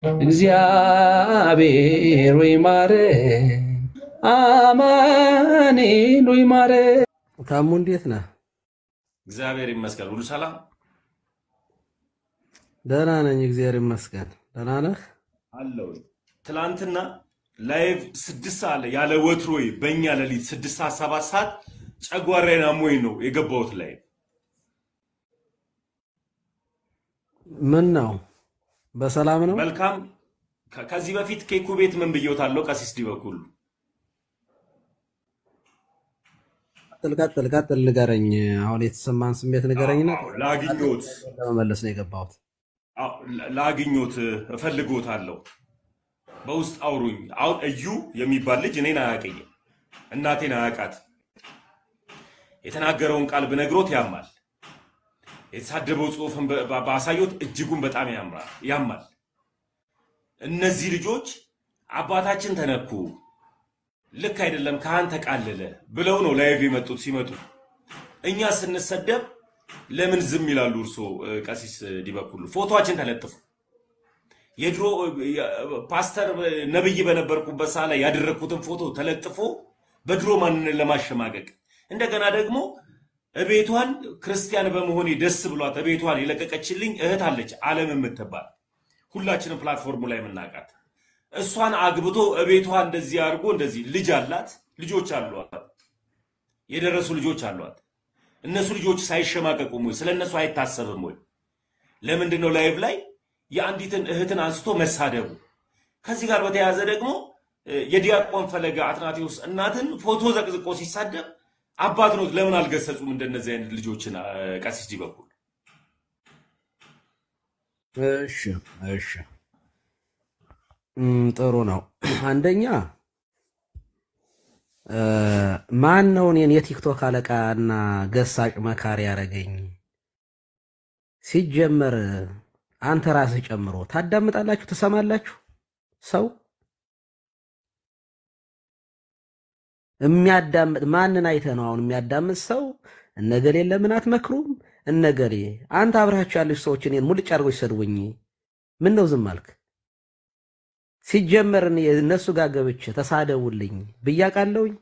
እግዚአብሔር ወይ ማረን፣ አማኑኤል ወይ ማረን። ታሙ እንዴት ነህ? እግዚአብሔር ይመስገን ሁሉ ሰላም ደህና ነኝ፣ እግዚአብሔር ይመስገን። ደህና ነህ? አለው። ትላንትና ላይቭ 6 ሰዓት ላይ ያለ ወትሮይ በእኛ ሌሊት 6 ሰዓት 7 ሰዓት ጨጓራዬን አሞኝ ነው የገባሁት ላይ። ምን ነው በሰላም ነው? መልካም። ከዚህ በፊት ኬኩ ቤት ምን ብየውታለሁ? ቀሲስ ዲበኩል ቀጥል ንገረኝ። አሁን የተሰማን ስሜት ንገረኝና ላግኞት ለመመለስ ነው የገባሁት። ላግኞት እፈልጎታለሁ። በውስጥ አውሩኝ። አሁን እዩ የሚባል ልጅ እኔን አያውቀኝም፣ እናቴን አያውቃት። የተናገረውን ቃል ብነግሮት ያማል። የተሳደበው ጽሑፍን ባሳየሁት እጅጉን በጣም ያማል። እነዚህ ልጆች አባታችን ተነኩ፣ ልክ አይደለም፣ ካህን ተቃለለ ብለው ነው ላይቭ የመጡት። ሲመጡ እኛ ስንሰደብ ለምን ዝም ይላሉ? እርሶ ቀሲስ ዲበኩሉ ፎቶአችን ተለጥፎ የድሮ ፓስተር ነብይ በነበርኩበት ሰዓት ላይ ያደረኩትን ፎቶ ተለጥፎ በድሮ ማንነትን ለማሸማቀቅ እንደገና ደግሞ እቤቷን ክርስቲያን በመሆኔ ደስ ብሏት እቤቷን የለቀቀችልኝ እህት አለች፣ ዓለም የምትባል ሁላችንም ፕላትፎርሙ ላይ የምናውቃት። እሷን አግብቶ እቤቷ እንደዚህ አድርጎ እንደዚህ ልጅ አላት፣ ልጆች አሏት፣ የደረሱ ልጆች አሏት። እነሱ ልጆች ሳይሸማቀቁም ወይ ስለነሱ አይታሰብም ወይ? ለምንድን ነው ላይቭ ላይ የአንዲትን እህትን አንስቶ መሳደቡ? ከዚህ ጋር በተያያዘ ደግሞ የዲያቆን ፈለገ አትናቴዎስ እናትን ፎቶ ዘቅዝቆ ሲሳደብ አባት ነው፣ ለምን አልገሰጹም እንደነዚህ አይነት ልጆችን? ቀሲስ ዲበኩል እሺ ጥሩ ነው። አንደኛ ማን ነው እኔን የቲክቶክ አለቃና ገሳጭ መካሪ ያደረገኝ? ሲጀመር አንተ ራስህ ጨምሮ ታዳምጣላችሁ፣ ትሰማላችሁ። ሰው የሚያዳምጥ ማንን አይተህ ነው? አሁን የሚያዳምጥ ሰው እነገሌ ለምን አትመክሩም? እነገሌ አንተ አብረሃቸው ያለች ሰዎች እኔን ሙልጭ አድርጎ ይሰድቡኝ፣ ምን ነው ዝም አልክ? ሲጀመር እነሱ ጋር ገብቼ ተሳደቡልኝ ብያቃለሁኝ?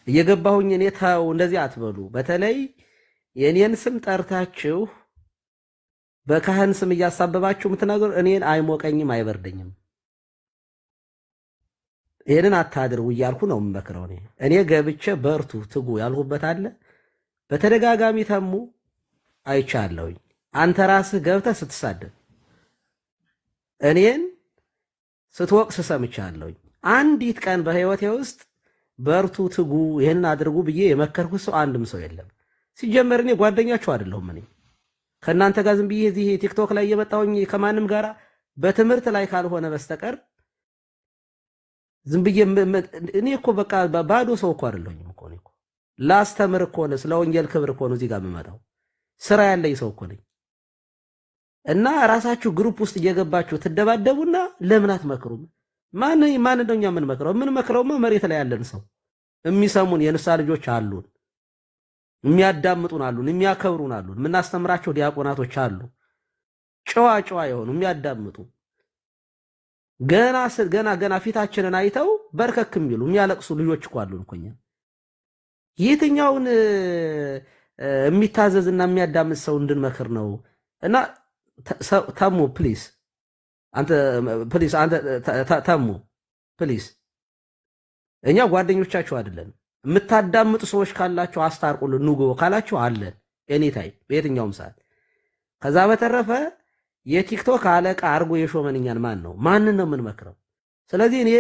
እየገባሁኝ እኔ ተው እንደዚህ አትበሉ። በተለይ የኔን ስም ጠርታችሁ በካህን ስም እያሳበባችሁ የምትናገሩ እኔን አይሞቀኝም አይበርደኝም። ይሄንን አታድርጉ እያልኩ ነው የምመክረው። እኔ ገብቼ በርቱ ትጉ ያልሁበት አለ። በተደጋጋሚ ተሙ አይቻለሁኝ። አንተ ራስህ ገብተህ ስትሳደብ እኔን ስትወቅስ ሰምቻለሁኝ። አንዲት ቀን በህይወቴ ውስጥ በርቱ ትጉ ይሄን አድርጉ ብዬ የመከርኩት ሰው አንድም ሰው የለም። ሲጀመር እኔ ጓደኛችሁ አይደለሁም። እኔ ከእናንተ ጋር ዝም ብዬ እዚህ ቲክቶክ ላይ እየመጣሁኝ ከማንም ጋር በትምህርት ላይ ካልሆነ በስተቀር ዝም ብዬ እኔ እኮ በቃ ባዶ ሰው እኮ አይደለሁኝም እኮ። እኔ እኮ ላስተምር እኮ ነው፣ ስለ ወንጌል ክብር እኮ ነው እዚህ ጋር የምመጣው። ስራ ያለኝ ሰው እኮ ነኝ። እና ራሳችሁ ግሩፕ ውስጥ እየገባችሁ ትደባደቡና ለምን አትመክሩም? ማን ነው እኛ የምንመክረው? የምንመክረውማ መሬት ላይ ያለን ሰው የሚሰሙን የንስሐ ልጆች አሉን፣ የሚያዳምጡን አሉን፣ የሚያከብሩን አሉን። የምናስተምራቸው ዲያቆናቶች አሉ፣ ጨዋ የሆኑ የሚያዳምጡ ገና ፊታችንን አይተው በርከክ የሚሉ የሚያለቅሱ ልጆች እኮ አሉን እኮ እኛ። የትኛውን የሚታዘዝና የሚያዳምጥ ሰው እንድንመክር ነው? እና ተሙ ፕሊዝ፣ አንተ ተሙ ፕሊዝ፣ እኛ ጓደኞቻችሁ አይደለን። የምታዳምጡ ሰዎች ካላችሁ አስታርቁልን፣ ንጎ ካላችሁ አለን ኤኒታይም በየትኛውም ሰዓት። ከዛ በተረፈ የቲክቶክ አለቃ አርጎ የሾመንኛን ማን ነው? ማንን ነው የምንመክረው? ስለዚህ እኔ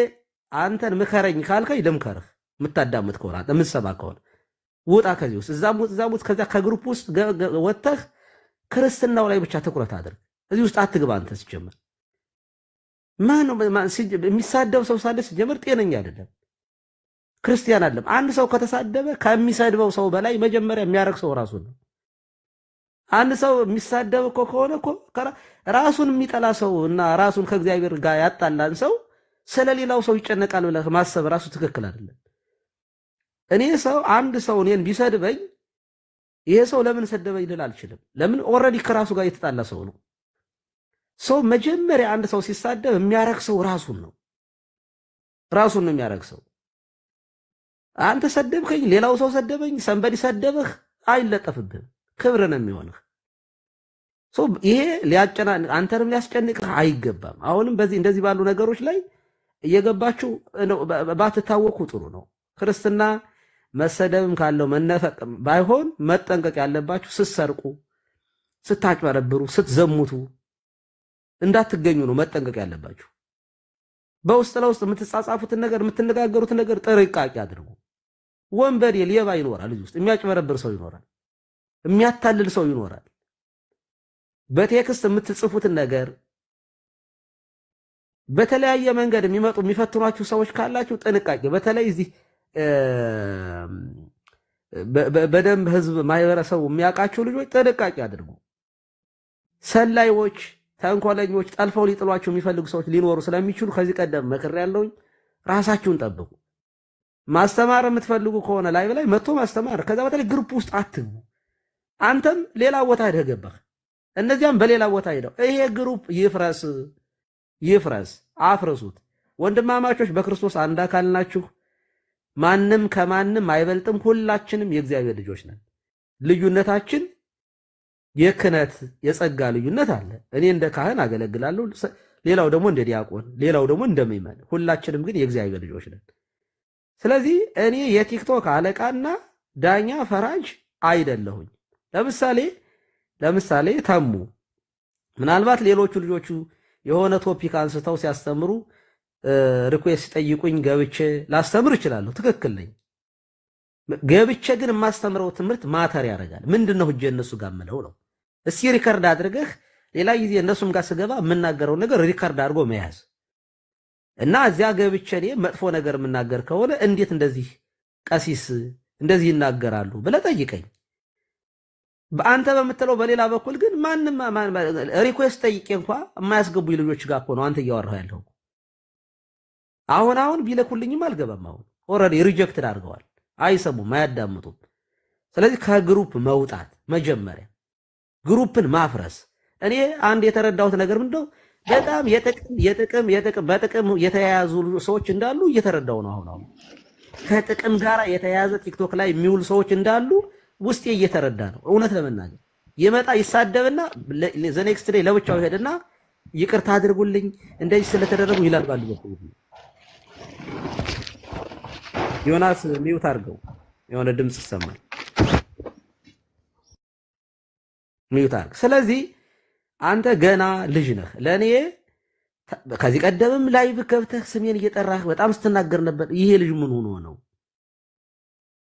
አንተን ምከረኝ ካልከኝ ልምከርህ። የምታዳምጥ ከሆነ አንተ የምትሰማ ከሆነ ውጣ ከዚህ ውስጥ፣ እዛም ውስጥ ከዛ ከግሩፕ ውስጥ ወጥተህ ክርስትናው ላይ ብቻ ትኩረት አድርግ። እዚህ ውስጥ አትግባ። አንተ ሲጀምር ማን ነው የሚሳደብ ሰው ሳለ ሲጀምር ጤነኛ አይደለም፣ ክርስቲያን አይደለም። አንድ ሰው ከተሳደበ ከሚሰድበው ሰው በላይ መጀመሪያ የሚያረግ ሰው ራሱ ነው። አንድ ሰው የሚሳደብ እኮ ከሆነ እኮ ራሱን የሚጠላ ሰው እና ራሱን ከእግዚአብሔር ጋር ያጣላን ሰው ስለሌላው ሰው ይጨነቃል ብለህ ማሰብ ራሱ ትክክል አይደለም። አንድ ሰው እኔን ቢሰድበኝ ይሄ ሰው ለምን ሰደበኝ ልል አልችልም። ለምን ኦልሬዲ ከራሱ ጋር የተጣላ ሰው ነው። ሰው መጀመሪያ አንድ ሰው ሲሳደብ የሚያረክሰው ራሱን ነው የሚያረክሰው። አንተ ሰደብከኝ፣ ሌላው ሰው ሰደበኝ፣ ሰንበዲ ሰደበህ አይለጠፍብህም፣ ክብር ነው የሚሆንህ። ይሄ አንተንም ሊያስጨንቅህ አይገባም። አሁንም በዚህ እንደዚህ ባሉ ነገሮች ላይ እየገባችሁ ባትታወቁ ጥሩ ነው። ክርስትና መሰደብም ካለው መነፈቅ ባይሆን መጠንቀቅ ያለባችሁ ስትሰርቁ፣ ስታጭበረብሩ፣ ስትዘሙቱ እንዳትገኙ ነው መጠንቀቅ ያለባችሁ። በውስጥ ለውስጥ የምትጻጻፉትን ነገር የምትነጋገሩትን ነገር ጥንቃቄ አድርጉ። ወንበዴ ሌባ ይኖራል፣ እዚህ ውስጥ የሚያጭበረብር ሰው ይኖራል፣ የሚያታልል ሰው ይኖራል። በቴክስት የምትጽፉትን ነገር በተለያየ መንገድ የሚፈትኗችሁ ሰዎች ካላችሁ ጥንቃቄ። በተለይ እዚህ በደንብ ህዝብ ማህበረሰቡ የሚያውቃችሁ ልጆች ጥንቃቄ አድርጉ። ሰላዮች፣ ተንኮለኞች፣ ጠልፈው ሊጥሏችሁ የሚፈልጉ ሰዎች ሊኖሩ ስለሚችሉ ከዚህ ቀደም መክሬያለሁኝ፣ ራሳችሁን ጠብቁ። ማስተማር የምትፈልጉ ከሆነ ላይ መጥቶ ማስተማር። ከዛ በተለይ ግሩፕ ውስጥ አትግቡ። አንተም ሌላ ቦታ ሄደህ ገባህ፣ እነዚያም በሌላ ቦታ ሄደው ይሄ ግሩፕ ይፍረስ፣ አፍርሱት። ወንድማማቾች በክርስቶስ አንድ አካል ናችሁ። ማንም ከማንም አይበልጥም። ሁላችንም የእግዚአብሔር ልጆች ነን። ልዩነታችን የክህነት የጸጋ ልዩነት አለ። እኔ እንደ ካህን አገለግላለሁ፣ ሌላው ደግሞ እንደ ዲያቆን፣ ሌላው ደግሞ እንደሚመን፣ ሁላችንም ግን የእግዚአብሔር ልጆች ነን። ስለዚህ እኔ የቲክቶክ አለቃና ዳኛ ፈራጅ አይደለሁኝ። ለምሳሌ ተሙ ምናልባት ሌሎቹ ልጆቹ የሆነ ቶፒክ አንስተው ሲያስተምሩ ሪኩዌስት ሲጠይቁኝ ገብቼ ላስተምር እችላለሁ። ትክክል ነኝ። ገብቼ ግን የማስተምረው ትምህርት ማተር ያደርጋል። ምንድነው ህጀ እነሱ ጋር ምለው ነው። እስኪ ሪከርድ አድርገህ ሌላ ጊዜ እነሱም ጋር ስገባ የምናገረው ነገር ሪከርድ አድርጎ መያዝ እና እዚያ ገብቼ እኔ መጥፎ ነገር የምናገር ከሆነ እንዴት እንደዚህ ቀሲስ እንደዚህ ይናገራሉ ብለህ ጠይቀኝ። በአንተ በምትለው በሌላ በኩል ግን ማንም ሪኩዌስት ጠይቄ እንኳን የማያስገቡኝ ልጆች ጋር እኮ ነው አንተ እያወራህ ያለው። አሁን ቢለኩልኝም አልገባም። አሁን ኦልሬዲ ሪጀክትድ አድርገዋል። አይሰሙም፣ አያዳምጡም። ስለዚህ ከግሩፕ መውጣት መጀመሪያ፣ ግሩፕን ማፍረስ። እኔ አንድ የተረዳሁት ነገር ምንድነው፣ በጣም በጥቅም የተያያዙ ሰዎች እንዳሉ እየተረዳው ነው። አሁን ከጥቅም ጋር የተያያዘ ቲክቶክ ላይ የሚውሉ ሰዎች እንዳሉ ውስጤ እየተረዳ ነው። እውነት ለመናገር ይመጣ ይሳደብና ዘ ኔክስት ዴይ ለብቻው ሄድና ይቅርታ አድርጉልኝ እንደዚህ ስለተደረጉ ይላል። ባልበት ዮናስ ሚውት አድርገው፣ የሆነ ድምጽ ይሰማል። ሚውት አድርግ። ስለዚህ አንተ ገና ልጅ ነህ። ለኔ ከዚህ ቀደምም ላይቭ ከብተህ ስሜን እየጠራህ በጣም ስትናገር ነበር። ይሄ ልጅ ምን ሆኖ ነው?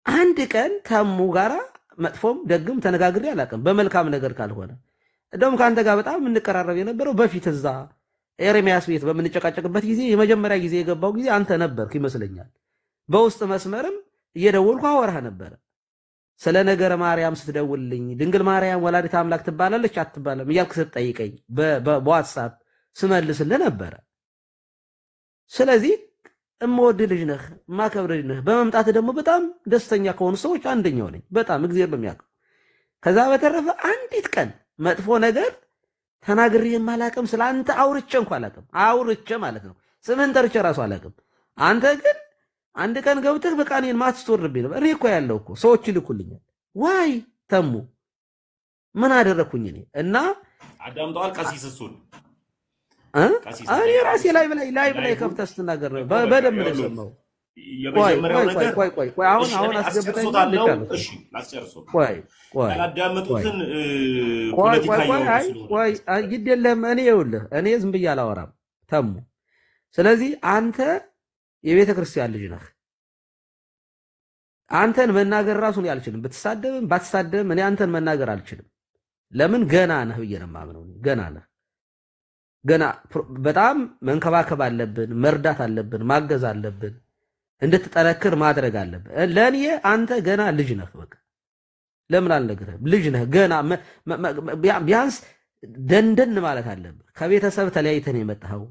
አንድ ቀን ተሙ ጋራ መጥፎም ደግም ተነጋግሬ አላውቅም፣ በመልካም ነገር ካልሆነ። እንደውም ከአንተ ጋር በጣም የምንቀራረብ የነበረው በፊት እዛ ኤርሚያስ ቤት በምንጨቃጨቅበት ጊዜ የመጀመሪያ ጊዜ የገባው ጊዜ አንተ ነበርክ ይመስለኛል። በውስጥ መስመርም እየደወልኩ አወራህ ነበረ። ስለ ነገረ ማርያም ስትደውልልኝ ድንግል ማርያም ወላዲተ አምላክ ትባላለች አትባለም እያልክ ስትጠይቀኝ በዋትስአፕ ስመልስልህ ነበረ። ስለዚህ እምወድ ልጅ ነህ፣ ማከብር ልጅ ነህ። በመምጣት ደግሞ በጣም ደስተኛ ከሆኑ ሰዎች አንደኛው ነኝ። በጣም እግዚአብሔር በሚያውቀው። ከዛ በተረፈ አንዲት ቀን መጥፎ ነገር ተናግሬ የማላቅም፣ ስለአንተ አውርቼ እንኳን አላቅም። አውርቼ ማለት ነው ስምህን ጠርቼ ራሱ አላቅም። አንተ ግን አንድ ቀን ገብተህ በቃ እኔን ማትስተወርብኝ ነበር። እኔ እኮ ያለው እኮ ሰዎች ይልኩልኛል። ዋይ ተሙ ምን አደረኩኝ እኔ? እና አዳምጠዋል ቀሲስ እሱን እኔ ራሴ ላይ ከፍተህ ስትናገር ነው በደንብ ነው የሰማው። ቆይ አሁን አስገብተኝ ልቻለሁ። እሺ ላስጨርሰው። ያላዳመጡትን ቆይ ግድ የለም። እኔ ዝም ብዬ አላወራም ተሙ። ስለዚህ አንተ የቤተ ክርስቲያን ልጅ ነህ። አንተን መናገር ራሱን አልችልም። ብትሳደብም ባትሳደብም እኔ አንተን መናገር አልችልም። ለምን? ገና ነህ ብዬ ነው የማምነው። ገና ነህ። ገና በጣም መንከባከብ አለብን፣ መርዳት አለብን፣ ማገዝ አለብን፣ እንድትጠነክር ማድረግ አለብን። ለኔ አንተ ገና ልጅ ነህ። በቃ ለምን አልነግርህም? ልጅ ነህ ገና። ቢያንስ ደንደን ማለት አለብህ። ከቤተሰብ ተለያይተን የመጣኸው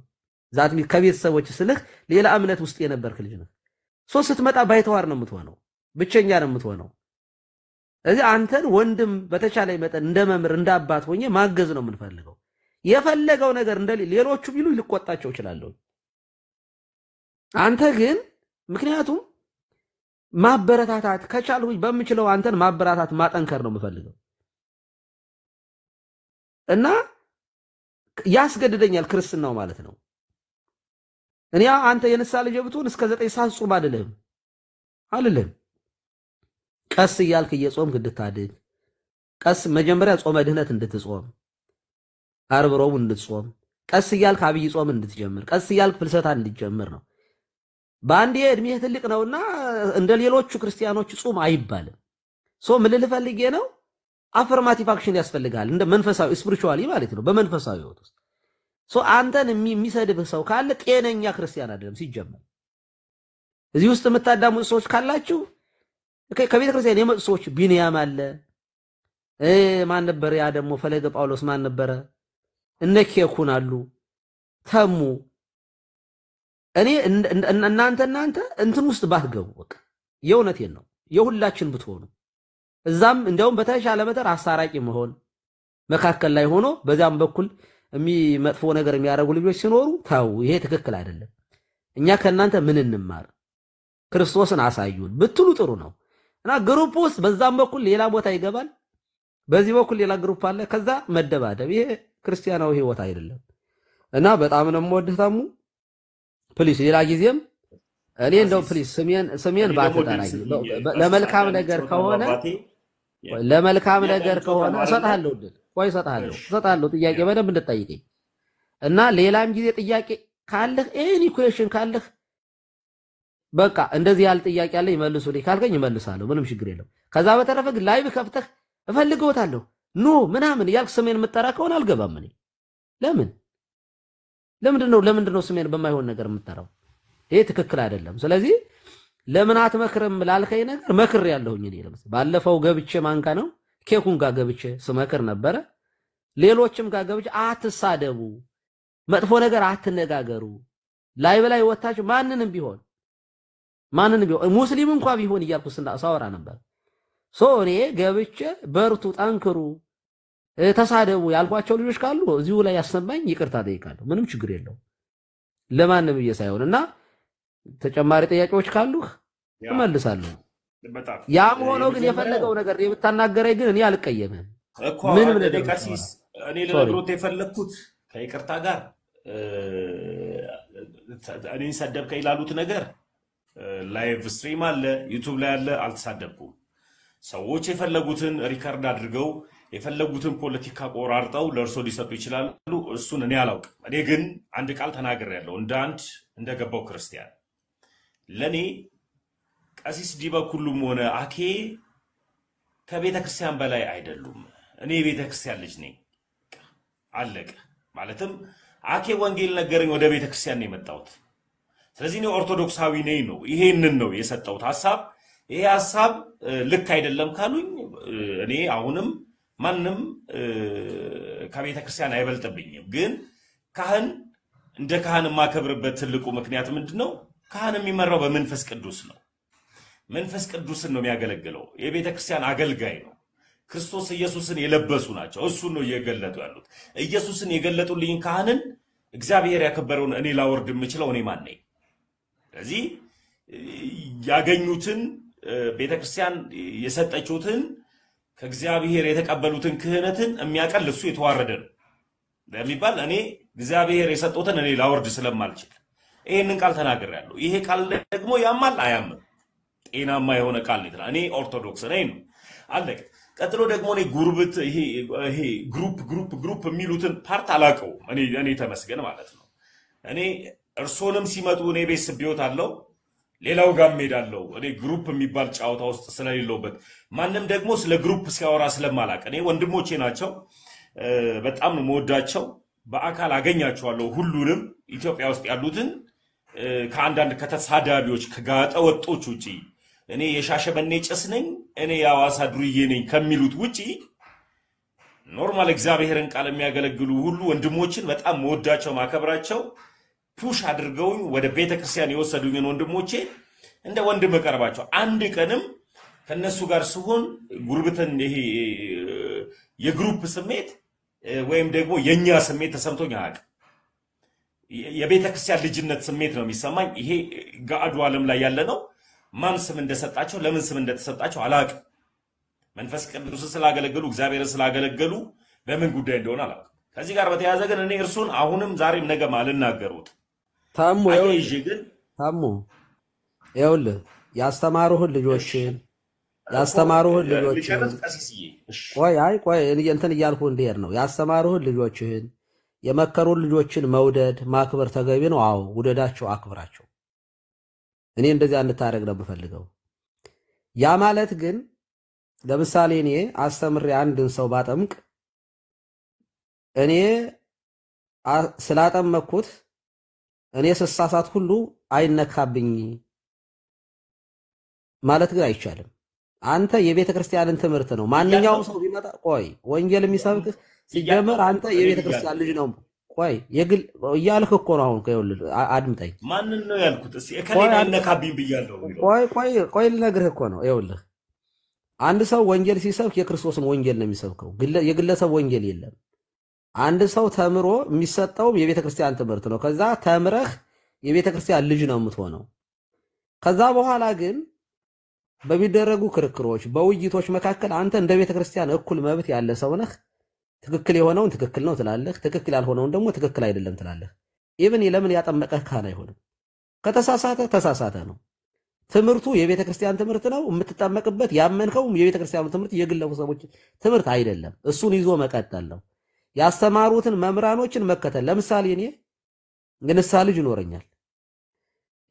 ዛት ከቤተሰቦች ስልህ ሌላ እምነት ውስጥ የነበርክ ልጅ ነህ። ስትመጣ ባይተዋር ነው የምትሆነው፣ ብቸኛ ነው የምትሆነው። ስለዚህ አንተን ወንድም በተቻለ መጠን እንደ መምህር እንደ አባት ሆኜ ማገዝ ነው የምንፈልገው። የፈለገው ነገር እንደ ሌሎቹ ቢሉ ልቆጣቸው ይችላልው አንተ ግን ምክንያቱም ማበረታታት ከቻልኩኝ በምችለው አንተን ማበረታታት ማጠንከር ነው የምፈልገው እና ያስገድደኛል ክርስትናው ማለት ነው እኔ አንተ የነሳ ልጅ ብትሆን እስከ 9 ሰዓት ጾም አይደለም ቀስ ይያልክ እየጾምክ እንድታድግ ቀስ መጀመሪያ ጾመ ድህነት እንድትጾም ዓርብ ረቡዕ እንድትጾም ቀስ ይያልክ አብይ ጾም እንድትጀምር ቀስ ይያልክ ፍልሰታ እንድትጀምር ነው ባንዴ እድሜ ትልቅ ነውና እንደ ሌሎቹ ክርስቲያኖች ጾም አይባልም ሶ ምን ልፈልጌ ነው አፈርማቲቭ አክሽን ያስፈልጋል እንደ መንፈሳዊ ስፒሪቹዋሊ ማለት ነው በመንፈሳዊ ህይወት ውስጥ ሶ አንተን የሚሰድብ ሰው ካለ ጤነኛ ክርስቲያን አይደለም ሲጀመር እዚህ ውስጥ የምታዳሙ ሰዎች ካላችሁ ከቤተ ክርስቲያን የመጡ ሰዎች ቢንያም አለ ማን ነበር ያ ደግሞ ፈለገ ጳውሎስ ማን ነበር እነኬኩን አሉ ተሙ እኔ እናንተ እንትን ውስጥ ባትገቡ በቃ የእውነቴን ነው የሁላችን ብትሆኑ እዛም እንደውም በተሻለ መጠር አሳራቂ መሆን መካከል ላይ ሆኖ በዛም በኩል የሚመጥፎ ነገር የሚያረጉ ልጆች ሲኖሩ ታው ይሄ ትክክል አይደለም እኛ ከናንተ ምን እንማር ክርስቶስን አሳዩን ብትሉ ጥሩ ነው እና ግሩፕ ውስጥ በዛም በኩል ሌላ ቦታ ይገባል በዚህ በኩል ሌላ ግሩፕ አለ ከዛ መደባደብ ይሄ ክርስቲያናዊ ህይወት አይደለም እና በጣም ነው የምወድታሙ ፕሊስ ሌላ ጊዜም እኔ እንደው ፕሊስ ስሜን ባትጠራኝ ለመልካም ነገር ከሆነ እሰጣለሁ ድል ቆይ እሰጣለሁ ጥያቄ በደንብ እንድትጠይቀኝ እና ሌላም ጊዜ ጥያቄ ካለህ ኤኒ ኩዌስችን ካለህ በቃ እንደዚህ ያለ ጥያቄ አለ ይመልሱልኝ ካልከኝ ይመልሳለሁ ምንም ችግር የለም ከዛ በተረፈ ግን ላይቭ ከፍተህ እፈልገውታለሁ ኖ ምናምን ያልክ ስሜን የምትጠራ ከሆነ አልገባም እኔ ለምንድነው ስሜን በማይሆን ነገር የምትጠራው ይሄ ትክክል አይደለም ስለዚህ ለምን አትመክርም ላልከኝ ነገር መክር ያለሁኝ እኔ ለምሳሌ ባለፈው ገብቼ ማንካ ነው ኬኩን ጋር ገብቼ ስመክር ነበር ሌሎችም ጋር ገብቼ አትሳደቡ መጥፎ ነገር አትነጋገሩ ላይቭ ላይ ወጣች ማንንም ቢሆን ሙስሊም እንኳን ቢሆን ይያልኩ ሳወራ ነበር ሶ እኔ ገብቼ በርቱ ጠንክሩ ተሳደቡ ያልኳቸው ልጆች ካሉ እዚሁ ላይ ያሰማኝ ይቅርታ ጠይቃለሁ ምንም ችግር የለው ለማንም ይሳይሆንና ተጨማሪ ጥያቄዎች ካሉ እመልሳለሁ ያም ሆኖ ግን የፈለገው ነገር የምታናገረኝ ግን እኔ አልቀየምም ምንም ለደቂቃሲስ እኔ ለነግሮት የፈለኩት ከይቅርታ ጋር እኔን ሰደብከኝ ይላሉት ነገር ላይቭ ስትሪም አለ ዩቲዩብ ላይ አለ አልተሳደብኩም ሰዎች የፈለጉትን ሪከርድ አድርገው የፈለጉትን ፖለቲካ ቆራርጠው ለርሶ ሊሰጡ ይችላሉ እሱን እኔ አላውቅም እኔ ግን አንድ ቃል ተናግሬያለሁ እንደገባው ክርስቲያን ለኔ ቀሲስ ዲበኩሉም ሆነ አኬ ከቤተ ክርስቲያን በላይ አይደሉም እኔ ቤተ ክርስቲያን ልጅ ነኝ አለቀ ማለትም አኬ ወንጌል ነገረኝ ወደ ቤተ ክርስቲያን ነው የመጣሁት ስለዚህ ነው ኦርቶዶክሳዊ ነኝ ነው ይሄንን ነው የሰጠሁት ሐሳብ ይሄ ሐሳብ ልክ አይደለም ካሉኝ እኔ አሁንም ማንንም ከቤተ ክርስቲያን አይበልጥብኝም ግን ካህን እንደ ካህን ማከብርበት ትልቁ ምክንያት ምንድነው ካህን የሚመራው በመንፈስ ቅዱስ ነው መንፈስ ቅዱስን ነው የሚያገለግለው የቤተ ክርስቲያን አገልጋይ ነው ክርስቶስ ኢየሱስን የለበሱ ናቸው እሱን ነው እየገለጡ ያሉት ኢየሱስን የገለጡልኝ ካህንን እግዚአብሔር ያከበረውን እኔ ላወርድ የምችለው እኔ ማን ነኝ ስለዚህ ያገኙትን ቤተ ክርስቲያን የሰጠችውትን ከእግዚአብሔር የተቀበሉትን ክህነትን የሚያቀል እሱ የተዋረደ ነው ለሚባል እኔ እግዚአብሔር የሰጠውትን እኔ ላወርድ ስለማልችል ይሄንን ቃል ተናግሬያለሁ ይሄ ቃል ደግሞ ያማል አያምም ጤናማ የሆነ ቃል ነው እኔ ኦርቶዶክስ ነኝ ነው አለቀ ቀጥሎ ደግሞ እኔ ጉርብት ይሄ ግሩፕ የሚሉትን ፓርት አላቀው እኔ ተመስገን ማለት ነው እኔ እርሶንም ሲመጡ እኔ ቤት ስቢዮት አለው ሌላው ጋር ሄዳለው እኔ ግሩፕ የሚባል ጫውታ ውስጥ ስለሌለውበት ማንንም ደግሞ ስለ ግሩፕ ሲያወራ ስለማላቀ እኔ ወንድሞቼ ናቸው በጣም ነው መወዳቸው በአካል አገኛቸዋለሁ ሁሉንም ኢትዮጵያ ውስጥ ያሉትን ከአንዳንድ ከተሳዳቢዎች ከጋጠ ወጦች ውጪ እኔ የሻሸመኔ ጭስ ነኝ እኔ ያዋሳ ዱርዬ ነኝ ከሚሉት ውጪ ኖርማል እግዚአብሔርን ቃል የሚያገለግሉ ሁሉ ወንድሞችን በጣም መወዳቸው ማከብራቸው ፑሽ አድርገውኝ ወደ ቤተክርስቲያን የወሰዱኝን ወንድሞቼ እንደ ወንድም ቀርባቸው አንድ ቀንም ከነሱ ጋር ሲሆን ጉርብትን ይሄ የግሩፕ ስሜት ወይም ደግሞ የኛ ስሜት ተሰምቶኝ አያውቅም። የቤተ ክርስቲያን ልጅነት ስሜት ነው የሚሰማኝ። ይሄ ጋዱ ዓለም ላይ ያለ ነው። ማን ስም እንደሰጣቸው ለምን ስም እንደተሰጣቸው አላውቅም። መንፈስ ቅዱስን ስላገለገሉ እግዚአብሔርን ስላገለገሉ በምን ጉዳይ እንደሆነ አላውቅም። ከዚህ ጋር በተያያዘ ግን እኔ እርሱን አሁንም ዛሬም ነገም አልናገሩት። ታሙ አያይዤ ግን ታሙ ይኸውልህ ያስተማሩህን ልጆችን ልጨርስ ቀሲስዬ። ቆይ እንትን እያልኩ እንድሄድ ነው። ያስተማሩህን ልጆችህን የመከሩን ልጆችን መውደድ ማክበር ተገቢ ነው። አዎ ውደዳቸው፣ አክብራቸው። እኔ እንደዚያ እንድታደርግ ነው የምፈልገው። ያ ማለት ግን ለምሳሌ እኔ አስተምሬ አንድን ሰው ባጠምቅ እኔ ስላጠመቅኩት እኔ ስሳሳት ሁሉ አይነካብኝ ማለት ግን አይቻልም። አንተ የቤተ ክርስቲያንን ትምህርት ነው ማንኛውም ሰው ቢመጣ ቆይ ወንጌል የሚሰብክ ሲጀመር አንተ የቤተ ክርስቲያን ልጅ ነው። ቆይ የግል እያልክ እኮ ነው። አሁን ከይወልድ አድምጠኝ። ማንን ነው ያልኩት? እስኪ እከሌን አይነካብኝ ብያለሁ። ቆይ ልነግርህ እኮ ነው። ይኸውልህ አንድ ሰው ወንጌል ሲሰብክ የክርስቶስን ወንጌል ነው የሚሰብከው። የግለሰብ ወንጌል የለም። አንድ ሰው ተምሮ የሚሰጠው የቤተ ክርስቲያን ትምህርት ነው። ከዛ ተምረህ የቤተ ክርስቲያን ልጅ ነው የምትሆነው። ከዛ በኋላ ግን በሚደረጉ ክርክሮች በውይይቶች መካከል አንተ እንደ ቤተ ክርስቲያን እኩል መብት ያለ ሰው ነህ። ትክክል የሆነውን ትክክል ነው ትላለህ፣ ትክክል ያልሆነውን ደግሞ ትክክል አይደለም ትላለህ። ኢቭን ለምን ያጠመቀህ ካህን አይሆንም? ከተሳሳተ ተሳሳተ ነው። ትምህርቱ የቤተ ክርስቲያን ትምህርት ነው። የምትጠመቅበት ያመንከው የቤተ ክርስቲያኑ ትምህርት የግለሰቦች ትምህርት አይደለም። እሱን ይዞ መቀጠል ነው። ያስተማሩትን መምህራኖችን መከተል። ለምሳሌ እኔ የንስሐ ልጅ ይኖረኛል።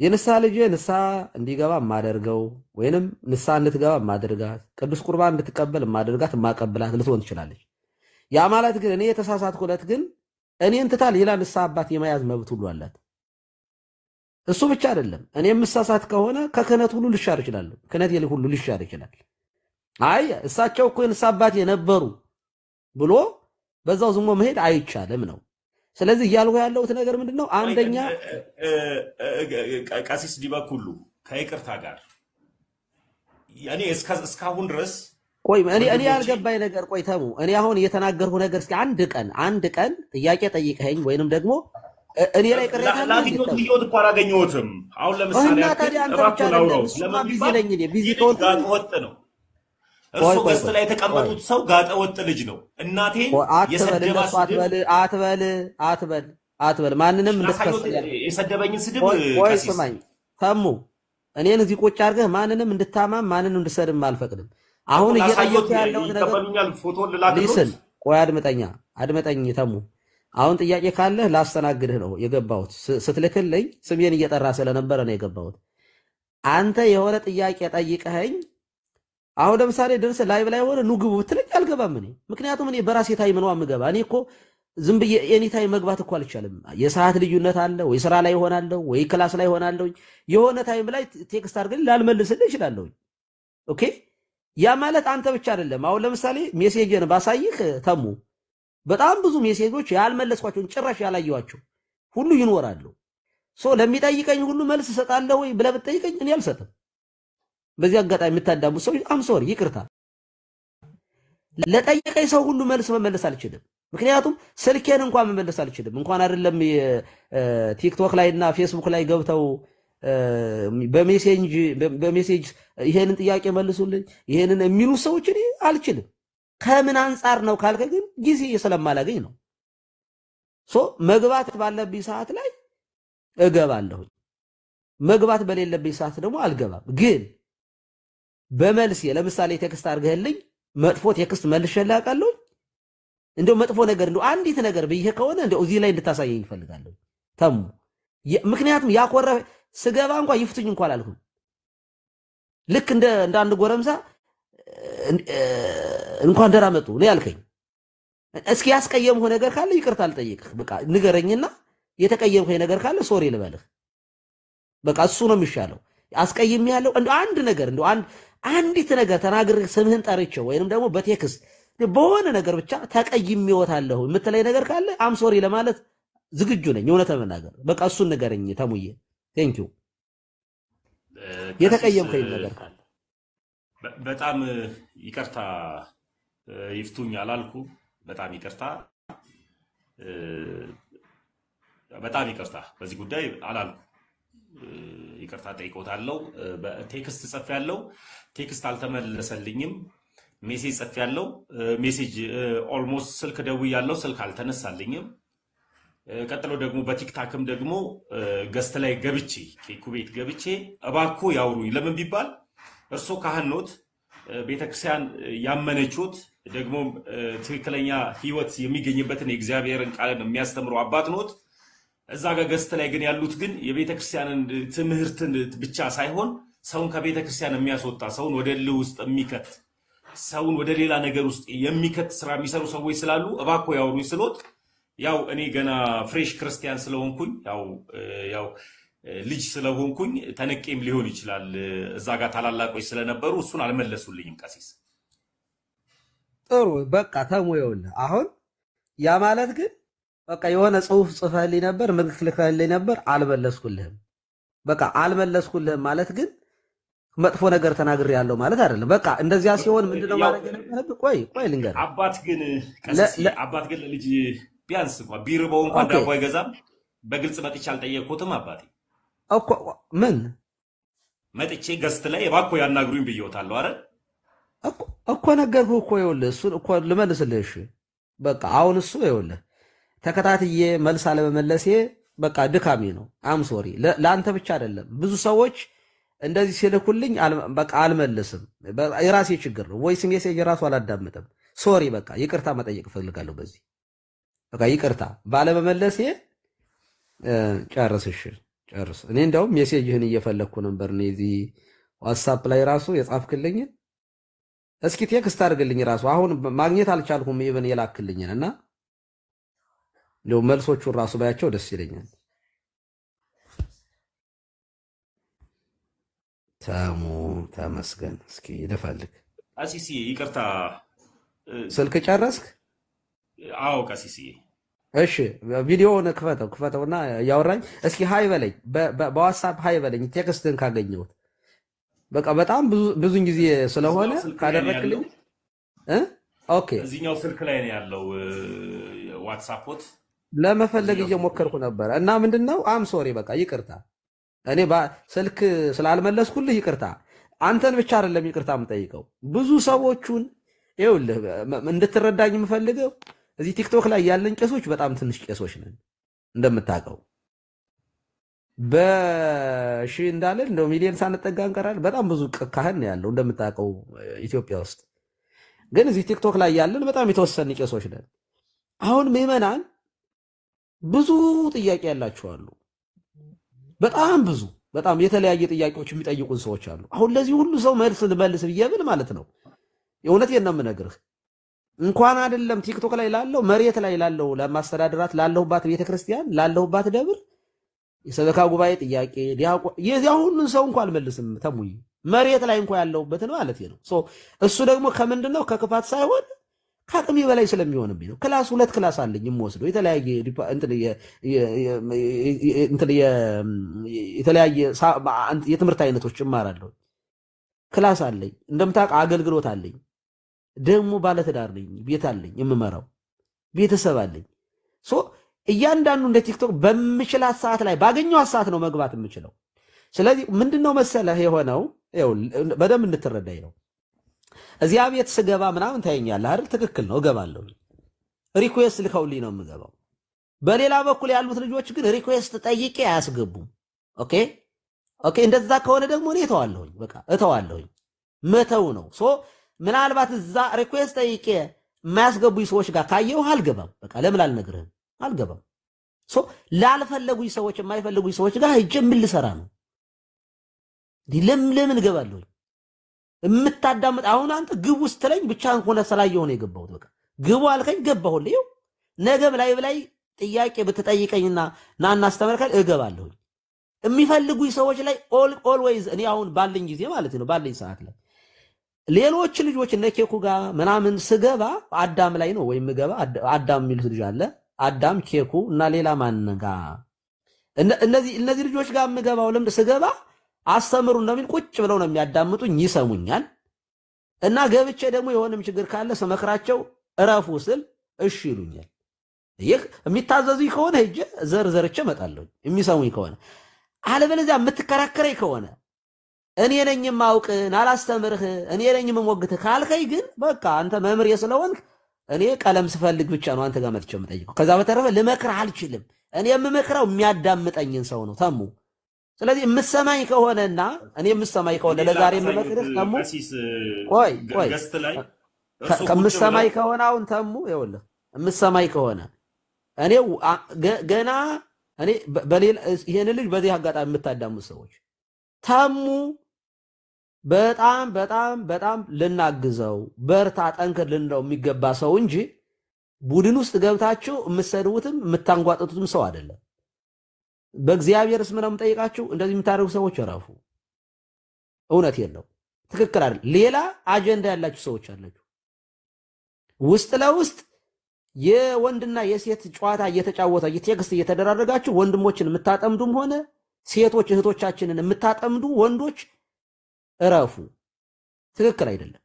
የንስሐ ልጅ ንስሐ እንዲገባ ማደርገው ወይንም ንስሐ እንድትገባ ማደርጋት ቅዱስ ቁርባን እንድትቀበል ማደርጋት ማቀበላት ልትሆን ትችላለች። ያ ማለት ግን እኔ የተሳሳትኩለት ግን እኔን ትታ ሌላ ንስሐ አባት የመያዝ መብት ሁሉ አላት። እሱ ብቻ አይደለም። እኔ የምሳሳት ከሆነ ከክህነት ሁሉ ልሻር ይችላል። ክህነት ሁሉ ልሻር ይችላል። አይ እሳቸው እኮ የንስሐ አባት የነበሩ ብሎ በዛው ዝሞ መሄድ አይቻልም ነው። ስለዚህ እያልኩ ያለሁት ነገር ምንድነው? አንደኛ ቀሲስ ዲበኩሉ ከይቅርታ ጋር ያኔ እስካሁን ድረስ ቆይ እኔ ያልገባኝ ነገር ቆይ ተሙ እኔ አሁን እየተናገርኩ ነገር እስኪ አንድ ቀን ጥያቄ ጠይቀኸኝ ወይንም ደግሞ እኔ ላይ ቅሬታ ላግኝቶት ብዬት እኮ አላገኘሁትም። አሁን ለምሳሌ ቢዚ ከሆንኩ ጋጠወጥ ነው። እርሱ ገስት ላይ የተቀመጡት ሰው ጋጠወጥ ልጅ ነው። እናቴ አትበል ማንንም የሰደበኝን ስድብ ቆይ ስማኝ ተሙ እኔን እዚህ ቁጭ አድርገህ ማንንም እንድታማም ማንንም እንድሰድም አልፈቅድም። አሁን እየጠየቁ ያለው ነገር ፎቶ ልላክልህ። ቆይ አድመጠኝ ተሙ አሁን ጥያቄ ካለ ላስተናግድህ ነው የገባሁት። ስትልክልኝ ስሜን እየጠራ ስለነበረ ነው የገባሁት። አንተ የሆነ ጥያቄ ጠይቀኸኝ አሁን ለምሳሌ ድርስ ላይቭ ላይ ሆነ ኑግቡ ብትለኝ አልገባም እኔ። ምክንያቱም እኔ በራሴ ታይም ነው የምገባ። እኔ እኮ ዝም ብዬ ኤኒ ታይም መግባት እኮ አልቻለም። የሰዓት ልዩነት አለ ወይ ስራ ላይ ሆናለሁ ወይ ክላስ ላይ ሆናለሁ። የሆነ ታይም ላይ ቴክስት አድርገን ላልመልስልህ እችላለሁ። ኦኬ ያ ማለት አንተ ብቻ አይደለም። አሁን ለምሳሌ ሜሴጅን ባሳይህ ተሙ በጣም ብዙ ሜሴጆች ያልመለስኳቸውን ጭራሽ ያላየኋቸው ሁሉ ይኖራሉ። ለሚጠይቀኝ ሁሉ መልስ እሰጣለሁ ወይ ብለህ ብትጠይቀኝ እኔ አልሰጥም። በዚህ አጋጣሚ የምታዳሙ ሰው ሶሪ ይቅርታ። ለጠየቀኝ ሰው ሁሉ መልስ መመለስ አልችልም። ምክንያቱም ስልኬን እንኳን መመለስ አልችልም። እንኳን አይደለም ቲክቶክ ላይ እና ፌስቡክ ላይ ገብተው በሜሴጅ ይሄንን ጥያቄ መልሱልኝ ይሄንን የሚሉ ሰዎች እኔ አልችልም። ከምን አንፃር ነው ካልከ ግን ጊዜ ስለማላገኝ ነው። መግባት ባለብኝ ሰዓት ላይ እገባለሁ፣ መግባት በሌለብኝ ሰዓት ደግሞ አልገባም። ግን በመልስ ለምሳሌ ቴክስት አድርገህልኝ መጥፎ ቴክስት መልሼልህ አውቃለሁ። እንደው መጥፎ ነገር እንደው አንዲት ነገር ብዬ ከሆነ እንደው እዚህ ላይ እንድታሳየኝ እፈልጋለሁ ተሙ። ምክንያቱም ያኮረ ስገባ እንኳን ይፍቱኝ እንኳን አላልኩም። ልክ እንደ አንድ ጎረምሳ እንኳን ደህና መጡ ነው ያልከኝ። እስኪ ያስቀየምኩህ ነገር ካለ ይቅርታ ልጠይቅህ። በቃ ንገረኝና የተቀየምኩህ ነገር ካለ ሶሪ ልበልህ። በቃ እሱ ነው የሚሻለው። አስቀይም ያለው እንደ አንድ ነገር እንደ አንዲት ነገር ተናግሬ ስምህን ጠርቼው ወይንም ደግሞ በቴክስት በሆነ ነገር ብቻ ተቀይም ይወታለሁ የምትለኝ ነገር ካለ አም ሶሪ ለማለት ዝግጁ ነኝ። እውነት ለመናገር በቃ እሱን ንገረኝ ተሙዬ። ቴንክ ዩ። የተቀየምከኝ ነገር ካለ በጣም ይቅርታ ይፍቱኝ አላልኩ። በጣም ይቅርታ በጣም ይቅርታ በዚህ ጉዳይ አላልኩ። ይቅርታ ጠይቆታለሁ። በቴክስት ጽፌያለሁ። ቴክስት አልተመለሰልኝም። ሜሴጅ ጽፌያለሁ። ሜሴጅ ኦልሞስት ስልክ ደውያለሁ። ስልክ አልተነሳልኝም። ቀጥሎ ደግሞ በቲክታክም ደግሞ ገስት ላይ ገብቼ ኬኩ ቤት ገብቼ እባክዎ ያውሩኝ ለምን ቢባል እርሶ ካህን ኖት፣ ቤተክርስቲያን ያመነችዎት ደግሞ ትክክለኛ ህይወት የሚገኝበትን የእግዚአብሔርን ቃልን የሚያስተምሩ አባት ኖት። እዛ ጋር ገስት ላይ ግን ያሉት ግን የቤተክርስቲያንን ትምህርትን ብቻ ሳይሆን ሰውን ከቤተክርስቲያን የሚያስወጣ ሰውን ወደ እልህ ውስጥ የሚከት ሰውን ወደ ሌላ ነገር ውስጥ የሚከት ስራ የሚሰሩ ሰዎች ስላሉ እባክዎ ያውሩኝ ስሎት ያው እኔ ገና ፍሬሽ ክርስቲያን ስለሆንኩኝ ያው ልጅ ስለሆንኩኝ ተነቄም ሊሆን ይችላል። እዛ ጋር ታላላቆች ስለነበሩ እሱን አልመለሱልኝም ቀሲስ። ጥሩ በቃ ተሞየውልህ። አሁን ያ ማለት ግን በቃ የሆነ ጽሁፍ ጽፈህልኝ ነበር፣ ምልክት ልከህልኝ ነበር፣ አልመለስኩልህም። በቃ አልመለስኩልህም ማለት ግን መጥፎ ነገር ተናግሬያለሁ ማለት አይደለም። በቃ እንደዚያ ሲሆን ምንድነው ማድረግ የነበረብህ? ቆይ ልንገርህ። አባት ግን ለልጅ ቢያንስ እንኳን ቢርበው እንኳን ዳቦ አይገዛም። በግልጽ መጥቼ አልጠየቅኩትም። አባቴ እኮ ምን መጥቼ ገስት ላይ እባክዎ ያናግሩኝ ብየውታለሁ። አረ እኮ ነገርኩህ እኮ ይኸውልህ፣ እሱን እኮ ልመልስልህ። እሺ በቃ አሁን እሱ ይኸውልህ ተከታትዬ መልስ አለመመለሴ በቃ ድካሜ ነው። አም ሶሪ ለአንተ ብቻ አይደለም፣ ብዙ ሰዎች እንደዚህ ሲልኩልኝ በቃ አልመልስም። የራሴ ችግር ነው። ቮይስ ሜሴጅ ራሱ አላዳምጥም። ሶሪ በቃ ይቅርታ መጠየቅ እፈልጋለሁ በዚህ በቃ ይቅርታ ባለመመለሴ። ጨርስ። እኔ እንደውም ሜሴጅህን እየፈለግኩ ነበር። እኔ እዚህ ዋትስአፕ ላይ ራሱ የጻፍክልኝ እስኪ ቴክስት አድርግልኝ። ራሱ አሁን ማግኘት አልቻልኩም ኢቨን የላክልኝን እና እንደው መልሶቹን ራሱ ባያቸው ደስ ይለኛል። ተመስገን። እስኪ ልፈልግ። ቀሲስ ይቅርታ ስልክ ጨረስክ? አዎ ቀሲስ። እሺ ቪዲዮውን ክፈተውና ያወራኝ እስኪ ሃይ በለኝ፣ በዋትስአፕ ሃይ በለኝ ቴክስትን ካገኘሁት። በቃ በጣም ብዙን ጊዜ ስለሆነ ካደረክልኝ ኦኬ። እዚህኛው ስልክ ላይ ነው ያለው ዋትስአፕት ለመፈለግ እየሞከርኩ ነበር እና ምንድነው አም ሶሪ በቃ ይቅርታ። እኔ ስልክ ስላልመለስኩልህ ይቅርታ። አንተን ብቻ አይደለም ይቅርታ የምጠይቀው ብዙ ሰዎቹን ይኸውልህ እንድትረዳኝ የምፈልገው እዚህ ቲክቶክ ላይ ያለን ቄሶች በጣም ትንሽ ቄሶች ነን እንደምታውቀው። በሺ እንዳለን እንደው ሚሊዮን ሳንጠጋ እንቀራለን። በጣም ብዙ ካህን ያለው እንደምታውቀው ኢትዮጵያ ውስጥ። ግን እዚህ ቲክቶክ ላይ ያለን በጣም የተወሰኑ ቄሶች ነን። አሁን ምዕመናን ብዙ ጥያቄ ያላቸው አሉ። በጣም የተለያየ ጥያቄዎች የሚጠይቁን ሰዎች አሉ። አሁን ለዚህ ሁሉ ሰው መልስ ልመልስ ብዬ ብል ማለት ነው የእውነቴን ነው የምነግርህ። እንኳን አይደለም ቲክቶክ ላይ ላለው መሬት ላይ ላለው ለማስተዳደራት ላለሁባት ቤተክርስቲያን ላለሁባት ደብር የሰበካ ጉባኤ ጥያቄ የዚያ ሁሉን ሰው እንኳን አልመልስም። ተሙይ መሬት ላይ እንኳን ያለውበትን ማለት ነው። እሱ ደግሞ ከምንድነው ከክፋት ሳይሆን ከአቅሜ በላይ ስለሚሆንብኝ ነው። ክላስ 2 ክላስ አለኝ የምወስደው የተለያየ የትምህርት አይነቶች እማራለሁ። ክላስ አለኝ እንደምታውቅ፣ አገልግሎት አለኝ። ደግሞ ባለትዳር ነኝ፣ ቤት አለኝ የምመራው፣ ቤተሰብ አለኝ። እያንዳንዱ እንደ ቲክቶክ በምችላት ሰዓት ላይ ባገኘኋት ሰዓት ነው መግባት የምችለው። ስለዚህ ምንድነው መሰለህ የሆነው በደንብ እንድትረዳኝ ነው። እዚያ ቤት ስገባ ምናምን ታየኛለህ አይደል? ትክክል ነው፣ እገባለሁ። ሪኩዌስት ልከውልኝ ነው የምገባው። በሌላ በኩል ያሉት ልጆች ግን ሪኩዌስት ጠይቄ አያስገቡም። ኦኬ። እንደዛ ከሆነ ደግሞ እኔ እተዋለሁኝ፣ በቃ እተዋለሁኝ። መተው ነው። ምናልባት እዛ ሪኩዌስት ጠይቄ የማያስገቡኝ ሰዎች ጋር ካየሁ አልገባም። በቃ ለምን አልነግርህም? አልገባም። ላልፈለጉኝ ሰዎች የማይፈልጉኝ ሰዎች ጋር ሂጅ ምን ልሰራ ነው? ለምን እገባለሁኝ? የምታዳምጥ አሁን አንተ ግቡ ስትለኝ ብቻህን ሆነ ስላየሁ ነው የገባሁት። በቃ ግቡ አልከኝ ገባሁልህ። ይኸው ነገም ላይ ጥያቄ ብትጠይቀኝና ናና አስተምርከኝ እገባለሁኝ። የሚፈልጉኝ ሰዎች ላይ ኦልዌይዝ እኔ አሁን ባለኝ ጊዜ ማለት ነው ባለኝ ሰዓት ላይ ሌሎች ልጆች እነ ኬኩ ጋር ምናምን ስገባ አዳም ላይ ነው ወይም ገባ አዳም የሚሉት ልጅ አለ። አዳም ኬኩ እና ሌላ ማን ጋር እነዚህ ልጆች ጋር የምገባው ለምን ስገባ አስተምሩ እንደሚል ቁጭ ብለው ነው የሚያዳምጡኝ፣ ይሰሙኛል። እና ገብቼ ደግሞ የሆነም ችግር ካለ ስመክራቸው እረፉ ስል እሺ ይሉኛል። ይህ የሚታዘዙኝ ከሆነ ሄጄ ዘርዘርቼ እመጣለሁ የሚሰሙኝ ከሆነ። አለበለዚያ የምትከራከረኝ ከሆነ እኔ ነኝ የማውቅህ አላስተምርህ እኔ ነኝ የምሞግትህ ካልከኝ ግን በቃ አንተ መምህሬ ስለሆንክ እኔ ቀለም ስፈልግ ብቻ ነው አንተ ጋር መጥቼ የምጠይቀው። ከዛ በተረፈ ልመክርህ አልችልም። እኔ የምመክረው የሚያዳምጠኝን ሰው ነው ተሙ። ስለዚህ የምትሰማኝ ከሆነና እኔ የምትሰማኝ ከሆነ ለዛሬ የምመክርህ ተሙ፣ ቆይ ቆይ ከምትሰማኝ ከሆነ አሁን ተሙ ይኸውልህ የምትሰማኝ ከሆነ እኔ ገና እኔ በሌላ ይሄን ልጅ በዚህ አጋጣሚ የምታዳሙት ሰዎች ተሙ በጣም በጣም በጣም ልናግዘው በርታ ጠንክር ልንለው የሚገባ ሰው እንጂ ቡድን ውስጥ ገብታችሁ የምትሰድቡትም የምታንጓጥጡትም ሰው አይደለም። በእግዚአብሔር ስም ነው የምጠይቃችሁ። እንደዚህ የምታደርጉ ሰዎች እረፉ። እውነት የለው ትክክል አይደል። ሌላ አጀንዳ ያላችሁ ሰዎች አላችሁ። ውስጥ ለውስጥ የወንድና የሴት ጨዋታ እየተጫወታ ቴክስት እየተደራረጋችሁ ወንድሞችን የምታጠምዱም ሆነ ሴቶች እህቶቻችንን የምታጠምዱ ወንዶች እረፉ። ትክክል አይደለም።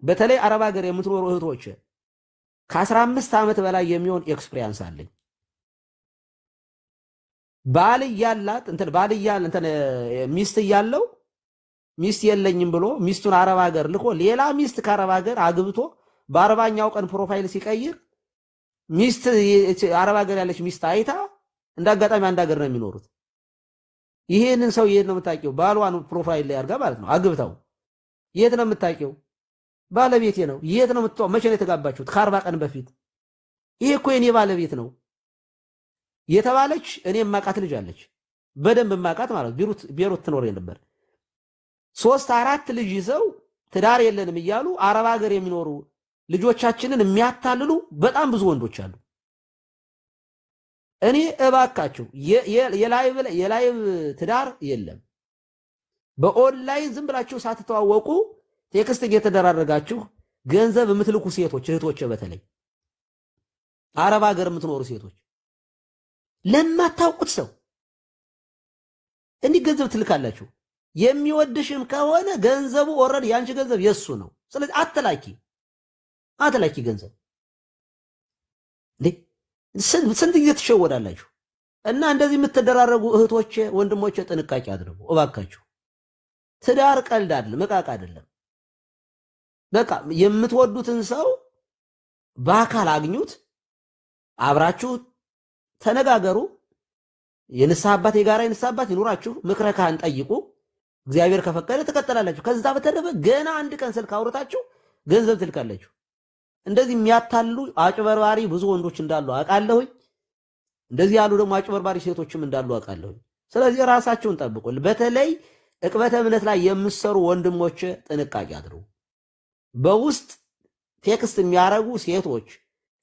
በተለይ አረብ ሀገር የምትኖሩ እህቶች ከ15 ዓመት በላይ የሚሆን ኤክስፒሪየንስ አለኝ። ባል ያላት ሚስት ያለው ሚስት የለኝም ብሎ ሚስቱን አረብ ሀገር ልኮ ሌላ ሚስት ከአረብ ሀገር አግብቶ በ40ኛው ቀን ፕሮፋይል ሲቀይር ሚስት አረብ ሀገር ያለች ሚስት አይታ እንዳጋጣሚ አንድ ሀገር ነው የሚኖሩት። ይሄንን ሰው የት ነው የምታውቂው? ባሏን ፕሮፋይል ላይ አድርጋ ማለት ነው አግብታው። የት ነው የምታውቂው? ባለቤቴ ነው። የት ነው የምትተዋወቁት? መቼ ነው የተጋባችሁት? ከ40 ቀን በፊት። ይሄ እኮ የኔ ባለቤት ነው የተባለች እኔ የማውቃት ልጅ አለች። በደንብ የማውቃት ማለት ቤሩት ትኖር ነበር። 3-4 ልጅ ይዘው ትዳር የለንም እያሉ አረብ ሀገር የሚኖሩ ልጆቻችንን የሚያታልሉ በጣም ብዙ ወንዶች አሉ። እኔ እባካችሁ የላይቭ ትዳር የለም። በኦንላይን ዝም ብላችሁ ሳትተዋወቁ ቴክስት እየተደራረጋችሁ ገንዘብ የምትልኩ ሴቶች እህቶች፣ በተለይ አረብ ሀገር የምትኖሩ ሴቶች ለማታውቁት ሰው እንዲህ ገንዘብ ትልካላችሁ። የሚወድሽም ከሆነ ገንዘቡ ኦልሬዲ ያንቺ ገንዘብ የሱ ነው። ስለዚህ አትላኪ ገንዘብ ስንት ጊዜ ትሸወዳላችሁ። እና እንደዚህ የምትደራረጉ እህቶቼ ወንድሞቼ ጥንቃቄ አድርጉ እባካችሁ። ትዳር ቀልድ አይደለም፣ መቃቃ አይደለም። በቃ የምትወዱትን ሰው በአካል አግኙት፣ አብራችሁ ተነጋገሩ። የንስሐ አባት የጋራ የንስሐ አባት ይኑራችሁ፣ ምክረ ካህን ጠይቁ። እግዚአብሔር ከፈቀደ ትቀጥላላችሁ። ከዛ በተረፈ ገና አንድ ቀን ስልክ አውርታችሁ ገንዘብ ትልካላችሁ። እንደዚህ የሚያታሉ አጭበርባሪ ብዙ ወንዶች እንዳሉ አውቃለሁ። እንደዚህ ያሉ ደግሞ አጭበርባሪ ሴቶችም እንዳሉ አውቃለሁ። ስለዚህ ራሳችሁን ጠብቁ። በተለይ ዕቅበተ እምነት ላይ የምትሰሩ ወንድሞች ጥንቃቄ አድርጉ። በውስጥ ቴክስት የሚያደርጉ ሴቶች፣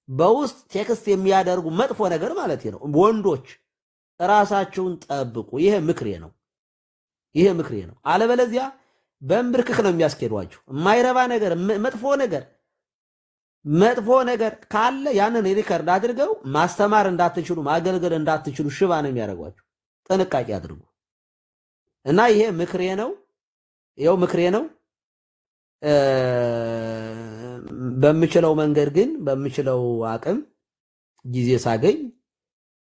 በውስጥ ቴክስት የሚያደርጉ መጥፎ ነገር ማለት ነው ወንዶች ራሳችሁን ጠብቁ። ይሄ ምክሬ ነው። አለበለዚያ በእንብርክክ ነው የሚያስኬዷችሁ። የማይረባ ነገር መጥፎ ነገር ካለ ያንን ሪከርድ አድርገው ማስተማር እንዳትችሉ ማገልገል እንዳትችሉ ሽባ ነው የሚያደርጓችሁ። ጥንቃቄ አድርጉ። እና ይሄ ምክሬ ነው። በምችለው መንገድ ግን በምችለው አቅም ጊዜ ሳገኝ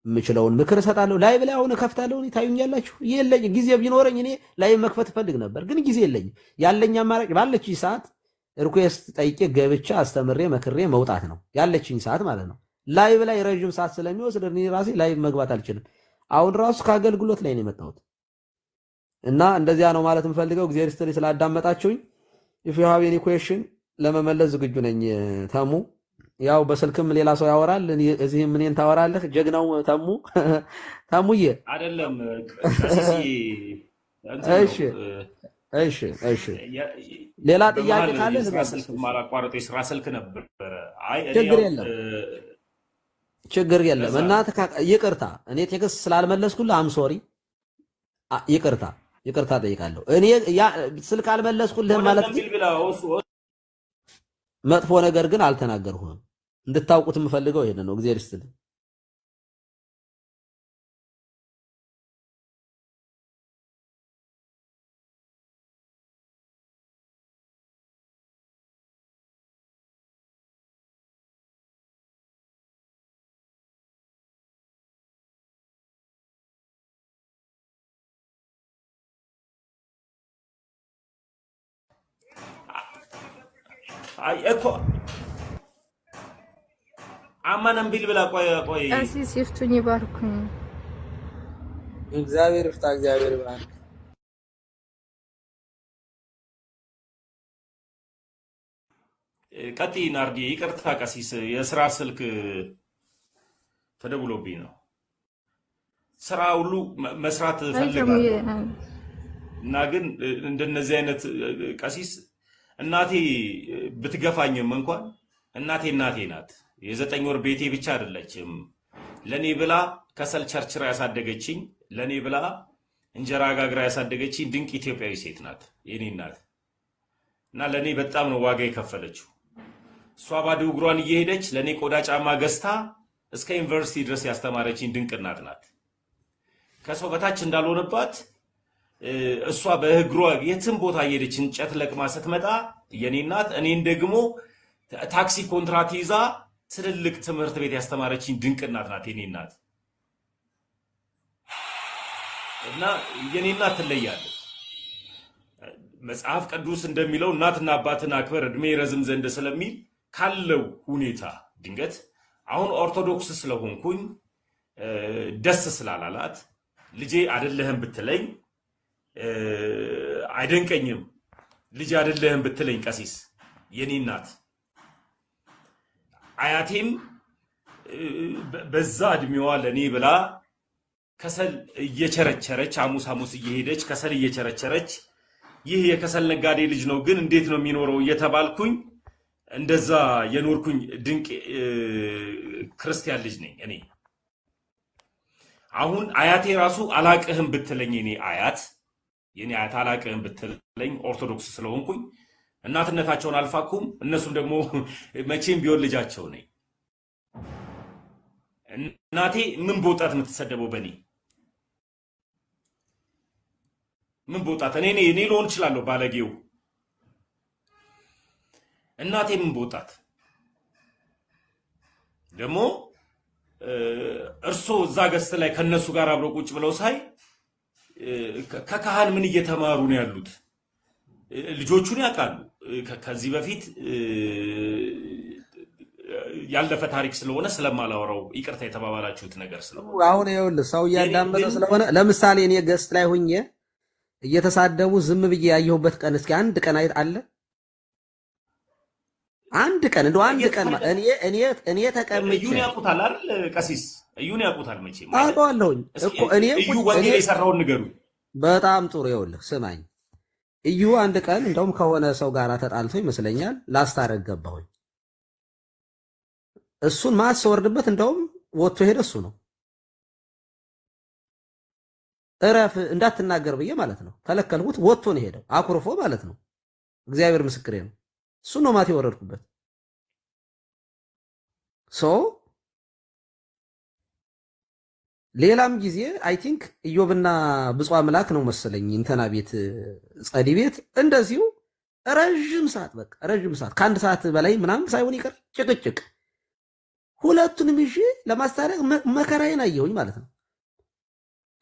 የምችለውን ምክር እሰጣለሁ። ላይቭ ላይ አሁን እከፍታለሁ። ታዩኛላችሁ። የለኝም ጊዜ ቢኖረኝ እኔ ላይቭ መክፈት እፈልግ ነበር፣ ግን ጊዜ የለኝም። ያለኝ አማራጭ ባለችኝ ሰዓት ሪኩዌስት ጠይቄ ገብቻ አስተምሬ መክሬ መውጣት ነው ያለችኝ ሰዓት ማለት ነው። ላይቭ ላይ ረጅም ሰዓት ስለሚወስድ እኔ ራሴ ላይቭ መግባት አልችልም። አሁን ራሱ ከአገልግሎት ላይ ነው የመጣሁት እና እንደዚያ ነው ማለት የምፈልገው። እግዚአብሔር ይስጥልኝ ስላዳመጣችሁኝ። if you have any question ለመመለስ ዝግጁ ነኝ። ተሙ ያው በስልክም ሌላ ሰው ያወራል፣ እዚህም እኔን ታወራለህ። ጀግናው ተሙዬ አይደለም። እሺ ሌላ ጥያቄ ካለ ስልክ ማላቋረጥ የስራ ስልክ ነበር። አይ ችግር የለም እና ይቅርታ፣ እኔ ቴክስት ስላልመለስኩልህ አም ሶሪ። ይቅርታ ጠይቃለሁ። እኔ ስልክ አልመለስኩልህ ማለት መጥፎ ነገር ግን አልተናገርሁም። እንድታውቁት የምፈልገው ይሄን ነው። እግዚአብሔር ይስጥልኝ። አይ እኮ አማንም ቢል ብላ ቆይ ቀሲስ ይፍቱኝ ይባርኩኝ። እግዚአብሔር ይፍታ፣ እግዚአብሔር ይባርክ። ቀጥይ ናርዲ። ይቅርታ ቀሲስ፣ የስራ ስልክ ተደውሎብኝ ነው። ስራ ሁሉ መስራት ፈልጋለሁ እና ግን እንደነዚህ አይነት ቀሲስ እናቴ ብትገፋኝም እንኳን እናቴ ናት። የ9 ወር ቤቴ ብቻ አይደለችም። ለኔ ብላ ከሰል ቸርችራ ያሳደገችኝ፣ ለኔ ብላ እንጀራ ጋግራ ያሳደገችኝ ድንቅ ኢትዮጵያዊ ሴት ናት የኔ እናት እና ለኔ በጣም ነው ዋጋ የከፈለችው። እሷ ባዶ እግሯን እየሄደች ለኔ ቆዳ ጫማ ገዝታ እስከ ዩኒቨርሲቲ ድረስ ያስተማረችኝ ድንቅ እናት ናት። ከሰው በታች እንዳልሆነባት እሷ በእግሯ የትም ቦታ እየሄደች እንጨት ለቅማ ስትመጣ የኔ እናት እኔን ደግሞ ታክሲ ኮንትራት ይዛ ትልልቅ ትምህርት ቤት ያስተማረችኝ ድንቅ እናት ናት የኔ እናት እና የኔ እናት ትለያለች። መጽሐፍ ቅዱስ እንደሚለው እናትና አባትን አክበር እድሜ ረዝም ዘንድ ስለሚል ካለው ሁኔታ ድንገት አሁን ኦርቶዶክስ ስለሆንኩኝ ደስ ስላላላት ልጄ አይደለህም ብትለኝ አይደንቀኝም። ልጅ አይደለህም ብትለኝ ቀሲስ የኔ እናት አያቴም በዛ እድሜዋ ለኔ ብላ ከሰል እየቸረቸረች ሐሙስ እየሄደች ከሰል እየቸረቸረች ይህ የከሰል ነጋዴ ልጅ ነው ግን እንዴት ነው የሚኖረው እየተባልኩኝ እንደዛ የኖርኩኝ ድንቅ ክርስቲያን ልጅ ነኝ እኔ። አሁን አያቴ ራሱ አላቅህም ብትለኝ የኔ አያት አላቅህም ብትለኝ ኦርቶዶክስ ስለሆንኩኝ እናትነታቸውን አልፋኩም። እነሱም ደግሞ መቼም ቢሆን ልጃቸው ነኝ። እናቴ ምን በወጣት የምትሰደበው በኔ ምን በወጣት እኔ ልሆን እችላለሁ ባለጌው። እናቴ ምን በወጣት ደግሞ እርሶ እዛ ገስት ላይ ከነሱ ጋር አብረው ቁጭ ብለው ሳይ ከካህን ምን እየተማሩ ነው ያሉት? ልጆቹን ያውቃሉ። ከዚህ በፊት ያለፈ ታሪክ ስለሆነ ስለማላወራው ይቅርታ የተባባላችሁት ነገር ስለሆነ አሁን ይኸውልህ ሰው እያዳመጠ ስለሆነ ለምሳሌ እኔ ገስት ላይ ሆኜ እየተሳደቡ ዝም ብዬ ያየሁበት ቀን እስኪ አንድ ቀን አለ? አንድ ቀን እንደው አንድ ቀን እኔ ተቀምጬ እዩን ያውቁታል አይደል ቀሲስ? እዩን ያውቁታል መቼም አውቀዋለሁኝ እኮ እዩ ወንጌል የሰራውን ንገሩኝ። በጣም ጥሩ ይኸውልህ ስማኝ። እዩ አንድ ቀን እንደውም ከሆነ ሰው ጋር ተጣልቶ ይመስለኛል ላስታረቅ ገባሁኝ። እሱን ማስወርድበት እንደውም ወጥቶ ሄደ እሱ ነው። እረፍ እንዳትናገር ብዬ ማለት ነው ከለከልኩት። ወጥቶ ነው ሄደው አኩርፎ ማለት ነው። እግዚአብሔር ምስክሬ ነው። እሱ ነው ማቴ ወረድኩበት። ሌላም ጊዜ አይ ቲንክ ኢዮብና ብፁዕ አምላክ ነው መሰለኝ እንተና ቤት ጸዲ ቤት እንደዚሁ ረጅም ሰዓት ከአንድ ሰዓት በላይ ምናምን ሳይሆን ይቀር ጭቅጭቅ ሁለቱንም ይዤ ለማስታረቅ መከራዬን አየሁኝ ማለት ነው።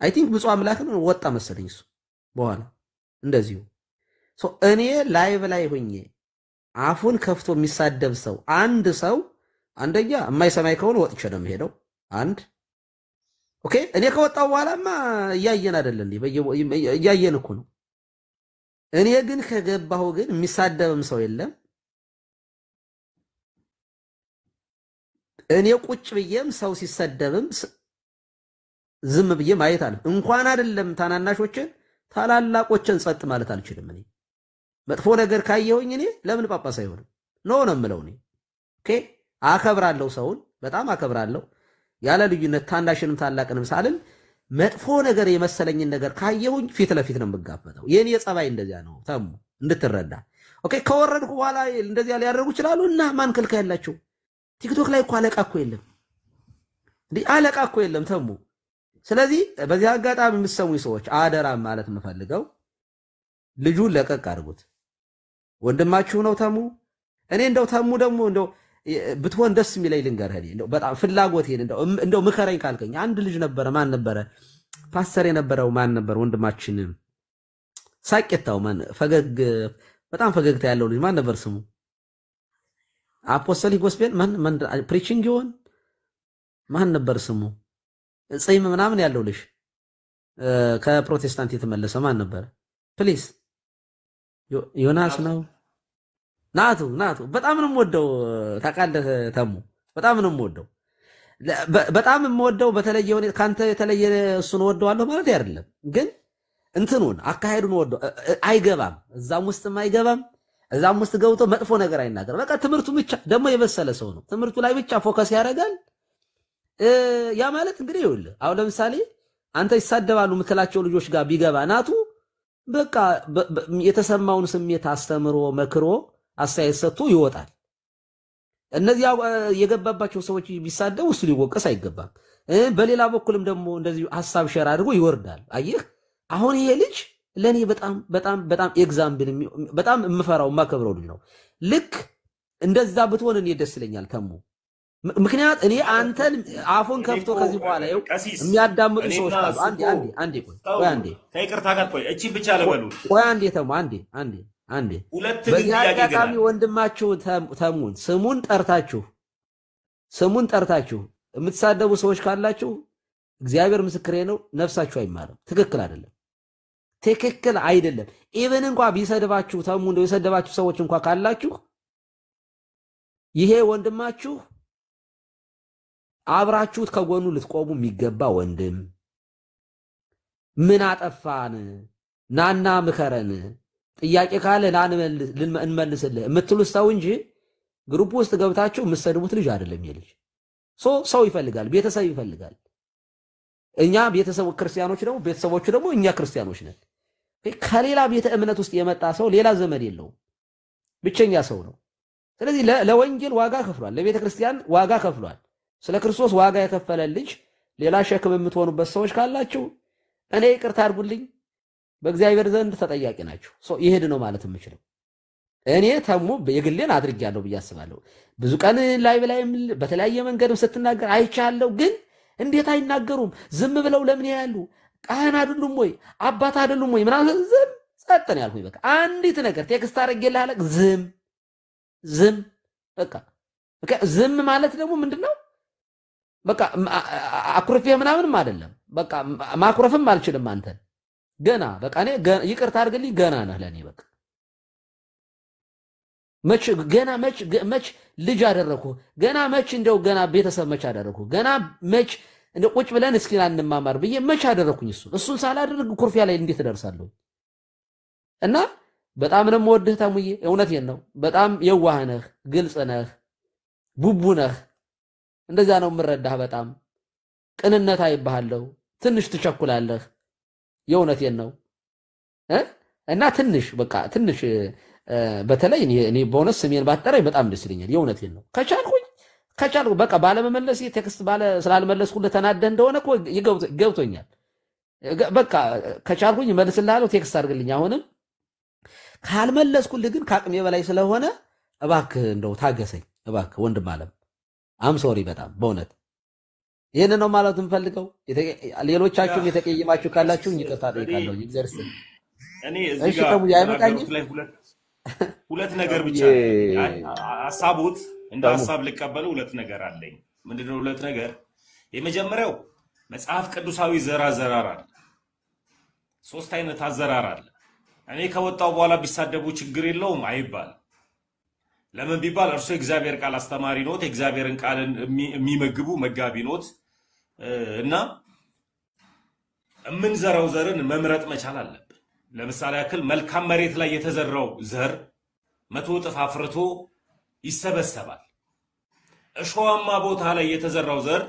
አይ ቲንክ ብፁዕ አምላክ ነው ወጣ መሰለኝ እሱ በኋላ እንደዚሁ እኔ ላይቭ ላይ ሆኜ አፉን ከፍቶ የሚሳደብ ሰው አንድ ሰው አንደኛ የማይሰማይ ከሆነ ወጥቼ ነው የምሄደው። አንድ ኦኬ እኔ ከወጣው በኋላማ እያየን አይደል እንዴ? እያየን እኮ ነው። እኔ ግን ከገባሁ ግን የሚሳደብም ሰው የለም። እኔ ቁጭ ብዬም ሰው ሲሰደብም ዝም ብዬ ማየት አለ እንኳን አይደለም ታናናሾችን ታላላቆችን ጸጥ ማለት አልችልም። እኔ መጥፎ ነገር ካየሁኝ እኔ ለምን ጳጳስ አይሆንም ነው የምለው። እኔ ኦኬ አከብራለሁ፣ ሰውን በጣም አከብራለሁ ያለ ልዩነት ታናሽንም ታላቅንም ሳልን መጥፎ ነገር የመሰለኝን ነገር ካየሁኝ ፊት ለፊት ነው የምጋፈጠው። የኔ ጸባይ እንደዚያ ነው ተሙ እንድትረዳ። ኦኬ ከወረድኩ በኋላ እንደዚያ ሊያደርጉ ይችላሉ እና ማን ከልካ ያላችሁ? ቲክቶክ ላይ እኮ አለቃ እኮ የለም እንዴ? አለቃ እኮ የለም ተሙ። ስለዚህ በዚህ አጋጣሚ የምትሰሙኝ ሰዎች አደራ ማለት የምፈልገው ልጁን ለቀቅ አድርጉት። ወንድማችሁ ነው ተሙ። እኔ እንደው ተሙ ደግሞ እንደው ብትሆን ደስ የሚለኝ ልንገርህ። እንደው በጣም ፍላጎቴን እንደው ምከረኝ ካልከኝ አንድ ልጅ ነበረ። ማን ነበረ ፓስተር የነበረው? ማን ነበር ወንድማችን? ሳቄታው ማን? በጣም ፈገግታ ያለው ልጅ ማን ነበር ስሙ? አፖስቶሊክ ጎስፔል ማን ፕሪቺንግ ይሆን ማን ነበር ስሙ? ጽይም ምናምን ያለው ልጅ ከፕሮቴስታንት የተመለሰ ማን ነበር? ፕሊዝ ዮናስ ነው። ናቱ በጣም ነው የምወደው። ታውቃለህ ተሙ በጣም ነው የምወደው። በጣም የምወደው በተለየ ሁኔታ ካንተ የተለየ እሱን ወደዋለሁ ማለት አይደለም፣ ግን እንትኑን አካሄዱን ወደው አይገባም። እዛም ውስጥም አይገባም። እዛም ውስጥ ገብቶ መጥፎ ነገር አይናገር። በቃ ትምህርቱ ብቻ ደግሞ የበሰለ ሰው ነው። ትምህርቱ ላይ ብቻ ፎከስ ያደርጋል። ያ ማለት እንግዲህ ይኸውልህ አሁን ለምሳሌ አንተ ይሳደባሉ የምትላቸው ልጆች ጋር ቢገባ ናቱ በቃ የተሰማውን ስሜት አስተምሮ መክሮ አስተያየት ሰጥቶ ይወጣል። እነዚህ የገባባቸው ሰዎች ቢሳደቡ እሱ ሊወቀስ አይገባም። በሌላ በኩልም ደግሞ እንደዚህ ሐሳብ ሸር አድርጎ ይወርዳል። አየህ አሁን ይሄ ልጅ ለኔ በጣም ኤግዛምፕል በጣም የምፈራው የማከብረው ልጅ ነው። ልክ እንደዛ ብትሆን እኔ ደስ ይለኛል ተሙ። ምክንያት እኔ አንተን አፉን ከፍቶ ከዚህ በኋላ ይኸው የሚያዳምጡ ሰዎች ካሉ አንዴ ቆይ አንዴ ከይቅርታ ጋር ቆይ እቺ ብቻ ለበሉ ቆይ አንዴ ተሙ አንዴ በዚህ አጋጣሚ ወንድማችሁ ተሙን ስሙን ጠርታችሁ የምትሳደቡ ሰዎች ካላችሁ እግዚአብሔር ምስክሬ ነው፣ ነፍሳችሁ አይማርም። ትክክል አይደለም። ኢቨን እንኳን ቢሰድባችሁ ተሙ እንደው የሰደባችሁ ሰዎች እንኳን ካላችሁ ይሄ ወንድማችሁ አብራችሁት ከጎኑ ልትቆሙ የሚገባ ወንድም፣ ምን አጠፋን ናና ምከረን፣ ጥያቄ ካለ እንመልስልህ የምትሉት ሰው እንጂ ግሩፕ ውስጥ ገብታችሁ የምትሰድቡት ልጅ አይደለም። ይልጅ ሰው ይፈልጋል፣ ቤተሰብ ይፈልጋል። እኛ ቤተሰቡ ክርስቲያኖች ነው፣ ቤተሰቦቹ ደግሞ እኛ ክርስቲያኖች ነን። ከሌላ ቤተ እምነት ውስጥ የመጣ ሰው ሌላ ዘመድ የለውም፣ ብቸኛ ሰው ነው። ስለዚህ ለወንጌል ዋጋ ከፍሏል፣ ለቤተ ክርስቲያን ዋጋ ከፍሏል። ስለ ክርስቶስ ዋጋ የከፈለ ልጅ ሌላ ሸክም የምትሆኑበት ሰዎች ካላችሁ እኔ ይቅርታ አድርጉልኝ፣ በእግዚአብሔር ዘንድ ተጠያቂ ናችሁ። ይሄድ ነው ማለት የምችለው። እኔ ተሙ የግሌን አድርጌያለሁ ብዬ አስባለሁ። ብዙ ቀን ላይቭ ላይም በተለያየ መንገድም ስትናገር አይቻለሁ። ግን እንዴት አይናገሩም? ዝም ብለው ለምን ያሉ? ካህን አይደሉም ወይ? አባት አይደሉም ወይ? ምናምን ዝም ጸጥ ነው ያልኩኝ። በቃ አንዲት ነገር ቴክስት አድርጌልሃለሁ፣ ዝም በቃ ዝም ማለት ደግሞ ምንድነው? በቃ አኩርፌ ምናምንም አይደለም። በቃ ማኩረፍም አልችልም አንተን ገና በቃ እኔ ይቅርታ አድርግልኝ ገና ነህ ለኔ በቃ መች ልጅ አደረኩ ገና መች እንደው ገና ቤተሰብ መች አደረኩ ገና መች እንደው ቁጭ ብለን እስኪ አንማማር ብዬ መች አደረኩኝ እሱን ሳላደርግ ኩርፊያ ላይ እንዴት ደርሳለሁ? እና በጣም ነው የምወድህ ተሙዬ፣ እውነቴን ነው። በጣም የዋህ ነህ፣ ግልጽ ነህ፣ ቡቡ ነህ። እንደዛ ነው የምረዳህ። በጣም ቅንነት አይባሃለሁ። ትንሽ ትቸኩላለህ። የእውነቴን ነው እና ትንሽ በቃ ትንሽ በተለይ እኔ ቦነስ ስሜን ባጠራኝ በጣም ደስ ይለኛል። የእውነቴን ነው። ከቻልኩ በቃ ባለመመለስ ቴክስት ስላልመለስኩልህ ተናደህ እንደሆነ እኮ ገብቶኛል። በቃ ከቻልኩኝ መልስልሃለሁ፣ ቴክስት አድርግልኝ። አሁንም ካልመለስኩልህ ግን ከአቅሜ በላይ ስለሆነ እባክህ እንደው ታገሰኝ እባክህ ወንድም አለም። ሶሪ በጣም በእውነት ይሄን ነው ማለት የምፈልገው። ሌሎቻችሁም የተቀየማችሁ ካላችሁ ይቅርታ ጠይቃለሁ። ይዘርስ እኔ እዚህ ጋር ሁለት ነገር ብቻ ሐሳቡት እንደ ሐሳብ ልቀበለው ሁለት ነገር አለኝ። ምንድነው ሁለት ነገር? የመጀመሪያው መጽሐፍ ቅዱሳዊ ዘራዘራር አለ። ሶስት አይነት አዘራር አለ። እኔ ከወጣው በኋላ ቢሳደቡ ችግር የለውም አይባል። ለምን ቢባል እርሱ የእግዚአብሔር ቃል አስተማሪ ኖት፣ የእግዚአብሔርን ቃል የሚመግቡ መጋቢ ኖት እና የምንዘራው ዘርን መምረጥ መቻል አለብን። ለምሳሌ ያክል መልካም መሬት ላይ የተዘራው ዘር 100 እጥፍ አፍርቶ ይሰበሰባል። እሾሃማ ቦታ ላይ የተዘራው ዘር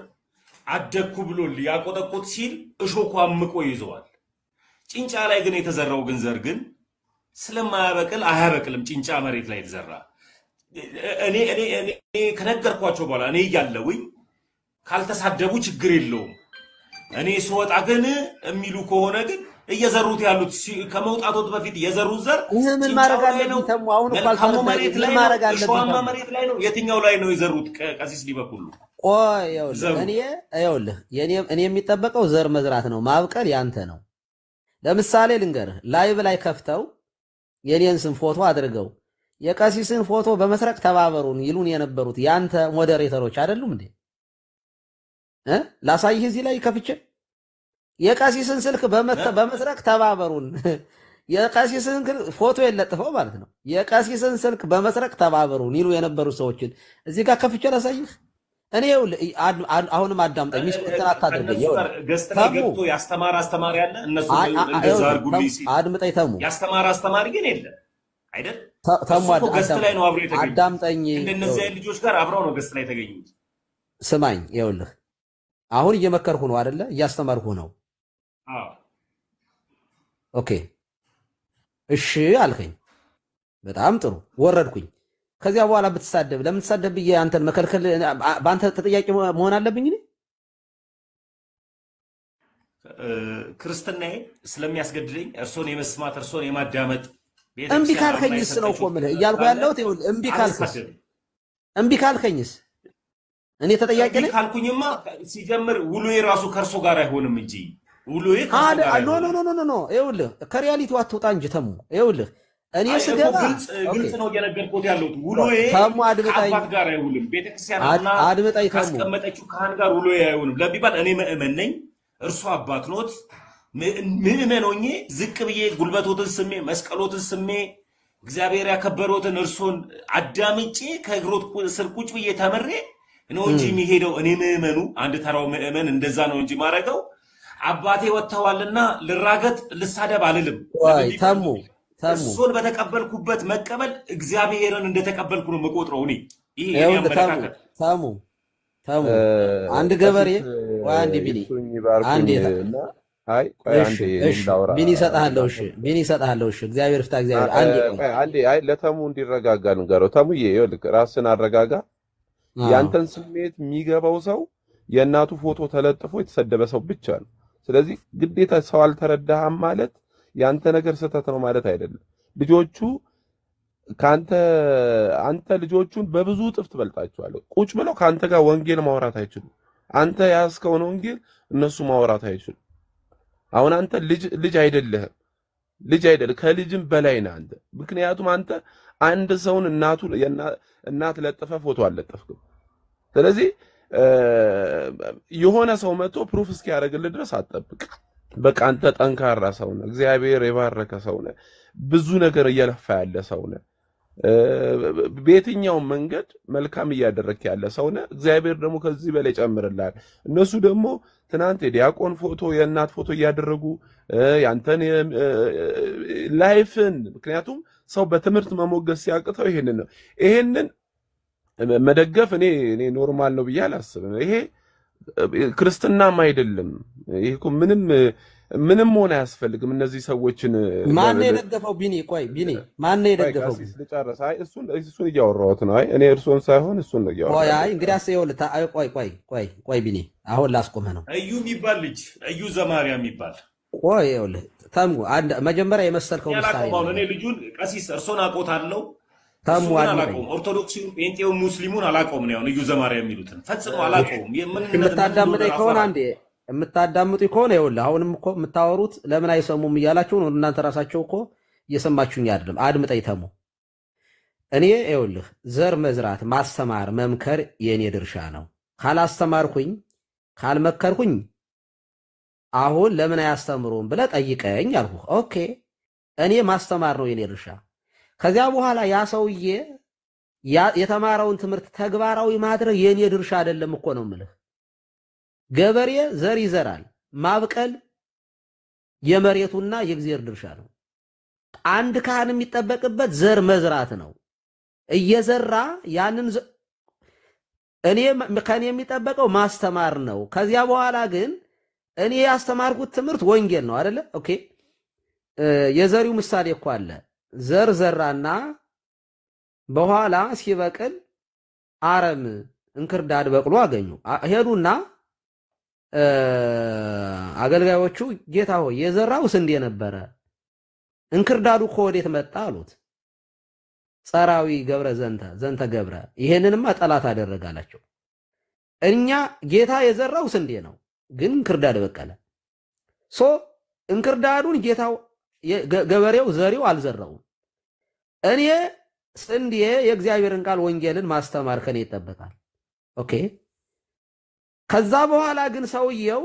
አደኩ ብሎ ሊያቆጠቁጥ ሲል እሾኩ አምቆ ይዘዋል። ጭንጫ ላይ ግን የተዘራው ግን ዘር ግን ስለማያበቅል አያበቅልም። ጭንጫ መሬት ላይ የተዘራ እኔ ከነገርኳቸው በኋላ እኔ እያለሁኝ ካልተሳደቡ ችግር የለውም። እኔ ስወጣ ግን የሚሉ ከሆነ ግን እየዘሩት ያሉት ከመውጣቶት በፊት የዘሩት ዘር ምን ማድረግ አለብኝ? ተሙ አሁን መልካሙ መሬት ላይ ነው፣ እሾሃማ መሬት ላይ ነው። የትኛው ላይ ነው የዘሩት? ቀሲስ ሊበኩሉ ቆይ ይኸውልህ እኔ የሚጠበቀው ዘር መዝራት ነው፣ ማብቀል ያንተ ነው። ለምሳሌ ልንገርህ፣ ላይቭ ላይ ከፍተው የኔን ስም ፎቶ አድርገው የቀሲስን ፎቶ በመስረቅ ተባበሩን ይሉን የነበሩት ያንተ ሞዴሬተሮች አይደሉም እንዴ? ላሳይህ እዚህ ላይ ከፍቼ የቀሲስን ስልክ በመስረቅ ተባበሩን የቀሲስን ፎቶ የለጥፈው ማለት ነው። የቀሲስን ስልክ በመስረቅ ተባበሩን ይሉ የነበሩ ሰዎችን እዚህ ጋር ከፍቼ ላሳይህ። እኔ አሁንም አዳምጠኝ። ሚስጥር አታድርገኝ። ገስት ላይ ገብቶ ያስተማረ አስተማሪ አለ። እነሱ እንደዛ አድርጉልኝ ሲል አድምጠኝ። ተሙ ያስተማረ አስተማሪ ግን የለም አይደል? ተሙ ገስት ላይ ነው አብረው የተገኙት። አዳምጠኝ። እንደነዚህ አይነት ልጆች ጋር አብረው ነው ገስት ላይ የተገኙት። ስማኝ፣ ይኸውልህ አሁን እየመከርኩ ነው አይደለ? እያስተማርኩ ነው። አዎ ኦኬ እሺ አልከኝ። በጣም ጥሩ ወረድኩኝ። ከዚያ በኋላ ብትሳደብ ለምን ተሳደብ ብዬ አንተን መከልከል በአንተ ተጠያቂ መሆን አለብኝ እኔ? ክርስትናዬ ስለሚያስገድደኝ እርሶን የመስማት እርሶን የማዳመጥ እምቢ ካልከኝስ ነው እኮ የምልህ እያልኩ ያለሁት። ይኸውልህ እምቢ ካልከኝስ እኔ ተጠያቂ ነኝ? ካልኩኝማ ሲጀምር ውሎዬ ራሱ ከእርሶ ጋር አይሆንም እንጂ ውሎዬ ከእርሶ ጋር አይሆንም። ኖ ይኸውልህ ከሪያሊቲው አትውጣ እንጂ ተሙ። ይኸውልህ እኔ ስገባ ግልጽ ነው እየነገርኩት ያለሁት። ውሎዬ ከአባት ጋር አይውልም። ቤተክርስቲያንና ካስቀመጠችው ካህን ጋር ውሎዬ አይሆንም ለሚባል እኔ ምእመን ነኝ፣ እርሶ አባት ኖት። ምእመን ሆኜ ዝቅ ብዬ ጉልበቶትን ስሜ መስቀሎትን ስሜ እግዚአብሔር ያከበሮትን እርሶን አዳምጬ ከእግሮት ስር ቁጭ ብዬ ተምሬ ነው እንጂ የሚሄደው። እኔ ምእመኑ አንድ ተራው ምእመን እንደዛ ነው እንጂ ማረገው አባቴ ወጥተዋልና ልራገጥ ልሳደብ አልልም። ተሙ እሱን በተቀበልኩበት መቀበል እግዚአብሔርን እንደተቀበልኩ ነው የምቆጥረው። እኔ ይሄ ያመለካከት ተሙ አንድ ገበሬ ወይ አንድ ቢኒ አንድ አይ ቆይ አንዴ ላውራ። ቢኒ ሰጣለሁ። እሺ እግዚአብሔር ፍታ። እግዚአብሔር አንዴ አይ ለተሙ እንዲረጋጋ ንገረው። ተሙዬ ይኸውልህ ራስን አረጋጋ። ያንተን ስሜት የሚገባው ሰው የእናቱ ፎቶ ተለጥፎ የተሰደበ ሰው ብቻ ነው። ስለዚህ ግዴታ ሰው አልተረዳህም ማለት ያንተ ነገር ስህተት ነው ማለት አይደለም። ልጆቹ አንተ ልጆቹን በብዙ ጥፍ ትበልጣቸዋለህ። ቁጭ ብለው ካንተ ጋር ወንጌል ማውራት አይችሉም። አንተ ያስከውን ወንጌል እነሱ ማውራት አይችሉም። አሁን አንተ ልጅ አይደለህም። ከልጅም በላይ ነህ አንተ። ምክንያቱም አንተ አንድ ሰውን እናት ለጥፈ ፎቶ አልለጠፍክም። ስለዚህ የሆነ ሰው መጥቶ ፕሩፍ እስኪያደርግልህ ድረስ አትጠብቅ። በቃ አንተ ጠንካራ ሰው ነህ። እግዚአብሔር የባረከ ሰው ነህ። ብዙ ነገር እየለፋ ያለ ሰው ነህ። በየትኛው መንገድ መልካም እያደረክ ያለ ሰው ነህ። እግዚአብሔር ደግሞ ከዚህ በላይ ጨምርልሃል። እነሱ ደግሞ ትናንት የዲያቆን ፎቶ የእናት ፎቶ እያደረጉ ያንተን ላይፍን ምክንያቱም ሰው በትምህርት መሞገስ ሲያቅተው ይሄንን መደገፍ እኔ ኖርማል ነው ብዬ አላስብም። ይሄ ክርስትናም አይደለም። ይሄ እኮ ምንም ሆነ አያስፈልግም። እነዚህ ሰዎችን ማን የደገፈው ቢኒ? ቆይ ቢኒ ማን የደገፈው? ልጨርስ። አይ እሱን እያወራሁት ነው። አይ እኔ እርሶን ሳይሆን እሱን ነው እያወራሁት። ቆይ አይ እንግዲህ አስየውልታ። አይ ቆይ ቢኒ አሁን ላስቆምህ ነው። እዩ የሚባል ልጅ እዩ ዘማሪያ የሚባል ቆይ ይኸውልህ ተሙ አንድ መጀመሪያ የመሰልከው ምሳሌ ነው። እኔ ልጁን ቀሲስ እርሶን አውቆታለሁ። ተሙ አላውቀውም። ኦርቶዶክሲው ጴንጤው ሙስሊሙን አላውቀውም ነው እዩ ዘማሪያ የሚሉትን ፈጽሞ አላውቀውም። የምታዳምጠኝ ከሆነ አንዴ የምታዳምጡ ከሆነ ይኸውልህ አሁንም እኮ የምታወሩት ለምን አይሰሙም እያላችሁ ነው እናንተ ራሳቸው እኮ እየሰማችሁኝ አይደለም። አድምጠኝ ተሙ። እኔ ይኸውልህ ዘር መዝራት፣ ማስተማር፣ መምከር የኔ ድርሻ ነው። ካላስተማርኩኝ ካልመከርኩኝ አሁን ለምን አያስተምሩም ብለህ ጠይቀኝ አልኩህ። ኦኬ እኔ ማስተማር ነው የኔ ድርሻ። ከዚያ በኋላ ያ ሰውዬ የተማረውን ትምህርት ተግባራዊ ማድረግ የኔ ድርሻ አይደለም እኮ ነው የምልህ። ገበሬ ዘር ይዘራል። ማብቀል የመሬቱና የእግዚአብሔር ድርሻ ነው። አንድ ካህን የሚጠበቅበት ዘር መዝራት ነው። እየዘራ ያንን ከኔ የሚጠበቀው ማስተማር ነው። ከዚያ በኋላ ግን እኔ ያስተማርኩት ትምህርት ወንጌል ነው አይደለ? ኦኬ የዘሪው ምሳሌ እኮ አለ። ዘር ዘራና በኋላ ሲበቅል አረም እንክርዳድ በቅሎ አገኙ። ሄዱና አገልጋዮቹ ጌታ ሆይ የዘራው ስንዴ ነበረ፣ እንክርዳዱ ከወዴት መጣ አሉት። ጸራዊ ገብረ ዘንተ ገብረ ይሄንንማ ጠላት አደረጋላቸው። እኛ ጌታ የዘራው ስንዴ ነው፣ ግን እንክርዳድ በቀለ። እንክርዳዱን ጌታው ገበሬው ዘሪው አልዘራውም። እኔ ስንዴ የእግዚአብሔርን ቃል ወንጌልን ማስተማር ከኔ ይጠበቃል። ኦኬ። ከዛ በኋላ ግን ሰውየው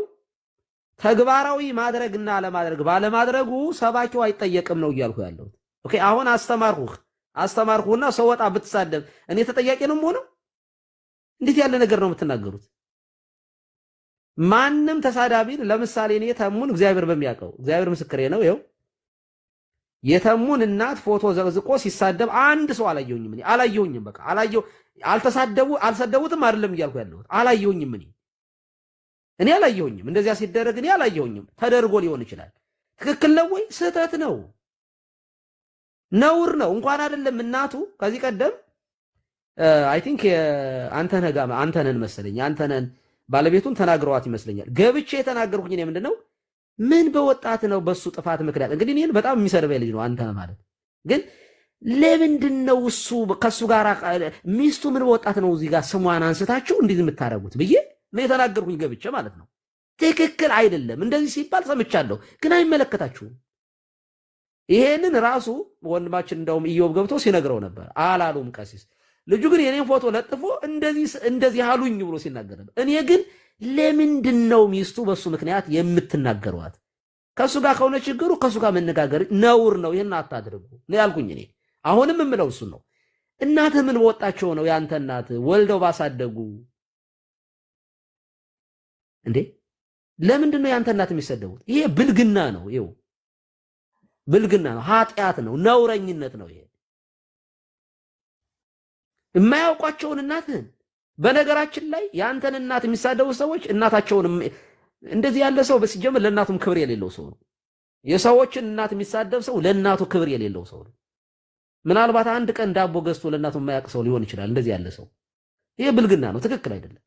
ተግባራዊ ማድረግና ለማድረግ ባለማድረጉ ሰባኪው አይጠየቅም ነው እያልኩ ያለው። ኦኬ። አሁን አስተማርኩና ሰው ወጣ ብትሳደብ እኔ ተጠያቂ ነው የምሆነው? እንዴት ያለ ነገር ነው የምትናገሩት? ማንም ተሳዳቢን ለምሳሌ እኔ ተሙን እግዚአብሔር በሚያውቀው እግዚአብሔር ምስክሬ ነው። ይኸው የተሙን እናት ፎቶ ዘቅዝቆ ሲሳደብ አንድ ሰው አላየሁኝም። በቃ አልሰደቡትም አይደለም እያልኩ ያለሁት አላየሁኝም። እኔ አላየሁኝም። እንደዚያ ሲደረግ እኔ አላየሁኝም። ተደርጎ ሊሆን ይችላል። ትክክል ነው ወይ? ስህተት ነው፣ ነውር ነው። እንኳን አይደለም እናቱ ከዚህ ቀደም አይ ቲንክ አንተነን መሰለኝ አንተነን ባለቤቱን ተናግረዋት ይመስለኛል። ገብቼ የተናገርኩኝ እኔ ምንድነው ምን በወጣት ነው በሱ ጥፋት ምክንያት እንግዲህ እኔን በጣም የሚሰርበኝ ልጅ ነው አንተነ ማለት ግን ለምንድነው እሱ ከሱ ጋር ሚስቱ ምን በወጣት ነው እዚህ ጋር ስሟን አንስታችሁ እንዴት የምታረጉት ብዬ ነው የተናገርኩኝ ገብቼ ማለት ነው። ትክክል አይደለም እንደዚህ ሲባል ሰምቻለሁ፣ ግን አይመለከታችሁም። ይሄንን ራሱ ወንድማችን እንደውም ኢዮብ ገብቶ ሲነግረው ነበር። አላሉም ቀሲስ ልጁ ግን የኔን ፎቶ ለጥፎ እንደዚህ አሉኝ ብሎ ሲናገር ነበር። እኔ ግን ለምንድነው ሚስቱ በሱ ምክንያት የምትናገሯት? ከሱ ጋር ከሆነ ችግሩ ከሱ ጋር መነጋገር ነውር ነው። ይሄን አታድርጉ ነው ያልኩኝ እኔ። አሁንም የምለው እሱ ነው። እናትህ ምን በወጣቸው ነው ያንተ እናት ወልደው ባሳደጉ እንዴ? ለምንድነው ያንተ እናት የሚሰደቡት? ይሄ ብልግና ነው። ይሄው ብልግና ነው፣ ኃጢአት ነው፣ ነውረኝነት ነው። ይሄ የማያውቋቸውን እናትህን በነገራችን ላይ ያንተን እናት የሚሳደቡ ሰዎች እናታቸውን እንደዚህ ያለ ሰው በሲጀምር ለእናቱም ክብር የሌለው ሰው ነው። የሰዎችን እናት የሚሳደብ ሰው ለእናቱ ክብር የሌለው ሰው ነው። ምናልባት አንድ ቀን ዳቦ ገዝቶ ለእናቱ የማያውቅ ሰው ሊሆን ይችላል። እንደዚህ ያለ ሰው ይሄ ብልግና ነው፣ ትክክል አይደለም።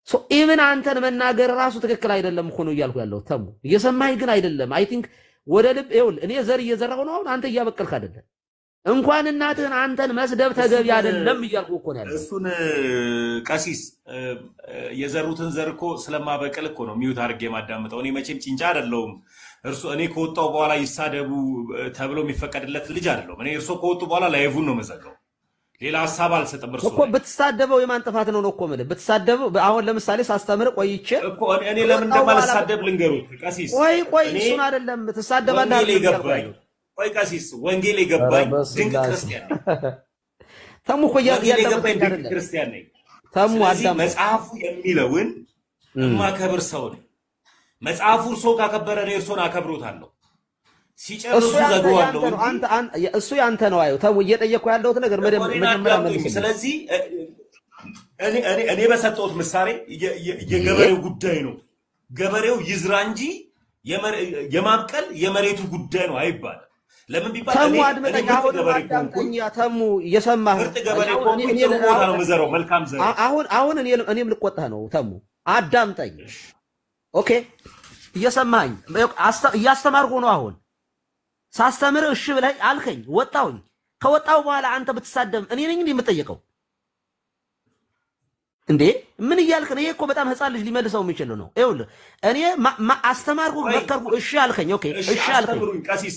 ሶ ኢቭን አንተን መናገር ራሱ ትክክል አይደለም እኮ ነው እያልኩ ያለው። ተሙ እየሰማኸኝ ግን አይደለም። አይ ቲንክ ወደ ልብ ይኸውልህ፣ እኔ ዘር እየዘራሁ ነው። አሁን አንተ እያበቀልክ አይደለም። እንኳን እናትህን አንተን መስደብ ተገቢ አይደለም እያልኩ እኮ ነው ያለው። እሱን ቀሲስ የዘሩትን ዘር እኮ ስለማበቀል እኮ ነው ሚውት አድርጌ የማዳምጠው። እኔ መቼም ጭንጫ አይደለሁም። እኔ ከወጣው በኋላ ይሳደቡ ተብሎ የሚፈቀድለት ልጅ አይደለሁም። እኔ እርሶ ከወጡ በኋላ ላይቭን ነው መዘጋው። ሌላ ሐሳብ አልሰጠም። እርሶ እኮ ብትሳደበው የማን ጥፋት ነው እኮ ማለት ብትሳደበው። አሁን ለምሳሌ ሳስተምር ቆይቼ እኮ እኔ ለምን እንደማልሳደብ ልንገሩት ቀሲስ። ቆይ እሱን አይደለም ትሳደባለህ አይደል? ቆይ ቀሲስ ወንጌል የገባኝ ድንቅ ክርስቲያን ነኝ። ተሙ እኮ የገባኝ ድንቅ ክርስቲያን ነኝ። ተሙ አዳም መጽሐፉ የሚለውን የማከብር ሰው ነኝ። መጽሐፉ እርሶ ካከበረ እኔ እርሶን አከብሮታለሁ። ሲጨርሱ ዘግዋለሁ። እሱ ያንተ ነው። አዩ ተሙ እየጠየቅኩ ያለሁት ነገር መጀመሪያ መልስ። ስለዚህ እኔ በሰጠሁት ምሳሌ የገበሬው ጉዳይ ነው። ገበሬው ይዝራ እንጂ የማብቀል የመሬቱ ጉዳይ ነው አይባልም። ለምን ቢባል ተሙ አድመጠኝ። ተሙ እየሰማህ ነው ምዘረው መልካም ዘር። አሁን እኔም ልቆጣ ነው። ተሙ አዳምጠኝ። ኦኬ እየሰማኝ እያስተማርኩ ነው። አሁን ሳስተምር እሺ ብለህ አልከኝ፣ ወጣሁኝ። ከወጣሁ በኋላ አንተ ብትሳደብ እኔ ነኝ እንዴ የምጠየቀው? እንዴ ምን እያልክ ነው? ይሄ እኮ በጣም ህፃን ልጅ ሊመልሰው የሚችል ነው። ይኸውልህ እኔ አስተማርኩ፣ መከርኩ፣ እሺ አልከኝ። ኦኬ እሺ አልከኝ። ቀሲስ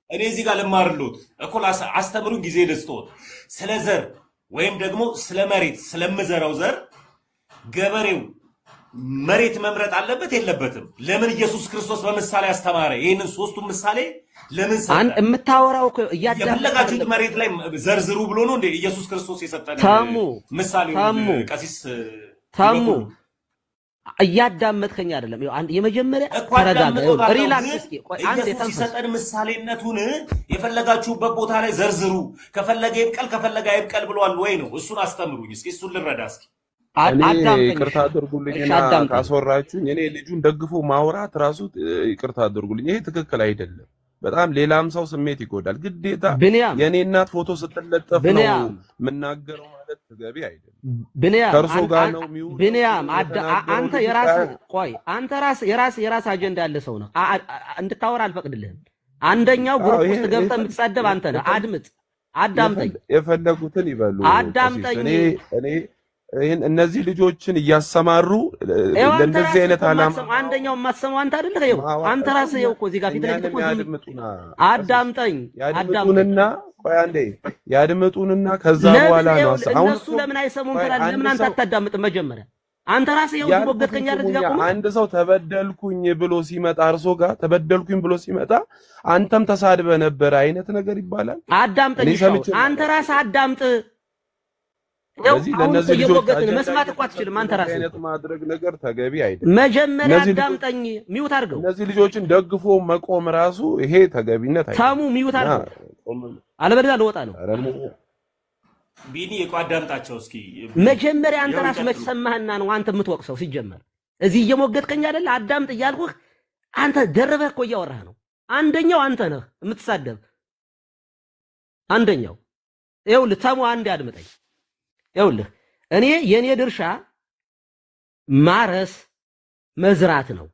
እኔ እዚህ ጋር ልማርልዎት እኮ አስተምሩኝ፣ ጊዜ ልስጥዎት። ስለ ዘር ወይም ደግሞ ስለ መሬት ስለምዘራው ዘር ገበሬው መሬት መምረጥ አለበት የለበትም? ለምን ኢየሱስ ክርስቶስ በምሳሌ አስተማረ? ይሄንን ሶስቱን ምሳሌ ለምን ሰጠ? የምታወራው እኮ ያደረጋችሁት መሬት ላይ ዘርዝሩ ብሎ ነው እንዴ ኢየሱስ ክርስቶስ የሰጠን ምሳሌ? ቀሲስ ታሙ እያዳመጥከኝ አይደለም። የመጀመሪያ ተረጋጋ፣ ሪላክስ እስኪ። ቆይ አንዴ ኢየሱስ የሰጠን ምሳሌነቱን የፈለጋችሁበት ቦታ ላይ ዘርዝሩ፣ ከፈለገ ይብቀል ከፈለገ አይብቀል ብሏል ወይ ነው? እሱን አስተምሩኝ እስኪ፣ እሱን ልረዳ እስኪ። ይቅርታ አድርጉልኝና ካስወራችሁኝ እኔ ልጁን ደግፎ ማውራት ራሱ ይቅርታ አድርጉልኝ፣ ይሄ ትክክል አይደለም። በጣም ሌላም ሰው ስሜት ይጎዳል። ግዴታ የኔ እናት ፎቶ ስትለጠፍ ነው የምናገረው ማለት ተገቢ አይደለም። ከእርሶ ጋር ነው የሚውለው። ብንያም አንተ የራስህ ቆይ አንተ የራስህ አጀንዳ ያለ ሰው ነው። እንድታወራ አልፈቅድልህም። አንደኛው ግሩፕ ውስጥ ገብተህ የምትሳደብ አንተ ነህ። አዳምጠኝ። የፈለጉትን ይበሉ። አዳምጠኝ። እነዚህ ልጆችን እያሰማሩ ለእንደዚህ አይነት ዓላማ አንደኛው ማሰማው አንተ አይደል? ይኸው አንተ ራስህ ይኸው እኮ እዚህ ጋር ፊት ለፊት እኮ አዳምጠኝ ያድምጡንና ቆይ አንዴ ያድምጡንና ከዛ በኋላ ነው አሁን እነሱ ለምን አይሰሙም ትላለህ? ለምን አንተ አታዳምጥም? መጀመሪያ አንተ ራስህ ይኸው ይቦገትከኝ አይደል? እዚህ ጋር አንድ ሰው ተበደልኩኝ ብሎ ሲመጣ አርሶ ጋር ተበደልኩኝ ብሎ ሲመጣ አንተም ተሳድበ ነበር አይነት ነገር ይባላል። አዳምጠኝ አንተ ራስህ አዳምጥ። ስለዚህ ለነዚህ ልጆች መስማት እኮ አትችልም አንተ ራስህ አይነት ማድረግ ነገር ተገቢ አይደለም። መጀመሪያ አዳምጠኝ፣ ሚውት አድርገው። እነዚህ ልጆችን ደግፎ መቆም ራሱ ይሄ ተገቢነት አይደለም። ታሙ ሚውት አድርገው፣ አለበለዚያ ልወጣ ነው። ቢኒ የቋዳምጣቸው እስኪ መጀመሪያ አንተ ራስህ መች ሰማህና ነው አንተ የምትወቅሰው? ሲጀመር እዚህ እየሞገትከኝ አይደል? አዳምጥ እያልኩህ አንተ ደረበህ እኮ እያወራህ ነው። አንደኛው አንተ ነህ የምትሳደብ። አንደኛው ይኸውልህ ታሙ አንዴ አድምጠኝ። ይኸውልህ እኔ የኔ ድርሻ ማረስ መዝራት ነው።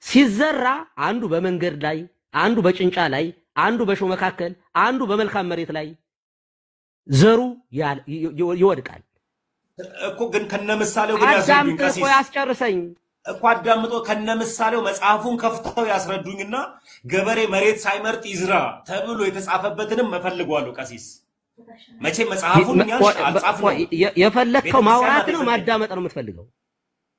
ሲዘራ አንዱ በመንገድ ላይ፣ አንዱ በጭንጫ ላይ፣ አንዱ በሾህ መካከል፣ አንዱ በመልካም መሬት ላይ ዘሩ ይወድቃል እኮ። ግን ከነምሳሌው ግን ያስረዱኝ ቀሲስ እኮ ያስጨርሰኝ እኮ አዳምጦ ከነምሳሌው መጽሐፉን ከፍተው ያስረዱኝና ገበሬ መሬት ሳይመርጥ ይዝራ ተብሎ የተጻፈበትንም መፈልጓለሁ ቀሲስ። መቼ መጽሐፉን አልጻፍነው። የፈለከው ማውራት ነው ማዳመጥ ነው የምትፈልገው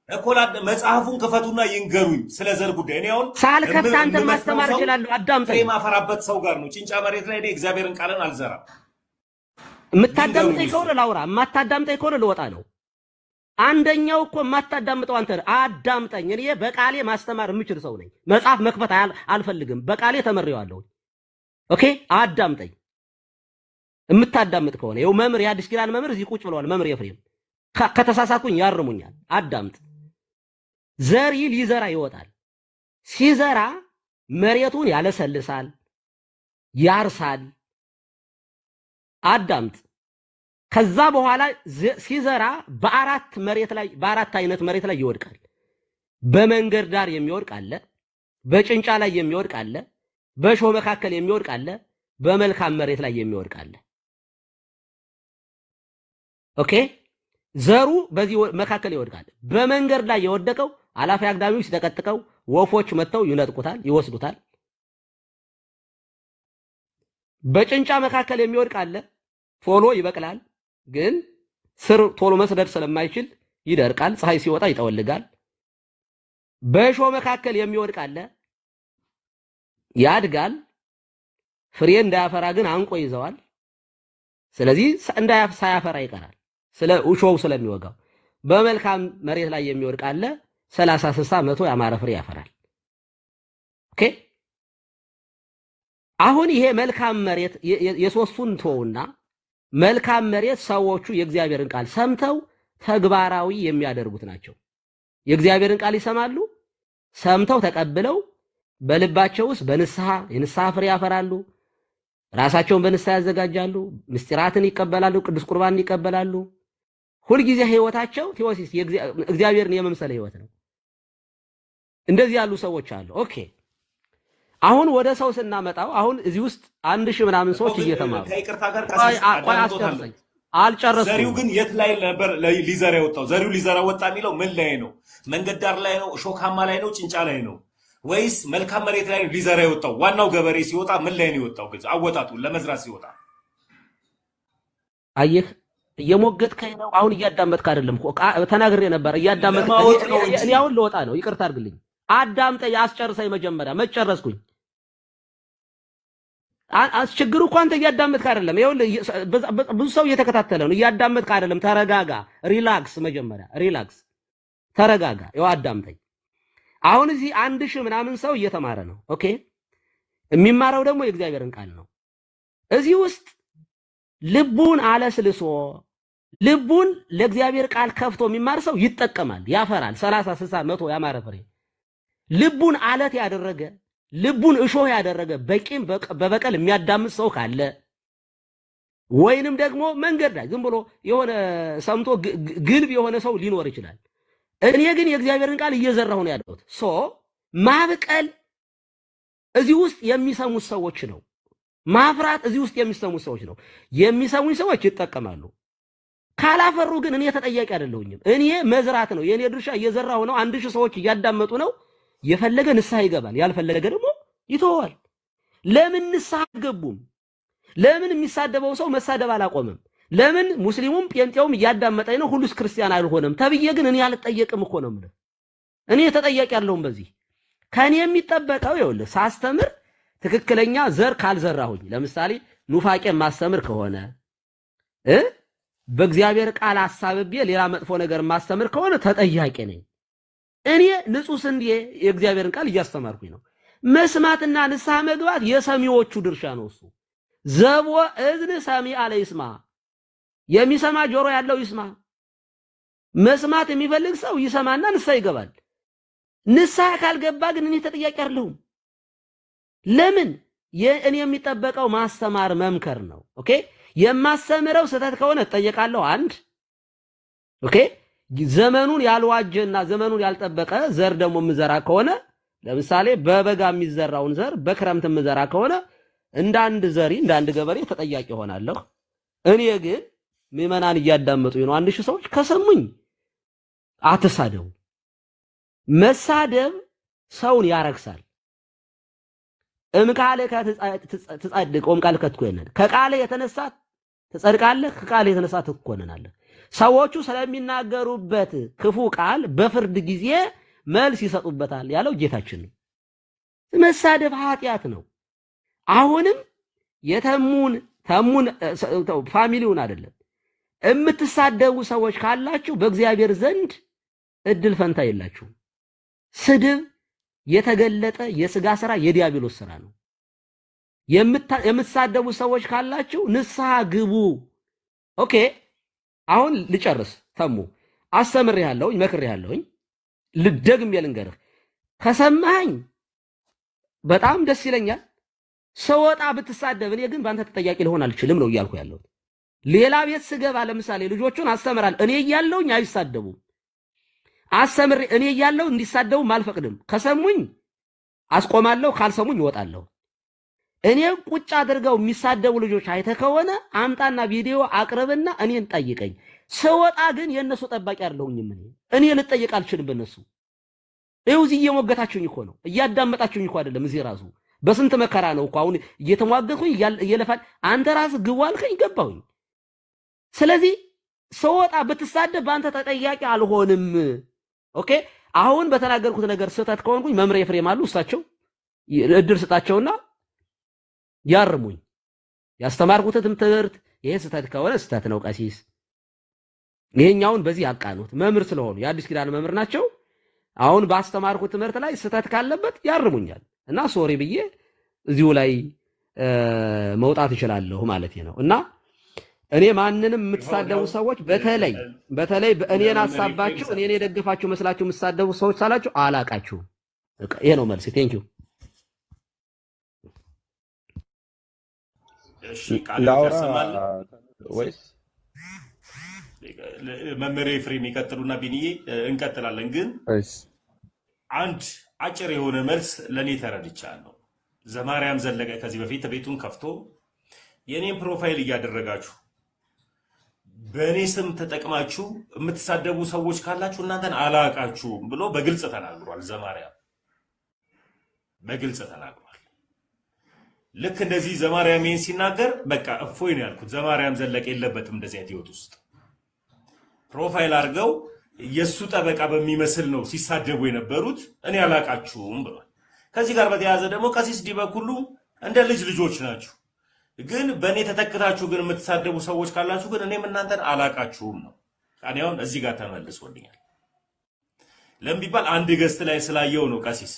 እኮ? መጽሐፉን ክፈቱና ይንገሩኝ ስለ ዘር ጉዳይ። እኔ አሁን ሳልከፍት አንተን ማስተማር እችላለሁ። አዳምጠኝ። ፍሬ ማፈራበት ሰው ጋር ነው። ጭንጫ መሬት ላይ እኔ እግዚአብሔርን ቃልን አልዘራም። የምታዳምጠኝ ከሆነ ላውራ፣ የማታዳምጠኝ ከሆነ ልወጣ ነው። አንደኛው እኮ የማታዳምጠው አንተ አዳምጠኝ። እኔ በቃሌ ማስተማር የምችል ሰው ነኝ። መጽሐፍ መክፈት አልፈልግም። በቃሌ ተመሪዋለሁ። ኦኬ አዳምጠኝ። የምታዳምጥ ከሆነ ይኸው መምህር የአዲስ ኪዳን መምህር እዚህ ቁጭ ብለዋል። መምህር ኤፍሬም ከተሳሳትኩኝ ያርሙኛል። አዳምጥ። ዘሪ ሊዘራ ይወጣል። ሲዘራ መሬቱን ያለሰልሳል፣ ያርሳል። አዳምጥ። ከዛ በኋላ ሲዘራ በአራት አይነት መሬት ላይ ይወድቃል። በመንገድ ዳር የሚወድቅ አለ፣ በጭንጫ ላይ የሚወድቅ አለ፣ በሾህ መካከል የሚወድቅ አለ፣ በመልካም መሬት ላይ የሚወድቅ አለ። ኦኬ ዘሩ በዚህ መካከል ይወድቃል። በመንገድ ላይ የወደቀው አላፊ አግዳሚው ሲጠቀጥቀው ወፎች መጥተው ይነጥቁታል፣ ይወስዱታል። በጭንጫ መካከል የሚወድቅ አለ፣ ቶሎ ይበቅላል፣ ግን ስር ቶሎ መስደድ ስለማይችል ይደርቃል፣ ፀሐይ ሲወጣ ይጠወልጋል። በሾህ መካከል የሚወድቅ አለ፣ ያድጋል፣ ፍሬ እንዳያፈራ ግን አንቆ ይዘዋል። ስለዚህ ሳያፈራ ይቀራል ስለ እሾው ስለሚወጋው። በመልካም መሬት ላይ የሚወድቅ አለ፣ 30 60 100 ያማረ ፍሬ ያፈራል። ኦኬ አሁን ይሄ መልካም መሬት የሶስቱን ተውና መልካም መሬት ሰዎቹ የእግዚአብሔርን ቃል ሰምተው ተግባራዊ የሚያደርጉት ናቸው። የእግዚአብሔርን ቃል ይሰማሉ፣ ሰምተው ተቀብለው በልባቸው ውስጥ የንስሐ ፍሬ ያፈራሉ። ራሳቸውን በንስሐ ያዘጋጃሉ፣ ምስጢራትን ይቀበላሉ፣ ቅዱስ ቁርባንን ይቀበላሉ። ሁልጊዜ ህይወታቸው ቴዎሲስ እግዚአብሔርን የመምሰል ህይወት ነው። እንደዚህ ያሉ ሰዎች አሉ። ኦኬ አሁን ወደ ሰው ስናመጣው አሁን እዚህ ውስጥ 1000 ምናምን ሰዎች እየተማሩ ከይቅርታ ጋር ቀሲስ አልጨረስኩም። ዘሪው ግን የት ላይ ነበር ሊዘራ የወጣው? ዘሪው ሊዘራ ወጣ የሚለው ምን ላይ ነው? መንገድ ዳር ላይ ነው? እሾካማ ላይ ነው? ጭንጫ ላይ ነው? ወይስ መልካም መሬት ላይ ነው ሊዘራ የወጣው? ዋናው ገበሬ ሲወጣ ምን ላይ ነው የወጣው? ግን አወጣጡ ለመዝራት ሲወጣ አየህ፣ እየሞገትከኝ ነው። አሁን እያዳመጥክ አይደለም እኮ ተናግሬ ነበር። እያዳመጥክ እኔ አሁን ልወጣ ነው። ይቅርታ አድርግልኝ። አዳምጠኝ፣ አስጨርሰኝ። መጀመሪያ መጨረስኩኝ። ችግሩ እኮ አንተ እያዳመጥክ አይደለም። ይኸውልህ ብዙ ሰው እየተከታተለ ነው። እያዳመጥክ አይደለም። ተረጋጋ፣ ሪላክስ። መጀመሪያ ሪላክስ፣ ተረጋጋ። ይኸው አዳምጠኝ። አሁን እዚህ 1000 ምናምን ሰው እየተማረ ነው። ኦኬ የሚማረው ደግሞ የእግዚአብሔርን ቃል ነው። እዚህ ውስጥ ልቡን አለስልሶ ልቡን ለእግዚአብሔር ቃል ከፍቶ የሚማር ሰው ይጠቀማል፣ ያፈራል። 30 60 100 ያማረ ፍሬ። ልቡን አለት ያደረገ ልቡን እሾህ ያደረገ በቂም በበቀል የሚያዳምጥ ሰው ካለ ወይንም ደግሞ መንገድ ላይ ዝም ብሎ የሆነ ሰምቶ ግልብ የሆነ ሰው ሊኖር ይችላል። እኔ ግን የእግዚአብሔርን ቃል እየዘራሁ ነው ያለሁት። ማብቀል እዚህ ውስጥ የሚሰሙት ሰዎች ነው። ማፍራት እዚህ ውስጥ የሚሰሙት ሰዎች ነው። የሚሰሙኝ ሰዎች ይጠቀማሉ። ካላፈሩ ግን እኔ ተጠያቂ አይደለሁኝም። እኔ መዝራት ነው የኔ ድርሻ እየዘራሁ ነው። 1000 ሰዎች እያዳመጡ ነው። የፈለገ ንስሐ ይገባል፣ ያልፈለገ ደግሞ ይተዋል። ለምን ንስሐ አትገቡም? ለምን የሚሳደበው ሰው መሳደብ አላቆመም? ለምን ሙስሊሙም ጴንጤውም እያዳመጠኝ ነው ሁሉስ ክርስቲያን አልሆነም ተብዬ ግን እኔ አልጠየቅም እኮ ነው የምልህ። እኔ ተጠያቂ ያለሁም በዚህ ከኔ የሚጠበቀው ይኸውልህ ሳስተምር ትክክለኛ ዘር ካልዘራሁኝ ለምሳሌ ኑፋቄ ማስተምር ከሆነ በእግዚአብሔር ቃል አሳብቤ ሌላ መጥፎ ነገር ማስተምር ከሆነ ተጠያቂ ነኝ። እኔ ንጹህ ስንዴ የእግዚአብሔርን ቃል እያስተማርኩኝ ነው። መስማትና ንስሐ መግባት የሰሚዎቹ ድርሻ ነው። እሱ ዘቦ እዝን ሰሚ አለ ይስማ፣ የሚሰማ ጆሮ ያለው ይስማ። መስማት የሚፈልግ ሰው ይሰማና ንስሐ ይገባል። ንስሐ ካልገባ ግን እኔ ተጠያቂ አይደለሁም። ለምን? እኔ የሚጠበቀው ማስተማር መምከር ነው። ኦኬ የማስተምረው ስህተት ከሆነ እጠየቃለሁ። አንድ ኦኬ ዘመኑን ያልዋጀና ዘመኑን ያልጠበቀ ዘር ደግሞ ምዘራ ከሆነ ለምሳሌ በበጋ የሚዘራውን ዘር በክረምት ምዘራ ከሆነ እንደ አንድ ዘሪ እንደ አንድ ገበሬ ተጠያቂ ሆናለሁ። እኔ ግን ምዕመናን እያዳመጡኝ ነው። 1000 ሰዎች ከሰሙኝ አትሳደቡ። መሳደብ ሰውን ያረክሳል። እምቃለ ከትጸድቅ ወምቃለ ከትኮነን ከቃለ የተነሳ ትጸድቃለህ፣ ከቃለ የተነሳ ትኮነናለህ። ሰዎቹ ስለሚናገሩበት ክፉ ቃል በፍርድ ጊዜ መልስ ይሰጡበታል ያለው ጌታችን ነው። መሳደብ ኃጢአት ነው። አሁንም የተሙን ፋሚሊውን አይደለም የምትሳደቡ ሰዎች ካላችሁ በእግዚአብሔር ዘንድ እድል ፈንታ የላችሁም። ስድብ የተገለጠ የሥጋ ሥራ የዲያብሎስ ሥራ ነው። የምትሳደቡ ሰዎች ካላችሁ ንስሐ ግቡ። ኦኬ አሁን ልጨርስ። ተሙ አስተምሬሃለሁኝ፣ መክሬሃለሁኝ። ልደግም የልንገርህ ከሰማኸኝ በጣም ደስ ይለኛል። ሰወጣ ብትሳደብ እኔ ግን ባንተ ተጠያቂ ልሆን አልችልም ነው እያልኩ ያለሁት። ሌላ ቤት ስገባ ለምሳሌ ልጆቹን አስተምራለሁ። እኔ እያለሁኝ አይሳደቡም። አስተምሬ እኔ እያለሁ እንዲሳደቡ አልፈቅድም። ከሰሙኝ አስቆማለሁ፣ ካልሰሙኝ እወጣለሁ። እኔ ቁጭ አድርገው የሚሳደቡ ልጆች አይተ ከሆነ አምጣና ቪዲዮ አቅርብና እኔን ጠይቀኝ። ሰወጣ ግን የነሱ ጠባቂ አይደለሁኝም። እኔ ልጠይቅ አልችልም በነሱ። ይኸው እዚህ እየሞገታችሁኝ እኮ ነው፣ እያዳመጣችሁኝ እኮ አይደለም። እዚህ ራሱ በስንት መከራ ነው እኮ አሁን እየተሟገትኩኝ እየለፋል። አንተ ራስህ ግቡ አልከኝ ገባሁኝ። ስለዚህ ሰወጣ ብትሳደብ በአንተ ተጠያቂ አልሆንም። ኦኬ አሁን በተናገርኩት ነገር ስህተት ከሆንኩኝ መምሬ ፍሬም አሉ፣ እሳቸው እድል ስጣቸውና ያርሙኝ። ያስተማርኩትም ትምህርት ይሄ ስህተት ከሆነ ስህተት ነው ቀሲስ፣ ይሄኛውን በዚህ ያቃኑት መምህር ስለሆኑ የአዲስ ኪዳን መምህር ናቸው። አሁን ባስተማርኩት ትምህርት ላይ ስህተት ካለበት ያርሙኛል እና ሶሪ ብዬ እዚሁ ላይ መውጣት እችላለሁ ማለት ነው። እና እኔ ማንንም የምትሳደቡ ሰዎች በተለይ በእኔን አሳባችሁ እኔን የደግፋችሁ መስላችሁ የምትሳደቡ ሰዎች ሳላችሁ አላቃችሁም። ይሄ ነው መልስ። ቴንክ ዩ። እሺ ቃል ያሰማል ወይስ መመሪያ ፍሬም ይቀጥሉና ቢኒዬ እንቀጥላለን። ግን አንድ አጭር የሆነ መልስ ለኔ ተረድቻለሁ። ዘማርያም ዘለቀ ከዚህ በፊት ቤቱን ከፍቶ የኔን ፕሮፋይል እያደረጋችሁ በእኔ ስም ተጠቅማችሁ የምትሳደቡ ሰዎች ካላችሁ እናንተን አላቃችሁም ብሎ በግልጽ ተናግሯል። ዘማርያም በግልጽ ተናግሯል። ልክ እንደዚህ ዘማርያም ይሄን ሲናገር በቃ እፎይ ነው ያልኩት። ዘማርያም ዘለቀ የለበትም እንደዚህ አይነት ህይወት ውስጥ። ፕሮፋይል አድርገው የሱ ጠበቃ በሚመስል ነው ሲሳደቡ የነበሩት። እኔ አላቃችሁም ብሏል። ከዚህ ጋር በተያያዘ ደግሞ ቀሲስ ዲበኩሉ እንደ ልጆች ናችሁ፣ ግን በእኔ ተተክታችሁ ግን የምትሳደቡ ሰዎች ካላችሁ ግን እኔም እናንተን አላቃችሁም ነው። አሁን እዚህ ጋር ተመልሶልኛል። ለምን ቢባል አንድ ገስት ላይ ስላየው ነው ቀሲስ።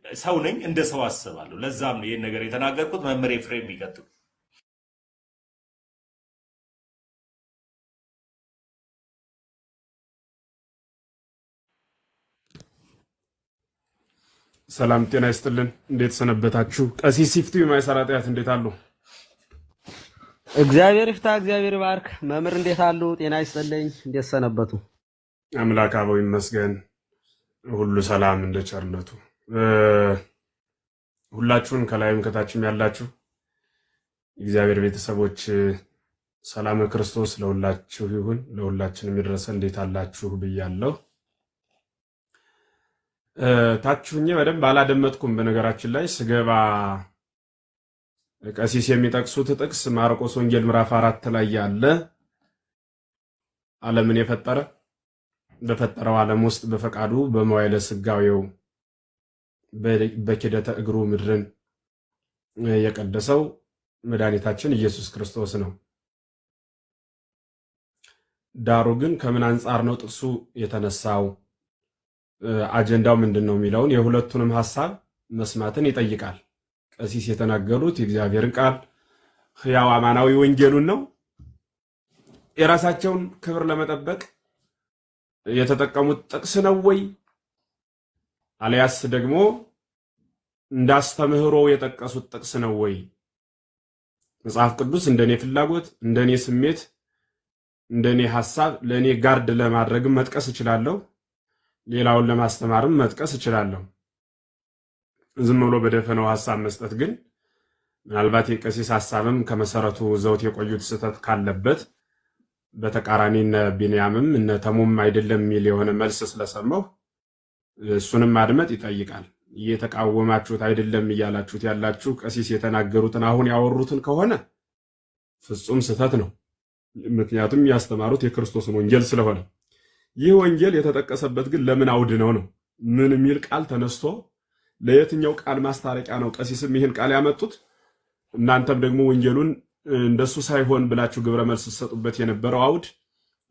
ሰው ነኝ፣ እንደ ሰው አስባለሁ። ለዛም ነው ይሄን ነገር የተናገርኩት። መመሪያ ፍሬም ይቀጥሉ። ሰላም ጤና ይስጥልን። እንዴት ሰነበታችሁ? ቀሲስ ይፍቱ የማይሰራ ኃጢአት እንዴት አሉ? እግዚአብሔር ይፍታ፣ እግዚአብሔር ባርክ። መምህር እንዴት አሉ? ጤና ይስጥልኝ። እንዴት ሰነበቱ? አምላክ አበው ይመስገን፣ ሁሉ ሰላም እንደ ቸርነቱ። ሁላችሁን ከላይም ከታችም ያላችሁ እግዚአብሔር ቤተሰቦች ሰላም ክርስቶስ ለሁላችሁ ይሁን፣ ለሁላችንም ይድረስ። እንዴት አላችሁ ብያለሁ። ታችሁኝ በደንብ አላደመጥኩም። በነገራችን ላይ ስገባ ቀሲስ የሚጠቅሱት ጥቅስ ማርቆስ ወንጌል ምዕራፍ 4 ላይ ያለ ዓለምን የፈጠረ በፈጠረው ዓለም ውስጥ በፈቃዱ በመዋዕለ ሥጋዌው በኪደተ እግሩ ምድርን የቀደሰው መድኃኒታችን ኢየሱስ ክርስቶስ ነው። ዳሩ ግን ከምን አንጻር ነው ጥቅሱ የተነሳው? አጀንዳው ምንድነው የሚለውን የሁለቱንም ሐሳብ መስማትን ይጠይቃል። ቀሲስ የተናገሩት የእግዚአብሔርን ቃል ሕያው አማናዊ ወንጌሉን ነው። የራሳቸውን ክብር ለመጠበቅ የተጠቀሙት ጥቅስ ነው ወይ? አልያስ ደግሞ እንዳስተምህሮ የጠቀሱት ጥቅስ ነው ወይ? መጽሐፍ ቅዱስ እንደኔ ፍላጎት፣ እንደኔ ስሜት፣ እንደኔ ሐሳብ ለኔ ጋርድ ለማድረግም መጥቀስ እችላለሁ። ሌላውን ለማስተማርም መጥቀስ እችላለሁ። ዝም ብሎ በደፈነው ሐሳብ መስጠት ግን ምናልባት የቀሲስ ሐሳብም ከመሰረቱ ዘውት የቆዩት ስህተት ካለበት በተቃራኒ እነ ቢንያምም እነ ተሙም አይደለም የሚል የሆነ መልስ ስለሰማሁ እሱንም ማድመጥ ይጠይቃል። እየተቃወማችሁት አይደለም እያላችሁት ያላችሁ ቀሲስ የተናገሩትን አሁን ያወሩትን ከሆነ ፍጹም ስህተት ነው። ምክንያቱም ያስተማሩት የክርስቶስን ወንጌል ስለሆነ ይህ ወንጌል የተጠቀሰበት ግን ለምን አውድ ነው? ምን የሚል ቃል ተነስቶ ለየትኛው ቃል ማስታረቂያ ነው ቀሲስም ይህን ቃል ያመጡት? እናንተም ደግሞ ወንጌሉን እንደሱ ሳይሆን ብላችሁ ግብረ መልስ ተሰጡበት የነበረው አውድ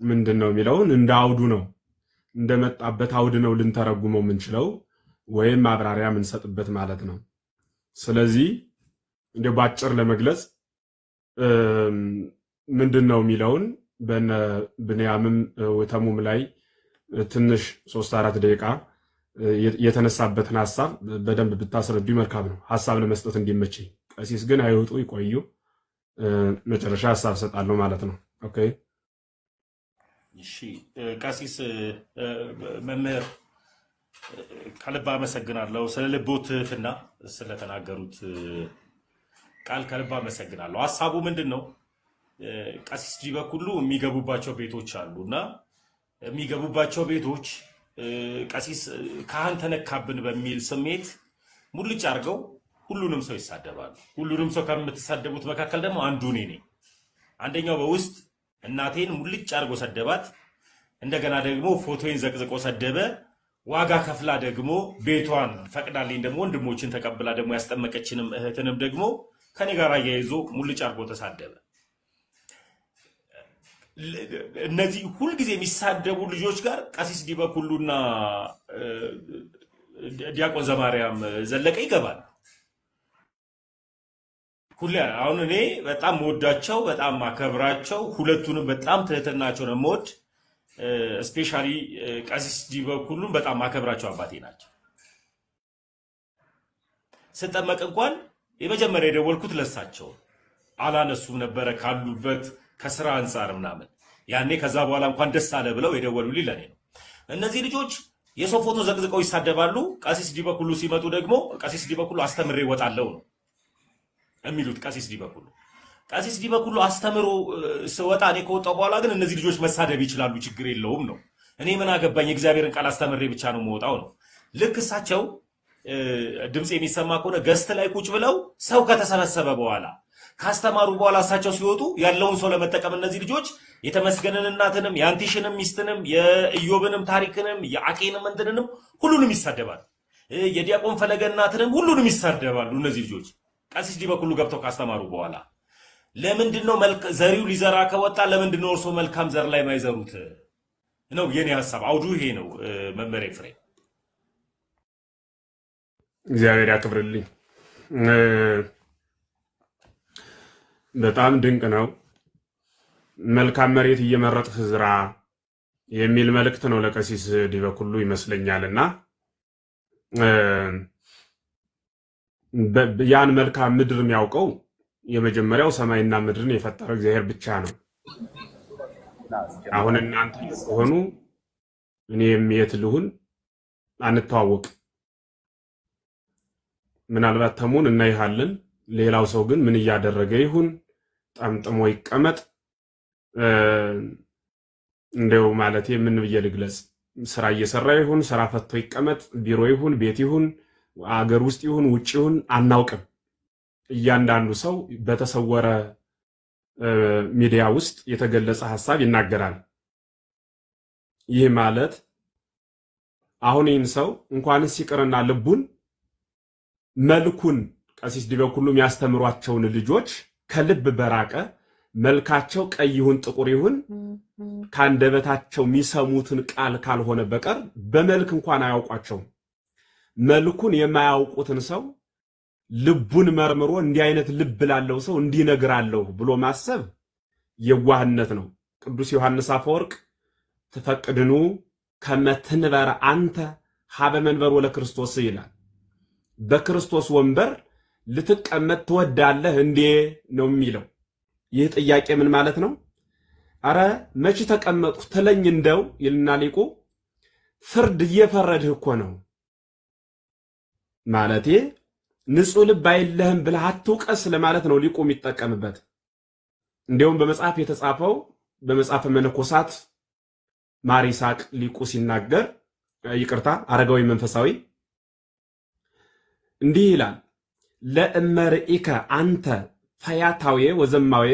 ምንድነው የሚለውን እንደ አውዱ ነው እንደመጣበት አውድ ነው ልንተረጉመው የምንችለው ወይም ማብራሪያ የምንሰጥበት ማለት ነው። ስለዚህ እንደ ባጭር ለመግለጽ ምንድነው የሚለውን በነ ብንያምም ወተሙም ላይ ትንሽ 3-4 ደቂቃ የተነሳበትን ሐሳብ በደንብ ብታስረዱ መልካም ነው፣ ሐሳብ ለመስጠት እንዲመቸኝ። ቀሲስ ግን አይወጡ ይቆዩ፣ መጨረሻ ሐሳብ ሰጣለሁ ማለት ነው። ኦኬ እሺ ቀሲስ መምህር ከልብ አመሰግናለሁ ስለ ልቦትና ስለተናገሩት ቃል ከልብ አመሰግናለሁ። ሐሳቡ ምንድነው? ቀሲስ ዲበኩሉ የሚገቡባቸው ቤቶች አሉና የሚገቡባቸው ቤቶች ቀሲስ ካህን ተነካብን በሚል ስሜት ሙልጭ አርገው ሁሉንም ሰው ይሳደባሉ። ሁሉንም ሰው ከምትሳደቡት መካከል ደግሞ አንዱ እኔ ነኝ። አንደኛው በውስጥ እናቴን ሙልጭ አርጎ ሰደባት፣ እንደገና ደግሞ ፎቶዬን ዘቅዝቆ ሰደበ። ዋጋ ከፍላ ደግሞ ቤቷን ፈቅዳልኝ ደግሞ ወንድሞችን ተቀብላ ደግሞ ያስጠመቀችንም እህትንም ደግሞ ከኔ ጋር አያይዞ ሙልጭ አርጎ ተሳደበ። እነዚህ ሁልጊዜ የሚሳደቡ ልጆች ጋር ቀሲስ ዲበኩሉና ዲያቆን ዘማርያም ዘለቀ ይገባል። ሁሌ አሁን እኔ በጣም ወዳቸው በጣም ማከብራቸው ሁለቱንም በጣም ትህትናቸው ነው የምወድ። ስፔሻሊ ቀሲስ ዲበኩሉን በጣም ማከብራቸው አባቴ ናቸው። ስጠመቅ እንኳን የመጀመሪያ የደወልኩት ለሳቸው አላነሱም ነበረ ካሉበት ከስራ አንፃር ምናምን ያኔ ከዛ በኋላ እንኳን ደስ አለ ብለው የደወሉልኝ ለኔ ነው። እነዚህ ልጆች የሰው ፎቶ ዘቅዝቀው ይሳደባሉ። ቀሲስ ዲበኩሉ ሲመጡ ደግሞ ቀሲስ ዲበኩሉ አስተምሬ ወጣለው ነው የሚሉት። ቀሲስ ዲበኩሉ አስተምሮ ስወጣ እኔ ከወጣው በኋላ ግን እነዚህ ልጆች መሳደብ ይችላሉ፣ ችግር የለውም ነው። እኔ ምን አገባኝ? የእግዚአብሔርን ቃል አስተምሬ ብቻ ነው የምወጣው ነው። ልክ እሳቸው ድምጽ የሚሰማ ከሆነ ገስት ላይ ቁጭ ብለው ሰው ከተሰበሰበ በኋላ ካስተማሩ በኋላ እሳቸው ሲወጡ ያለውን ሰው ለመጠቀም እነዚህ ልጆች የተመስገንን እናትንም የአንቲሽንም ሚስትንም የኢዮብንም ታሪክንም የአቄንም እንትንንም ሁሉንም ይሳደባሉ። የዲያቆን ፈለገ እናትንም ሁሉንም ይሳደባሉ እነዚህ ልጆች ቀሲስ ዲበኩሉ ገብተው ካስተማሩ በኋላ። ለምንድነው ዘሪው ሊዘራ ከወጣ ለምንድነው እርሶ መልካም ዘር ላይ ማይዘሩት ነው የኔ ሐሳብ። አውዱ ይሄ ነው። መመሬ ፍሬ እግዚአብሔር ያክብርልኝ። በጣም ድንቅ ነው። መልካም መሬት እየመረጥህ ዝራ የሚል መልእክት ነው ለቀሲስ ዲበኩሉ ይመስለኛልና ያን መልካም ምድር የሚያውቀው የመጀመሪያው ሰማይና ምድርን የፈጠረ እግዚአብሔር ብቻ ነው። አሁን እናንተ ሆኑ እኔ የት ልሁን አንተዋወቅ። ምናልባት ተሙን እናይሃለን፣ ሌላው ሰው ግን ምን እያደረገ ይሁን ጠምጥሞ ይቀመጥ እንደው ማለት ምን ብዬ ልግለጽ? ስራ እየሰራ ይሁን ስራ ፈቶ ይቀመጥ፣ ቢሮ ይሁን ቤት ይሁን አገር ውስጥ ይሁን ውጭ ይሁን አናውቅም። እያንዳንዱ ሰው በተሰወረ ሚዲያ ውስጥ የተገለጸ ሐሳብ ይናገራል። ይህ ማለት አሁን ይህን ሰው እንኳንስ ይቅርና ልቡን መልኩን ቀሲስ ዲበኩሉ የሚያስተምሯቸውን ልጆች ከልብ በራቀ መልካቸው ቀይ ይሁን ጥቁር ይሁን ካንደበታቸው የሚሰሙትን ቃል ካልሆነ በቀር በመልክ እንኳን አያውቋቸውም። መልኩን የማያውቁትን ሰው ልቡን መርምሮ እንዲህ አይነት ልብ ላለው ሰው እንዲነግራለሁ ብሎ ማሰብ የዋህነት ነው። ቅዱስ ዮሐንስ አፈወርቅ ተፈቅድኑ ከመትንበር አንተ ሀበ መንበር ለክርስቶስ ይላል። በክርስቶስ ወንበር ልትቀመጥ ትወዳለህ እንዴ ነው የሚለው። ይህ ጥያቄ ምን ማለት ነው? አረ መቼ ተቀመጥኩ ተለኝ እንደው ይልና ሊቁ ፍርድ እየፈረድህ እኮ ነው ማለቴ ንጹህ ልብ አይለህም ብለህ አትውቀስ ለማለት ነው ሊቁ የሚጠቀምበት። እንዲያውም በመጽሐፍ የተጻፈው በመጽሐፈ መነኮሳት ማር ይስሐቅ ሊቁ ሲናገር ይቅርታ አረጋዊ መንፈሳዊ እንዲህ ይላል ለእመርኢከ አንተ ፈያታዊ ወዘማዊ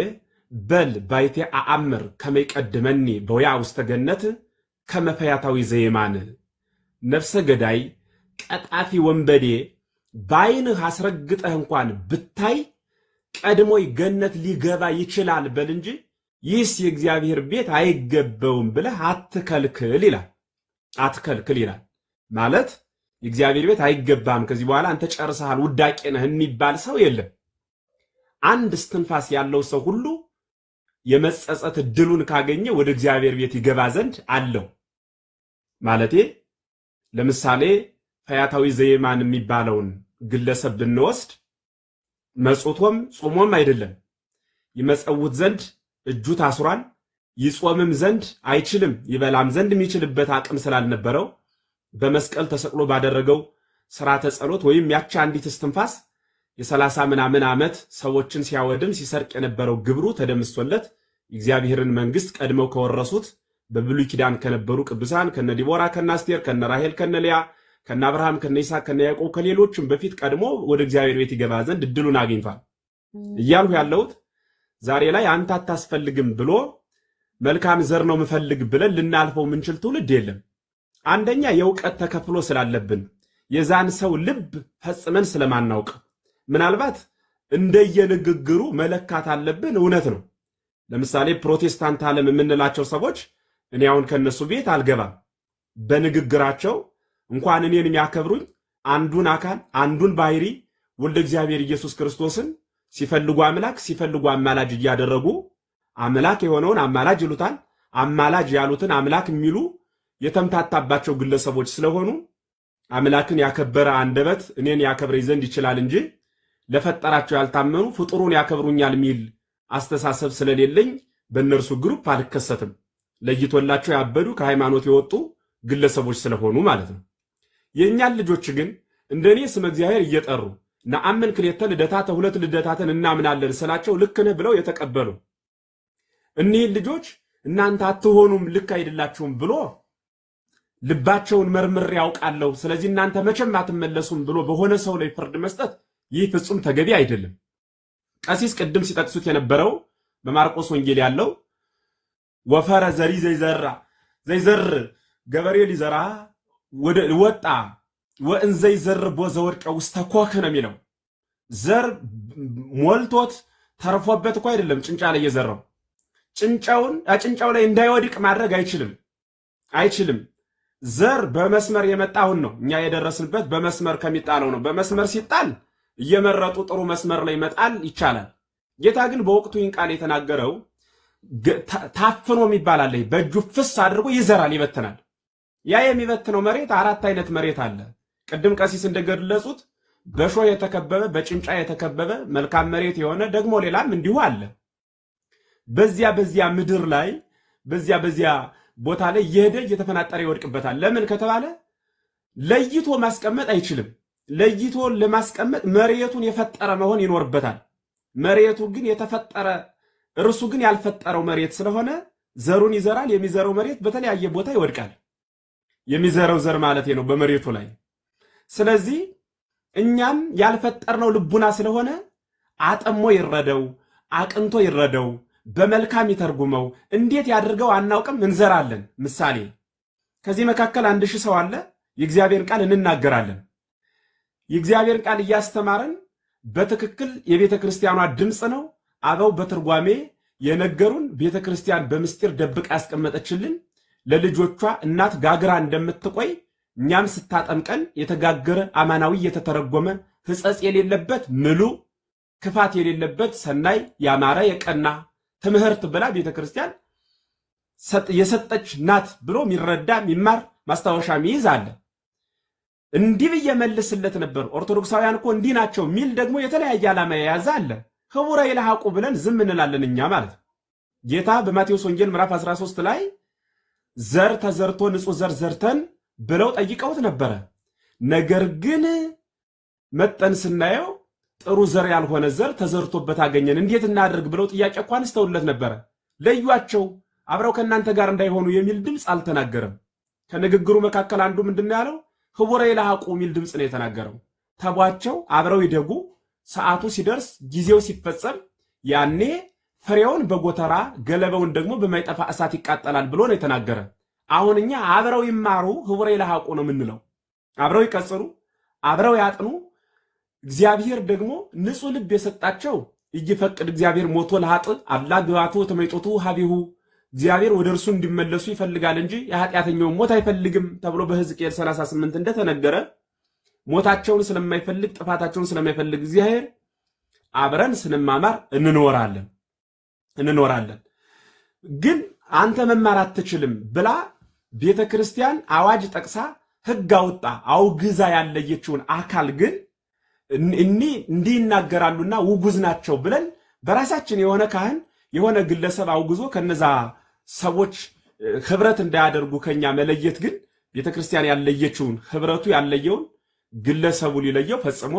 በል ባይቴ አአምር ከመይቀድመኒ በወያ ውስተ ገነት ከመፈያታዊ ዘይማን ነፍሰ ገዳይ ቀጣፊ ወንበዴ ባይንህ አስረግጠህ እንኳን ብታይ ቀድሞይ ገነት ሊገባ ይችላል በል እንጂ ይህስ የእግዚአብሔር ቤት አይገባውም ብለህ አትከልክል ይላል። አትከልክል ይላል ማለት የእግዚአብሔር ቤት አይገባም ከዚህ በኋላ አንተ ጨርሰሃል ውዳቄ ነህ የሚባል ሰው የለም። አንድ እስትንፋስ ያለው ሰው ሁሉ የመጸጸት ድሉን ካገኘ ወደ እግዚአብሔር ቤት ይገባ ዘንድ አለው። ማለቴ ለምሳሌ ፈያታዊ ዘይማን የሚባለውን ግለሰብ ብንወስድ መጾቶም ጾሞም አይደለም። ይመጸውት ዘንድ እጁ ታስሯል። ይጾምም ዘንድ አይችልም። ይበላም ዘንድ የሚችልበት አቅም ስላልነበረው በመስቀል ተሰቅሎ ባደረገው ሥርዓተ ጸሎት ወይም ያቺ አንዲት እስትንፋስ የ30 ምናምን ዓመት ሰዎችን ሲያወድም ሲሰርቅ የነበረው ግብሩ ተደምስቶለት እግዚአብሔርን መንግስት ቀድመው ከወረሱት በብሉይ ኪዳን ከነበሩ ቅዱሳን ከነ ዲቦራ ከነ አስቴር ከነ ራሄል ከነ ሊያ ከነ አብርሃም ከነ ይስሐቅ ከነ ያዕቆብ ከሌሎችም በፊት ቀድሞ ወደ እግዚአብሔር ቤት ይገባ ዘንድ እድሉን አግኝቷል። እያልሁ ያለሁት ዛሬ ላይ አንተ አታስፈልግም ብሎ መልካም ዘር ነው ምፈልግ ብለን ልናልፈው ምንችል ትውልድ የለም። አንደኛ የውቀት ተከፍሎ ስላለብን የዛን ሰው ልብ ፈጽመን ስለማናውቅ ምናልባት እንደየንግግሩ መለካት አለብን። እውነት ነው። ለምሳሌ ፕሮቴስታንት ዓለም የምንላቸው ሰዎች እኔ አሁን ከነሱ ቤት አልገባም። በንግግራቸው እንኳን እኔን የሚያከብሩኝ አንዱን አካል አንዱን ባህሪ ወልደ እግዚአብሔር ኢየሱስ ክርስቶስን ሲፈልጉ አምላክ ሲፈልጉ አማላጅ እያደረጉ አምላክ የሆነውን አማላጅ ይሉታል፣ አማላጅ ያሉትን አምላክ የሚሉ የተምታታባቸው ግለሰቦች ስለሆኑ አምላክን ያከበረ አንደበት እኔን ያከብረኝ ዘንድ ይችላል እንጂ ለፈጠራቸው ያልታመኑ ፍጡሩን ያከብሩኛል ሚል አስተሳሰብ ስለሌለኝ በእነርሱ ግሩፕ አልከሰትም። ለይቶላቸው ያበዱ ከሃይማኖት የወጡ ግለሰቦች ስለሆኑ ማለት ነው። የኛን ልጆች ግን እንደኔ ስም እግዚአብሔር እየጠሩ ነአምን ክልኤተ ልደታተ ሁለት ልደታትን እናምናለን ስላቸው ልክ ነህ ብለው የተቀበሉ እኒህ ልጆች እናንተ አትሆኑም ልክ አይደላችሁም ብሎ ልባቸውን መርምር ያውቃለሁ ስለዚህ እናንተ መቼም አትመለሱም ብሎ በሆነ ሰው ላይ ፍርድ መስጠት ይህ ፍጹም ተገቢ አይደለም። ቀሲስ ቅድም ሲጠቅሱት የነበረው በማርቆስ ወንጌል ያለው ወፈረ ዘሪ ዘይዘር ገበሬ ሊዘራ ወጣ ወእን ዘይዘር ቦዘወድቀ ውስተ ኮክ ነው የሚለው። ዘር ሞልቶት ተርፎበት እኮ አይደለም ጭንጫ ላይ የዘራው። ጭንጫው ላይ እንዳይወድቅ ማድረግ አይችልም። ዘር በመስመር የመጣውን ነው። እኛ የደረስንበት በመስመር ከሚጣለው ነው። በመስመር ሲጣል እየመረጡ ጥሩ መስመር ላይ መጣል ይቻላል። ጌታ ግን በወቅቱ ይህን ቃል የተናገረው ታፍኖ የሚባል አለ። በእጁ ፍስ አድርጎ ይዘራል፣ ይበትናል። ያ የሚበትነው መሬት አራት አይነት መሬት አለ። ቅድም ቀሲስ እንደገለጹት በሾህ የተከበበ በጭንጫ የተከበበ መልካም መሬት የሆነ ደግሞ ሌላም እንዲሁ አለ። በዚያ ምድር ላይ በዚያ ቦታ ላይ እየሄደ እየተፈናጠረ ይወድቅበታል። ለምን ከተባለ ለይቶ ማስቀመጥ አይችልም። ለይቶ ለማስቀመጥ መሬቱን የፈጠረ መሆን ይኖርበታል። መሬቱ ግን የተፈጠረ እርሱ ግን ያልፈጠረው መሬት ስለሆነ ዘሩን ይዘራል የሚዘራው መሬት በተለያየ ቦታ ይወድቃል የሚዘራው ዘር ማለት ነው በመሬቱ ላይ ስለዚህ እኛም ያልፈጠርነው ልቡና ስለሆነ አጠሞ ይረደው አቅንቶ ይረደው በመልካም ይተርጉመው እንዴት ያድርገው አናውቅም እንዘራለን ምሳሌ ከዚህ መካከል 1000 ሰው አለ የእግዚአብሔር ቃል እንናገራለን የእግዚአብሔር ቃል ያስተማረን በትክክል የቤተክርስቲያኗ ድምጽ ነው አበው በትርጓሜ የነገሩን ቤተክርስቲያን በምስጢር ደብቃ ያስቀመጠችልን ለልጆቿ እናት ጋግራ እንደምትቆይ እኛም ስታጠምቀን የተጋገረ አማናዊ የተተረጎመ ህጸጽ የሌለበት ምሉ ክፋት የሌለበት ሰናይ ያማረ የቀና ትምህርት ብላ ቤተክርስቲያን የሰጠች ናት ብሎ ሚረዳ ሚማር ማስተዋሻ ሚይዝ አለ እንዲህ በየመልስለት ነበር ኦርቶዶክሳውያን እኮ እንዲህ ናቸው ሚል ደግሞ የተለያየ ዓላማ የያዘ አለ ህቡረ ይልሐቁ ብለን ዝም እንላለን እኛ ማለት ጌታ በማቴዎስ ወንጌል ምዕራፍ 13 ላይ ዘር ተዘርቶ ንጹህ ዘር ዘርተን ብለው ጠይቀውት ነበር ነገር ግን መጠን ስናየው ጥሩ ዘር ያልሆነ ዘር ተዘርቶበት አገኘን እንዴት እናድርግ ብለው ጥያቄ እንኳን ስተውለት ነበር ለዩአቸው አብረው ከናንተ ጋር እንዳይሆኑ የሚል ድምጽ አልተናገረም ከንግግሩ መካከል አንዱ ምንድነው ያለው ህቡረ ይልሐቁ ሚል ድምጽ ነው የተናገረው ተቧቸው አብረው ይደጉ ሰዓቱ ሲደርስ ጊዜው ሲፈጸም ያኔ ፍሬውን በጎተራ ገለበውን ደግሞ በማይጠፋ እሳት ይቃጠላል ብሎ ነው የተናገረ አሁንኛ አብረው ይማሩ ህቡረ ይልሐቁ ነው ምንለው አብረው ይቀጽሩ አብረው ያጥኑ እግዚአብሔር ደግሞ ንጹህ ልብ የሰጣቸው ይፈቅድ እግዚአብሔር ሞቶ ለሃጥ አላ ግባቱ ተመይጦቱ ሀቢሁ እግዚአብሔር ወደ እርሱ እንዲመለሱ ይፈልጋል እንጂ የኃጢአተኛው ሞት አይፈልግም ተብሎ በሕዝቅኤል 38 እንደተነገረ ሞታቸውን ስለማይፈልግ ጥፋታቸውን ስለማይፈልግ እግዚአብሔር አብረን ስንማማር እንኖራለን ግን አንተ መማር አትችልም ብላ ቤተክርስቲያን አዋጅ ጠቅሳ ህግ አውጣ አውግዛ ያለየችውን አካል ግን እንዲናገራሉና ውጉዝ ናቸው ብለን በራሳችን የሆነ ካህን የሆነ ግለሰብ አውግዞ ከነዛ ሰዎች ህብረት እንዳያደርጉ ከኛ መለየት ግን ቤተክርስቲያን ያለየችውን ህብረቱ ያለየውን ግለሰቡ ሊለየው ፈጽሞ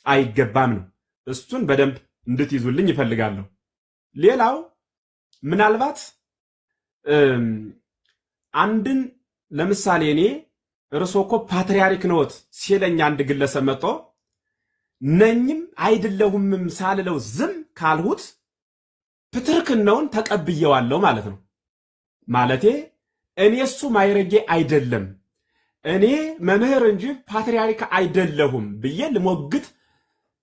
አይገባም ነው እሱን በደንብ እንድትይዙልኝ ይፈልጋለሁ ሌላው ምናልባት አንድን ለምሳሌ እኔ እርሶኮ ፓትሪያርክ ነዎት ሲለኝ አንድ ግለሰብ መጥቶ ነኝም አይደለሁምም ሳልለው ዝም ካልሁት ፕትርክናውን ተቀብየዋለሁ ማለት ነው ማለቴ እኔ እሱ ማይረጌ አይደለም እኔ መምህር እንጂ ፓትሪያርክ አይደለሁም ብዬ ልሞግት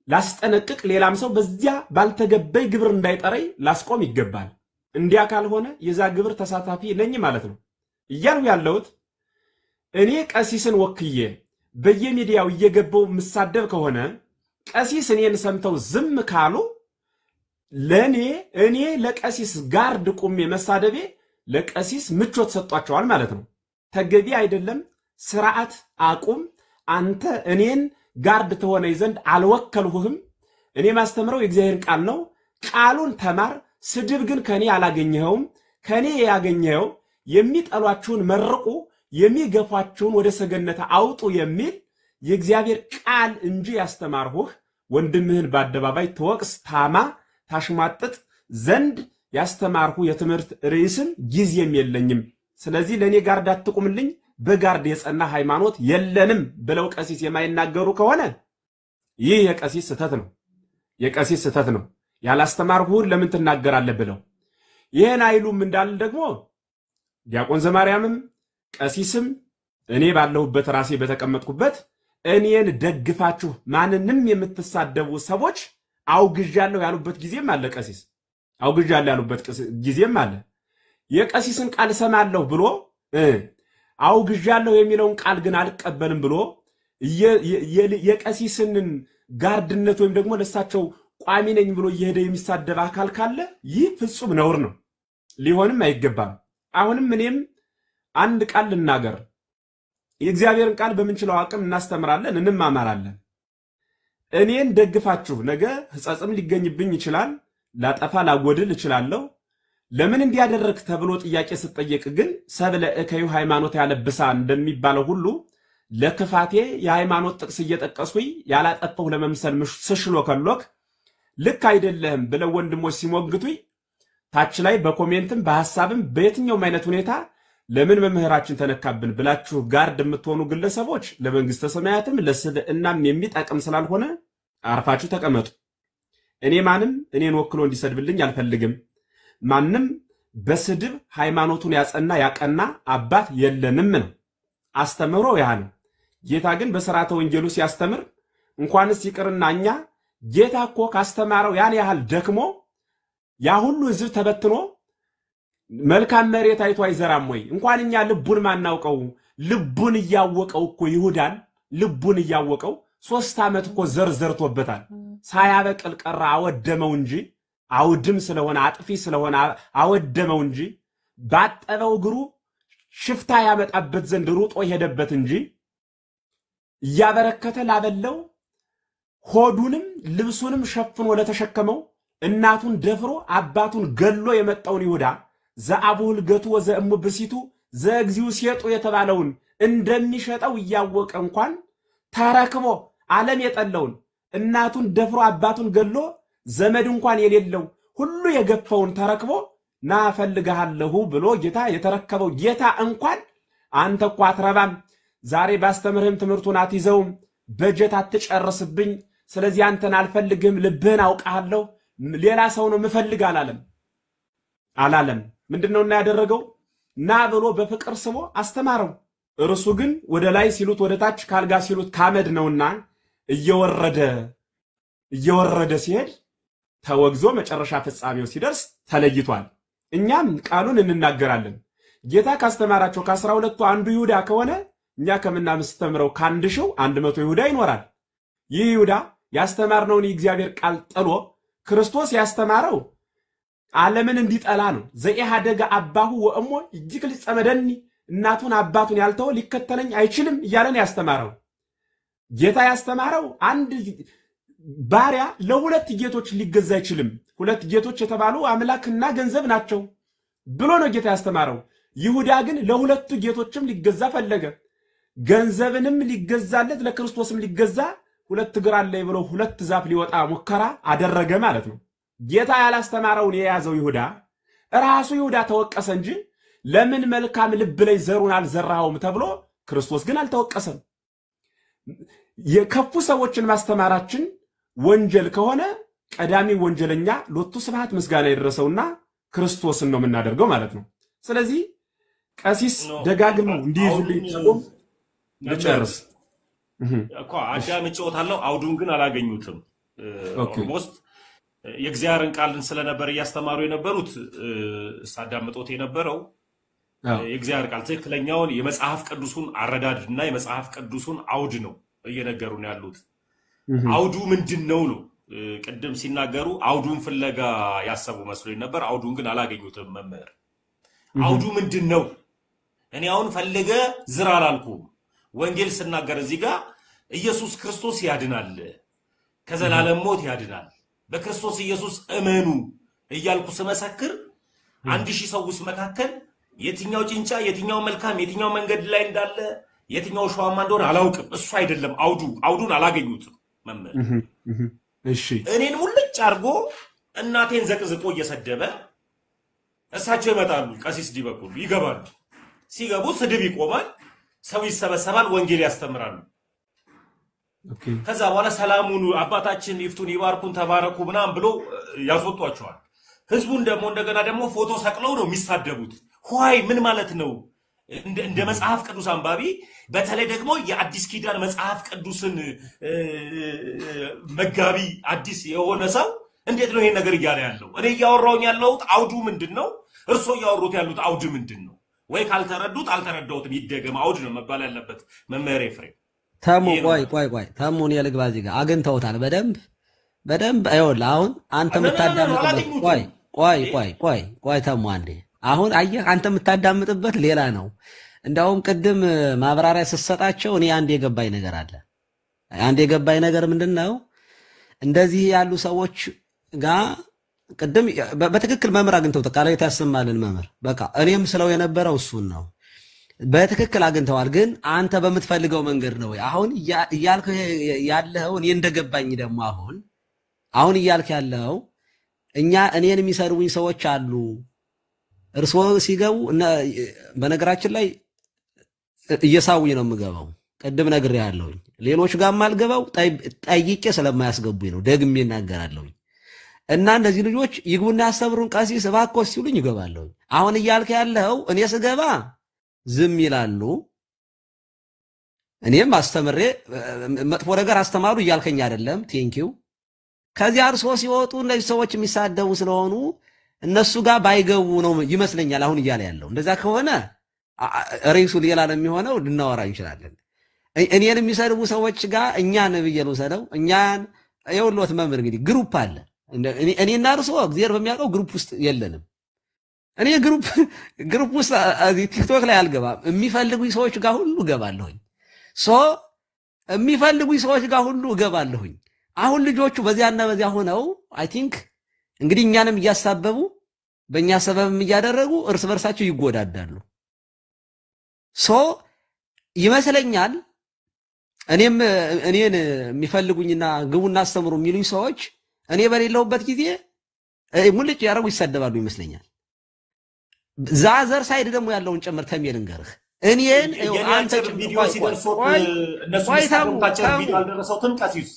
ላስጠነቅቅ ሌላም ሰው በዚያ ባልተገበይ ግብር እንዳይጠረይ ላስቆም ይገባል እንዲያ ካልሆነ የዛ ግብር ተሳታፊ ነኝ ማለት ነው ይያሉ ያለውት እኔ ቀሲስን ወክዬ በየሚዲያው እየገባው ምሳደብ ከሆነ ቀሲስ እኔን ሰምተው ዝም ካሉ እኔ ለቀሲስ ጋርድ ቁሜ መሳደቤ ለቀሲስ ምቾት ሰጧቸዋል ማለት ነው ተገቢ አይደለም ስርዓት አቁም አንተ እኔን ጋርድ ተሆነይ ዘንድ አልወከልሁህም እኔ ማስተምረው የእግዚአብሔር ቃል ነው ቃሉን ተማር ስድብ ግን ከኔ አላገኘኸውም ከኔ ያገኘኸው የሚጠሏችሁን መርቁ የሚገፋችሁን ወደ ሰገነት አውጡ የሚል የእግዚአብሔር ቃል እንጂ ያስተማርሁህ ወንድምህን በአደባባይ ተወቅስ ታማ ታሽማጥጥ ዘንድ ያስተማርሁ የትምህርት ርዕስም ጊዜም የለኝም ስለዚህ ለኔ ጋርድ አትቁምልኝ በጋርድ የጸና ሃይማኖት የለንም ብለው ቀሲስ የማይናገሩ ከሆነ ይህ የቀሲስ ስተት ነው ያላስተማርሁን ለምን ትናገራለህ ብለው ይሄን አይሉም እንዳል ደግሞ ዲያቆን ዘማርያምም ቀሲስም እኔ ባለሁበት ራሴ በተቀመጥኩበት እኔን ደግፋችሁ ማንንም የምትሳደቡ ሰዎች አውግዣለሁ ያሉበት ጊዜም አለ ቀሲስ አውግዣለሁ ያሉበት ጊዜም አለ የቀሲስን ቃል ሰማለሁ ብሎ አውግዣለሁ የሚለውን ቃል ግን አልቀበልም ብሎ የቀሲስን ጋርድነት ወይም ደግሞ ለሳቸው ቋሚ ነኝ ብሎ እየሄደ የሚሳደብ አካል ካለ ይህ ፍጹም ነውር ነው ሊሆንም አይገባም አሁንም እኔም አንድ ቃል ልናገር የእግዚአብሔርን ቃል በመንችለው አቅም እናስተምራለን እንማማራለን እኔን ደግፋችሁ ነገ ህጻጽም ሊገኝብኝ ይችላል ላጠፋ ላጎድል ይችላልው ለምን እንዲያደርክ ተብሎ ጥያቄ ሲጠየቅ ግን ሰብለ እከዩ ሃይማኖት ያለብሳ እንደሚባለው ሁሉ ለክፋቴ የሃይማኖት ጥቅስ እየጠቀስኩኝ ያላጠፋው ለመምሰል ስሽሎ ከሎክ ልክ አይደለም ብለው ወንድሞች ሲሞግቱኝ ታች ላይ በኮሜንትም በሐሳብም በየትኛውም አይነት ሁኔታ ለምን መምህራችን ተነካብን ብላችሁ ጋርድ የምትሆኑ ግለሰቦች ለመንግስተ ሰማያትም ለስልእናም የሚጠቅም ስላልሆነ አርፋችሁ ተቀመጡ። እኔ ማንም እኔን ወክሎ እንዲሰድብልኝ አልፈልግም። ማንም በስድብ ሃይማኖቱን ያጸና ያቀና አባት የለንም ነው አስተምሮ ያ ነው። ጌታ ግን በሥርዓተ ወንጌሉ ሲያስተምር እንኳንስ ይቅርና እኛ ጌታ እኮ ካስተማረው ያን ያህል ደክሞ ያ ሁሉ ሕዝብ ተበትኖ መልካም መሬት አይቶ አይዘራም ወይ? እንኳን እኛ ልቡን ማናውቀው ልቡን እያወቀው እኮ ይሁዳን ልቡን እያወቀው 3 ዓመት እኮ ዘርዘርቶበታል። ሳያበቅል ቀረ አወደመው እንጂ አውድም ስለሆነ አጥፊ ስለሆነ አወደመው እንጂ ባጠበው እግሩ ሽፍታ ያመጣበት ዘንድ ሩጦ ሄደበት እንጂ እያበረከተ ላበለው ሆዱንም ልብሱንም ሸፍኖ ለተሸከመው እናቱን ደፍሮ አባቱን ገሎ የመጣውን ይሁዳ ዘአቡል ገቱ ወዘእሙ ብሲቱ ዘግዚው ሲጡ የተባለውን እንደሚሸጠው እያወቀ እንኳን ተረክቦ ዓለም የጠለውን እናቱን ደፍሮ አባቱን ገሎ ዘመድ እንኳን የሌለው ሁሉ የገፈውን ተረክቦ ና ፈልጋለሁ ብሎ ጌታ የተረከበው ጌታ እንኳን አንተ እኮ አትረባም፣ ዛሬ ባስተምርህም ትምህርቱን አትይዘውም፣ በጀት አትጨርስብኝ፣ ስለዚህ አንተን አልፈልግም፣ ልብህን አውቃለሁ፣ ሌላ ሰው ነው ምፈልግ አላለም። ምንድነውና ያደረገው? ና ብሎ በፍቅር ስሞ አስተማረው። እርሱ ግን ወደ ላይ ሲሉት ወደ ታች ካልጋ ሲሉት ካመድ ነውና እየወረደ ሲሄድ ተወግዞ መጨረሻ ፍጻሜው ሲደርስ ተለይቷል። እኛም ቃሉን እንናገራለን። ጌታ ካስተማራቸው ከ12ቱ አንዱ ይሁዳ ከሆነ እኛ ከምናስተምረው ከ1100 ይሁዳ ይኖራል። ይህ ይሁዳ ያስተማርነውን የእግዚአብሔር ቃል ጥሎ ክርስቶስ ያስተማረው ዓለምን እንዲጠላ ነው። ዘኢሃደገ አባሁ ወእሞ እጅግ ሊጸመደኒ እናቱን አባቱን ያልተው ሊከተለኝ አይችልም እያለን ያስተማረው። ጌታ ያስተማረው አንድ ባሪያ ለሁለት ጌቶች ሊገዛ አይችልም፣ ሁለት ጌቶች የተባሉ አምላክና ገንዘብ ናቸው ብሎ ነው ጌታ ያስተማረው። ይሁዳ ግን ለሁለቱ ጌቶችም ሊገዛ ፈለገ። ገንዘብንም ሊገዛለት ለክርስቶስም ሊገዛ ሁለት እግር አለኝ ብሎ ሁለት ዛፍ ሊወጣ ሙከራ አደረገ ማለት ነው። ጌታ ያላስተማረውን የያዘው ይሁዳ ራሱ ይሁዳ ተወቀሰ እንጂ ለምን መልካም ልብ ላይ ዘሩን አልዘራውም ተብሎ ክርስቶስ ግን አልተወቀሰም። የከፉ ሰዎችን ማስተማራችን ወንጀል ከሆነ ቀዳሚ ወንጀለኛ ሎቱ ስብሐት ምስጋና ይደረሰውና ክርስቶስን ነው የምናደርገው ማለት ነው። ስለዚህ ቀሲስ ደጋግመው እንዲይዙልኝ ተቆም ልጨርስ እኮ አዳምጬዎታለሁ። አውዱን ግን አላገኙትም። ኦልሞስት የእግዚአብሔርን ቃልን ስለነበር እያስተማሩ የነበሩት ሳዳምጦት የነበረው የእግዚአብሔር ቃል ትክክለኛውን የመጽሐፍ ቅዱሱን አረዳድና የመጽሐፍ ቅዱሱን አውድ ነው እየነገሩን ያሉት። አውዱ ምንድነው ነው? ቅድም ሲናገሩ አውዱን ፍለጋ ያሰቡ መስሎኝ ነበር። አውዱን ግን አላገኙትም መምህር። አውዱ ምንድነው? እኔ አሁን ፈልገ ዝራ አላልኩም። ወንጌል ስናገር እዚህ ጋር ኢየሱስ ክርስቶስ ያድናል፣ ከዘላለም ሞት ያድናል፣ በክርስቶስ ኢየሱስ እመኑ እያልኩ ስመሰክር 1000 ሰዎች መካከል የትኛው ጭንጫ የትኛው መልካም የትኛው መንገድ ላይ እንዳለ የትኛው ሸዋማ እንደሆነ አላውቅም። እሱ አይደለም አውዱን አላገኙትም መምህር። እሺ እኔን ሙልጭ አርጎ እናቴን ዘቅዝቆ እየሰደበ እሳቸው ይመጣሉ። ቀሲስ ዲበኩሉ ይገባሉ። ሲገቡ ስድብ ይቆማል፣ ሰው ይሰበሰባል፣ ወንጌል ያስተምራሉ። ከዛ በኋላ ሰላሙን አባታችን ይፍቱን ይባርኩን ተባረኩ ምናምን ብሎ ያስወጧቸዋል። ህዝቡን ደግሞ እንደገና ደግሞ ፎቶ ሰቅለው ነው የሚሳደቡት። ሆይ ምን ማለት ነው? እንደ መጽሐፍ ቅዱስ አንባቢ በተለይ ደግሞ የአዲስ ኪዳን መጽሐፍ ቅዱስን መጋቢ አዲስ የሆነ ሰው እንዴት ነው ይሄን ነገር እያለ ያለው? እኔ እያወራሁኝ ያለሁት አውዱ ምንድነው? እርሶ እያወሩት ያሉት አውድ ምንድነው? ወይ ካልተረዱት አልተረዳሁትም ይደገም አውድ ነው መባል ያለበት። መምህር ኤፍሬም ተሙ ቆይ ተሙን የልግባ እዚህ ጋር አግኝተውታል በደንብ አይወል። አሁን አንተ የምታዳምጥበት ቆይ ተሙ አንዴ። አሁን አየህ አንተ የምታዳምጥበት ሌላ ነው። እንደውም ቅድም ማብራሪያ ስትሰጣቸው እኔ አንድ የገባኝ ነገር አለ። አንድ የገባኝ ነገር ምንድነው? እንደዚህ ያሉ ሰዎች ጋር ቅድም በትክክል መምህር አግኝተውት ቃል ያሰማልን መምህር በቃ እኔም ስለው የነበረው እሱን ነው። በትክክል አግኝተዋል። ግን አንተ በምትፈልገው መንገድ ነው አሁን እያልክ ያለው። እኔ እንደገባኝ ደግሞ አሁን እያልክ ያለው እኔን የሚሰሩኝ ሰዎች አሉ እርሶ ሲገቡ በነገራችን ላይ እየሳውኝ ነው የምገባው ቀድም ነግሬያለሁኝ ሌሎች ጋር ማልገባው ጠይቄ ስለማያስገቡኝ ነው ደግሜ እናገራለሁኝ እና እነዚህ ልጆች ይግቡና ያስተምሩን ቀሲስ እባክዎ ሲሉኝ ይገባለሁኝ አሁን እያልከ ያለው እኔ ስገባ ዝም ይላሉ እኔም አስተምሬ መጥፎ ነገር አስተማሩ እያልከኝ አይደለም ቴንኪው ከዚያ እርሶ ሲወጡ እነዚህ ሰዎች የሚሳደቡ ስለሆኑ እነሱ ጋር ባይገቡ ነው ይመስለኛል አሁን እያለ ያለው እንደዛ ከሆነ ሬሱ ሌላ ነው የሚሆነው ልናወራ እንችላለን እኔን የሚሰድቡ ሰዎች ጋር እኛን ብየለው ሰደው እኛን የወሎት መምር እንግዲህ ግሩፕ አለ እኔና እርሶ እግዚአብሔር በሚያውቀው ግሩፕ ውስጥ የለንም እኔ ግሩፕ ውስጥ ቲክቶክ ላይ አልገባም የሚፈልጉኝ ሰዎች ጋር ሁሉ ገባለሁኝ የሚፈልጉኝ ሰዎች ጋር ሁሉ ገባለሁኝ አሁን ልጆቹ በዚያና በዚያ ሆነው አይ ቲንክ እንግዲህ እኛንም እያሳበቡ በእኛ ሰበብም እያደረጉ እርስ በርሳቸው ይጎዳዳሉ ይመስለኛል እኔን የሚፈልጉኝና ግቡና አስተምሩ የሚሉኝ ሰዎች እኔ በሌለውበት ጊዜ ሙልጭ ያረጉ ይሰደባሉ ይመስለኛል ዛዘር ሳይድ ደግሞ ያለውን ጨምር ተሜል እንገርህ እኔን አንተ ቪዲዮ ሲደርሶት እነሱ ሲሳደቡታቸው ቪዲዮ አልደረሰውትም ቀሲስ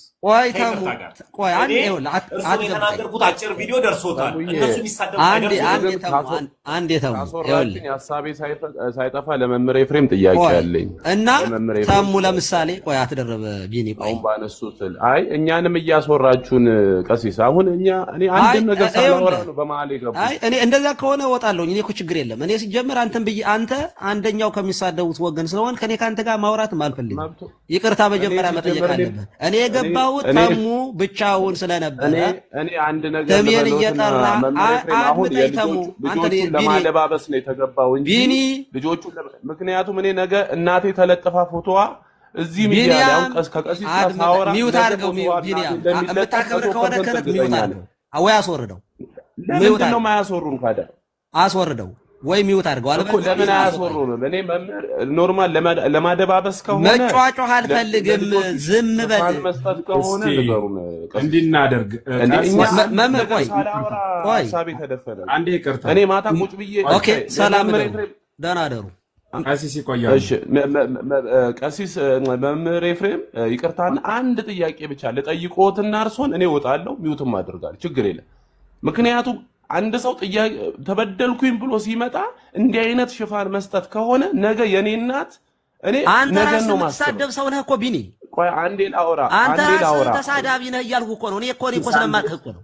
ቆይ አንዴ የተናገርኩት አጭር ቪዲዮ ደርሶታል እነሱ የሚሳደቡ አንዴ ተሙ ሐሳቤ ሳይጠፋ ለመምሬ ፍሬም ጥያቄ አለኝ እና ተሙ ለምሳሌ ቆይ አትደረበ ቢኒ ቆይ አሁን ባነሱት አይ እኛንም እያስወራችሁን ቀሲስ አሁን እኔ አንድ ነገር ሳላወራ ነው በመሃል ይገባ አይ እኔ እንደዛ ከሆነ ወጣለሁ እኔ እኮ ችግር የለም እኔ ሲጀምር አንተ አንደኛው ከሚሳደቡት ወገን ስለሆነ ከኔ ካንተ ጋር ማውራትም አልፈልግም ይቅርታ በመጀመሪያ መጠየቅ አለበት እኔ የገባው ተሙ ብቻውን ስለነበረ እኔ አንድ ነገር ተሜን እየጠራ አሁን ተሙ አንተ ለማለባበስ ነው የተገባው እንጂ ልጆቹ ምክንያቱም እኔ ነገ እናቴ ተለጥፋ ፎቶዋ እዚህ ሚዲያ ላይ አሁን ከቀሲስ ሳወራ ሚውት አድርገው ቢኒያ የምታከብር ከሆነ ከነት ሚውት አድርገው አወይ አስወርደው ለምንድን ነው ማያስወሩን ካዳ አስወርደው ወይ ሚውት አድርገው እኮ ለምን አያስወሩን እኔ መምህር ኖርማል ለማደባበስ ከሆነ መጫጫህ አልፈልግም ዝም በል መስጠት ከሆነ ነገሩን እንዲናደርግ መምህር ቆይ ሐሳቤ ተደፈረ አንዴ ይቅርታ እኔ ማታ ቁጭ ብዬ ኦኬ ሰላም ደህና ደሩ ቀሲስ ይቆያል እሺ ቀሲስ መምህር ኤፍሬም ይቅርታና አንድ ጥያቄ ብቻ ለጠይቆትና እርሶን እኔ ወጣለሁ ሚውትም አድርጋለሁ ችግር የለም ምክንያቱም አንድ ሰው ጥያቄ ተበደልኩኝ ብሎ ሲመጣ እንዲህ አይነት ሽፋን መስጠት ከሆነ ነገ የኔ እናት እኔ ነገ ነው ማስተሳደብ ሰው ነህ እኮ ቢኒ ቆይ አንዴ ላውራ ተሳዳቢ ነህ እያልኩ እኮ ነው እኔ እኮ ስለማልክ እኮ ነው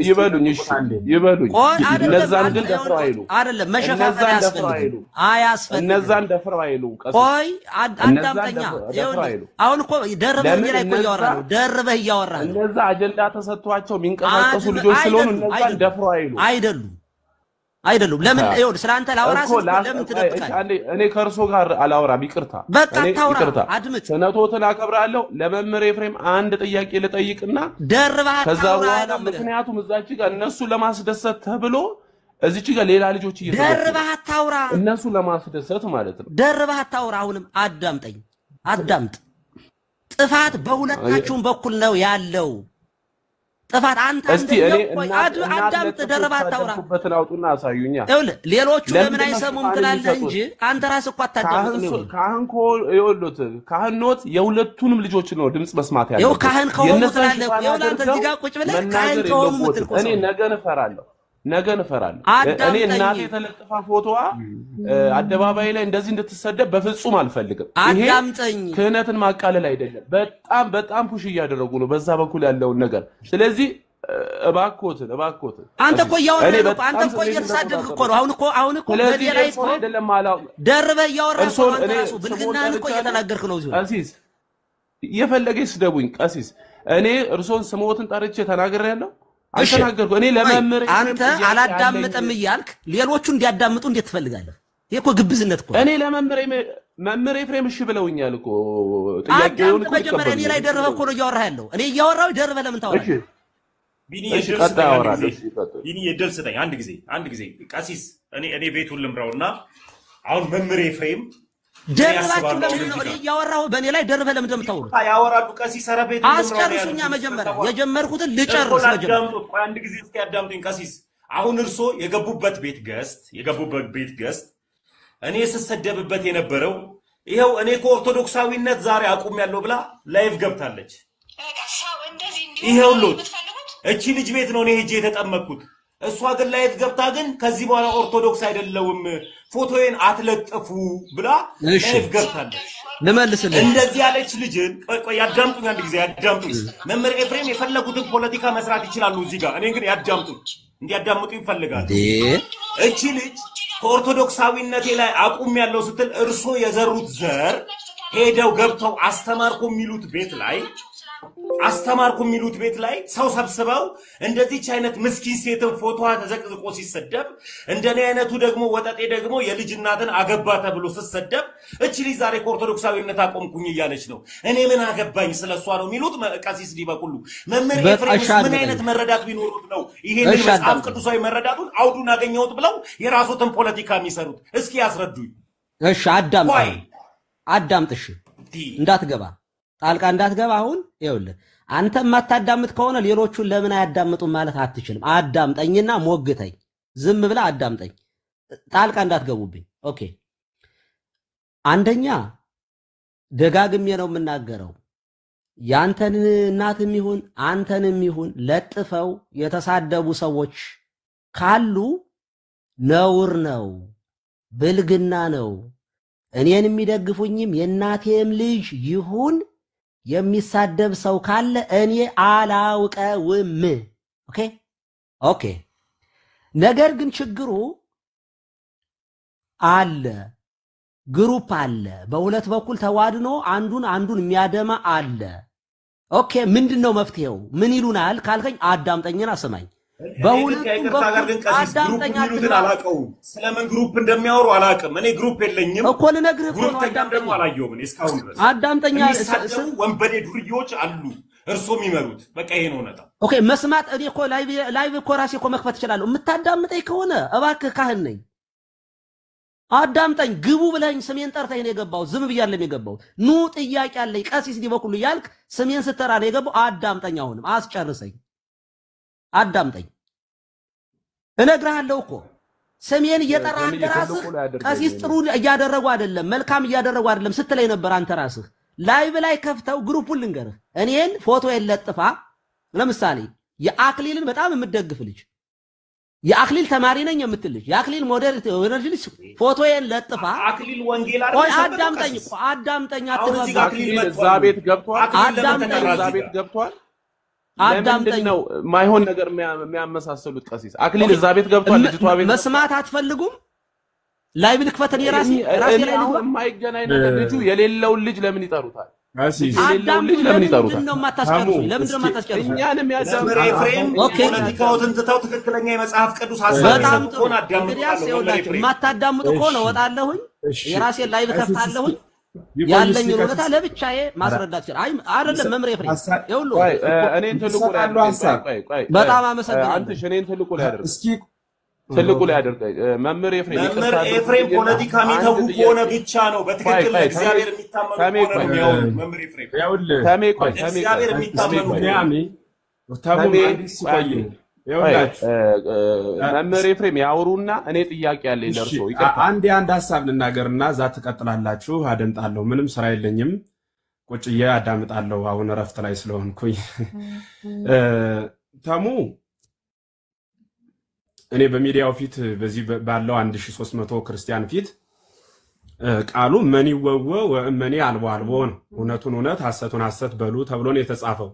ይበሉኝ እሺ ይበሉኝ እነዛን ግን ደፍረው አይሉ አይደለም መሸፋፈን ያስፈልጋል እነዛን ደፍረው አይሉ ቆይ አዳምጠኛ አሁን እኮ ደርበህ ላይ እኮ ደርበህ እያወራህ እነዛ አጀንዳ ተሰጥቷቸው የሚንቀሳቀሱ ልጆች ስለሆኑ እነዛን ደፍረው አይደሉም ለምን ይወድ ስላንተ ላወራስ ለምን ትደብቃለህ እኔ ከርሶ ጋር አላወራም ይቅርታ በቃ አድምጥ ሰነቶትን አከብራለሁ ለመምህር ኤፍሬም አንድ ጥያቄ ልጠይቅና ደርባህ ከዛ በኋላ ምክንያቱም እዛች ጋር እነሱ ለማስደሰት ተብሎ እዚች ጋር ሌላ ልጆች ደርባህ አታውራ እነሱ ለማስደሰት ማለት ነው ደርባህ አታውራ አሁንም አዳምጥ ጥፋት በሁለታችሁም በኩል ነው ያለው ጥፋት አንተ አዳምጥ ደርባህ አታውራ በትናውጡና አሳዩኛ ሌሎቹ ለምን አይሰሙም ትላለህ እንጂ አንተ ራስህ እኮ አታዳምጥም ካህኖት የሁለቱንም ልጆች ነው ድምጽ መስማት ያለው ካህን ከሆኑ ትላለህ አንተ እዚህ ጋር ቁጭ ብለህ ካህን ከሆኑ ምትልቆ እኔ ነገ እንፈራለሁ እኔ እናቴ የተለጠፈ ፎቶዋ አደባባይ ላይ እንደዚህ እንድትሰደብ በፍጹም አልፈልግም ይሄ ክህነትን ማቃለል አይደለም በጣም ፑሽ እያደረጉ ነው በዛ በኩል ያለውን ነገር ስለዚህ እባክዎት አንተ እኮ እያወራህ ነው አንተ እኮ እየተሳደብክ እኮ ነው አሁን እኮ በዚህ ላይ እኮ ደርበህ እያወራህ ነው አንተ ራሱ ብልግናህን እኮ እየተናገርክ ነው እዚህ ቀሲስ የፈለገ ይስደቡኝ ቀሲስ እኔ እርሶን ስሞትን ጠርቼ ተናግሬያለሁ አልተናገርኩ እኔ ለመምህር አንተ አላዳምጥም እያልክ ሌሎቹ እንዲያዳምጡ እንዴት ትፈልጋለህ ይሄ እኮ ግብዝነት እኮ እኔ ለመምህር ኤፍሬም እሺ ብለውኛል እኮ ጥያቄውን እኮ መጀመሪያ እኔ ላይ ደርበህ እኮ ነው እያወራህ ያለው እኔ እያወራሁ ደርበህ ለምን ታወራለህ ቢኒ የድል ስጠኝ አንድ ጊዜ ቀሲስ እኔ ቤቱን ልምራውና አሁን መምህር ኤፍሬም ደርባችሁ ለምን ነው እኔ ያወራው በእኔ ላይ ደርበ ለምን እንደምታወሩ ያወራሉ ቀሲስ ሰረቤት አስጨርሱኛ መጀመሪያ የጀመርኩትን ልጨርስ መጀመሪያ ቆይ አንድ ጊዜ እስኪ ያዳምጡኝ ቀሲስ አሁን እርሶ የገቡበት ቤት ገስት እኔ ስሰደብበት የነበረው ይሄው እኔ ከኦርቶዶክሳዊነት ዛሬ አቁም ያለው ብላ ላይቭ ገብታለች ይሄው ሎት እቺ ልጅ ቤት ነው እኔ ሄጄ የተጠመቅኩት እሷ ግን ላይቭ ገብታ ግን ከዚህ በኋላ ኦርቶዶክስ አይደለውም ፎቶዬን አትለጥፉ ብላ ላይቭ ገብታለች ለማልስልኝ እንደዚህ ያለች ልጅን ቆይ ያዳምጡኝ አንድ ጊዜ ያዳምጡኝ መምህር ኤፍሬም የፈለጉትን ፖለቲካ መስራት ይችላሉ እዚህ ጋር እኔ ግን ያዳምጡኝ እንዲያዳምጡ ይፈልጋል እቺ ልጅ ከኦርቶዶክሳዊነቴ ላይ አቁም ያለው ስትል እርሶ የዘሩት ዘር ሄደው ገብተው አስተማርኩ የሚሉት ቤት ላይ ሰው ሰብስበው እንደዚህች አይነት ምስኪን ሴትን ፎቶዋ ተዘቅዝቆ ሲሰደብ እንደኔ አይነቱ ደግሞ ወጠጤ ደግሞ የልጅ እናትን አገባ ተብሎ ሲሰደብ እቺ ልጅ ዛሬ ከኦርቶዶክሳዊነት አቆምኩኝ እያለች ነው እኔ ምን አገባኝ ስለሷ ነው የሚሉት ቀሲስ ዲበኩሉ መምህር ኤፍሬም ምን አይነት መረዳት ቢኖሩት ነው ይሄንን መጽሐፍ ቅዱሳዊ መረዳቱን አውዱን አገኘሁት ብለው የራስዎትን ፖለቲካ የሚሰሩት እስኪ ያስረዱኝ እሺ አዳምጥሽ እንዳትገባ ጣልቃ እንዳትገባ አሁን ይኸውልህ አንተ ማታዳምጥ ከሆነ ሌሎቹን ለምን አያዳምጡም ማለት አትችልም አዳምጠኝና ሞግተኝ ዝም ብለ አዳምጠኝ ጣልቃ እንዳትገቡብኝ ኦኬ አንደኛ ደጋግሜ ነው የምናገረው ያንተን እናትም ይሁን አንተንም ይሁን ለጥፈው የተሳደቡ ሰዎች ካሉ ነውር ነው ብልግና ነው እኔን የሚደግፉኝም የናቴም ልጅ ይሁን የሚሳደብ ሰው ካለ እኔ አላውቀውም ኦኬ ነገር ግን ችግሩ አለ ግሩፕ አለ በሁለት በኩል ተዋድኖ አንዱን የሚያደማ አለ ኦኬ ምንድነው መፍትሄው ምን ይሉናል ካልከኝ አዳምጠኝና ስማኝ በሁለቱም በኩል አዳምጠኛ አላቀው ስለምን ግሩፕ እንደሚያወሩ አላቀም እኔ ግሩፕ የለኝም እኮ ልነግርህ እኮ ነው አዳምጠኛ አላየውም እኔ እስካሁን ድረስ አዳምጠኛ ወንበዴ ዱርዮች አሉ እርሶም ይመሩት በቃ ይሄ ነው ነጣ ኦኬ መስማት እኔ እኮ ላይቭ እኮ ራሴ እኮ መክፈት እችላለሁ የምታዳምጠኝ ከሆነ እባክህ ካህን ነኝ አዳምጠኝ ግቡ ብለኝ ስሜን ጠርተኝ ነው የገባው ዝም ብያለሁ የገባው ኑ ጥያቄ አለኝ ቀሲስ ዲበኩሉ ያልክ ስሜን ስተራ ነው የገባው አዳምጠኝ አሁንም አስጨርሰኝ አዳምጠኝ እነግርሃለሁ እኮ ስሜን እየጠራህ ራስህ ቀሲስ ጥሩ እያደረጉ አይደለም መልካም እያደረጉ አይደለም ስትለኝ ነበር አንተ ራስህ ላይቭ ላይ ከፍተው ግሩፑን ልንገርህ እኔን ፎቶ የለጥፋ ለምሳሌ የአክሊልን በጣም የምትደግፍ ልጅ የአክሊል ተማሪ ነኝ የምትልጅ የአክሊል ሞዴል ልጅ ፎቶዬን ለጥፋ አክሊል ወንጌል አዳምጠኝ እዛ ቤት ገብቷል ለምንድን ነው ማይሆን ነገር የሚያመሳሰሉት ቀሲስ አክሊል እዛ ቤት ገብቷል ልጅቷ ቤት መስማት አትፈልጉም ላይቭ ልክፈተን ራሴ ላይ ነው የማይገናኝ ነገር ልጁ የሌለውን ልጅ ለምን ይጠሩታል ቀሲስ የሌለውን ልጅ ለምን ይጠሩታል ለምን ነው የማታስጨርሱ እኛንም መምህር ኤፍሬም ፖለቲካውን ትተው ትክክለኛ የመጽሐፍ ቅዱስ ሐሳብ ሆነ አዳምጡ ማታዳምጡ ከሆነ ወጣለሁኝ የራሴ ላይቭ ከፍታለሁኝ ያለኝ ወለታ ለብቻዬ ማስረዳት ይችላል አይ አይደለም መምህር ኤፍሬም ይሁሉ እኔን ትልቁ ላይ ቆይ በጣም አመሰግናለሁ አንተ እኔን ትልቁ ላይ አድርግ እስኪ ትልቁ ላይ አድርግ መምህር ኤፍሬም ፖለቲካ የሚተው ከሆነ ብቻ ነው በትክክል እግዚአብሔር የሚታመኑ ነው መምህር ኤፍሬም ተሜ ቆይ እግዚአብሔር የሚታመኑ መምህር ኤፍሬም ያወሩና እኔ ጥያቄ አለኝ ለርሶ አንድ ሐሳብ ልናገርና ዛ ተቀጥላላችሁ አደምጣለሁ ምንም ስራ የለኝም ቁጭዬ አዳምጣለሁ አሁን ረፍት ላይ ስለሆንኩኝ ተሙ እኔ በሚዲያው ፊት በዚህ ባለው 1300 ክርስቲያን ፊት ቃሉ መኒ ወወ ወእመኒ አልቦ ነው እውነቱን እውነት ሐሰቱን ሐሰት በሉ ተብሎ ነው የተጻፈው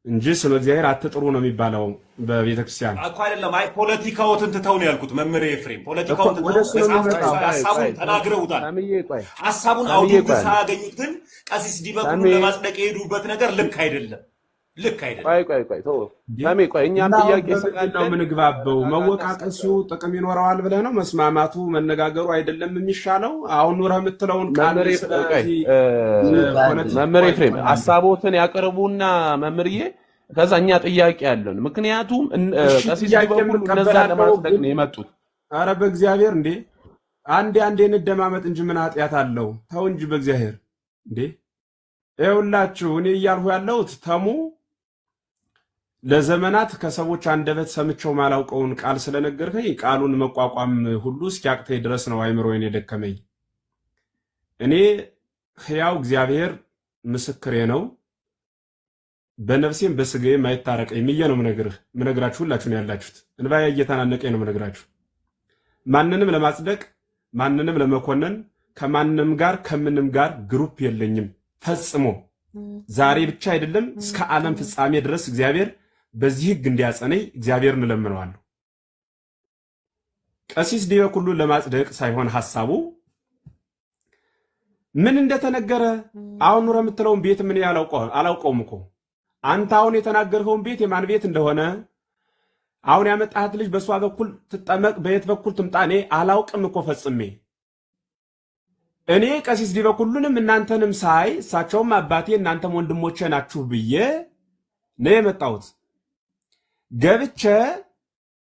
እንጂ ስለ እግዚአብሔር አትጥሩ ነው የሚባለው በቤተክርስቲያን አቋ አይደለም አይ ፖለቲካውን ትተው ነው ያልኩት መምህር ኤፍሬም ፖለቲካውን ትተው ሐሳቡን ተናግረውታል ሐሳቡን አውዲዮ ሳያገኙት ግን ቀሲስ ዲበኩሉ ለማጽደቅ የሄዱበት ነገር ልክ አይደለም ቆይ ተው ታሜ ቆይ እኛም ጥያቄ ሰቃናው ምን ግባበው መወቃቀሱ ጥቅም ይኖረዋል ብለ ነው መስማማቱ መነጋገሩ አይደለም የሚሻለው አሁን ኑራ የምትለውን ቃል መምህር ኤፍሬም ሐሳቦትን ያቀርቡና መምህርዬ ከዛ እኛ ጥያቄ ያለን ምክንያቱም ቀሲስ ዲበኩሉ እንደዛ ለማጽደቅ ነው የመጡት አረ በእግዚአብሔር እንዴ አንዴ እንደማመጥ እንጂ ምን ኃጢአት አለው? ተው እንጂ በእግዚአብሔር እንዴ! ይኸውላችሁ እኔ እያልሁ ያለሁት ተሙ ለዘመናት ከሰዎች አንደበት ሰምቸው ማላውቀውን ቃል ስለነገርከኝ ቃሉን መቋቋም ሁሉ እስኪያቅተኝ ድረስ ነው አይምሮዬን የደከመኝ። እኔ ሕያው እግዚአብሔር ምስክሬ ነው፣ በነፍሴም በስጋዬም አይታረቀኝ ብዬ ነው ምነግራችሁ። ሁላችሁ ነው ያላችሁት። እንባዬ እየተናነቀኝ ነው ምነግራችሁ። ማንንም ለማጽደቅ ማንንም ለመኮነን ከማንንም ጋር ከምንም ጋር ግሩፕ የለኝም ፈጽሞ። ዛሬ ብቻ አይደለም እስከ ዓለም ፍጻሜ ድረስ እግዚአብሔር በዚህ ሕግ እንዲያጸነኝ እግዚአብሔርን እለምነዋለሁ። ቀሲስ ዲበኩሉ ለማጽደቅ ሳይሆን ሐሳቡ ምን እንደተነገረ አሁን ኑረ የምትለውን ቤት ምን አላውቀውም እኮ አንተ አሁን የተናገርከውን ቤት የማን ቤት እንደሆነ አሁን ያመጣሃት ልጅ በሷ በኩል ትጠመቅ በየት በኩል ትምጣኔ አላውቅም እኮ ፈጽሜ። እኔ ቀሲስ ዲበኩሉንም እናንተንም ሳይ እሳቸውም አባቴ እናንተም ወንድሞቼ ናችሁ ብዬ ነው የመጣሁት። ገብቼ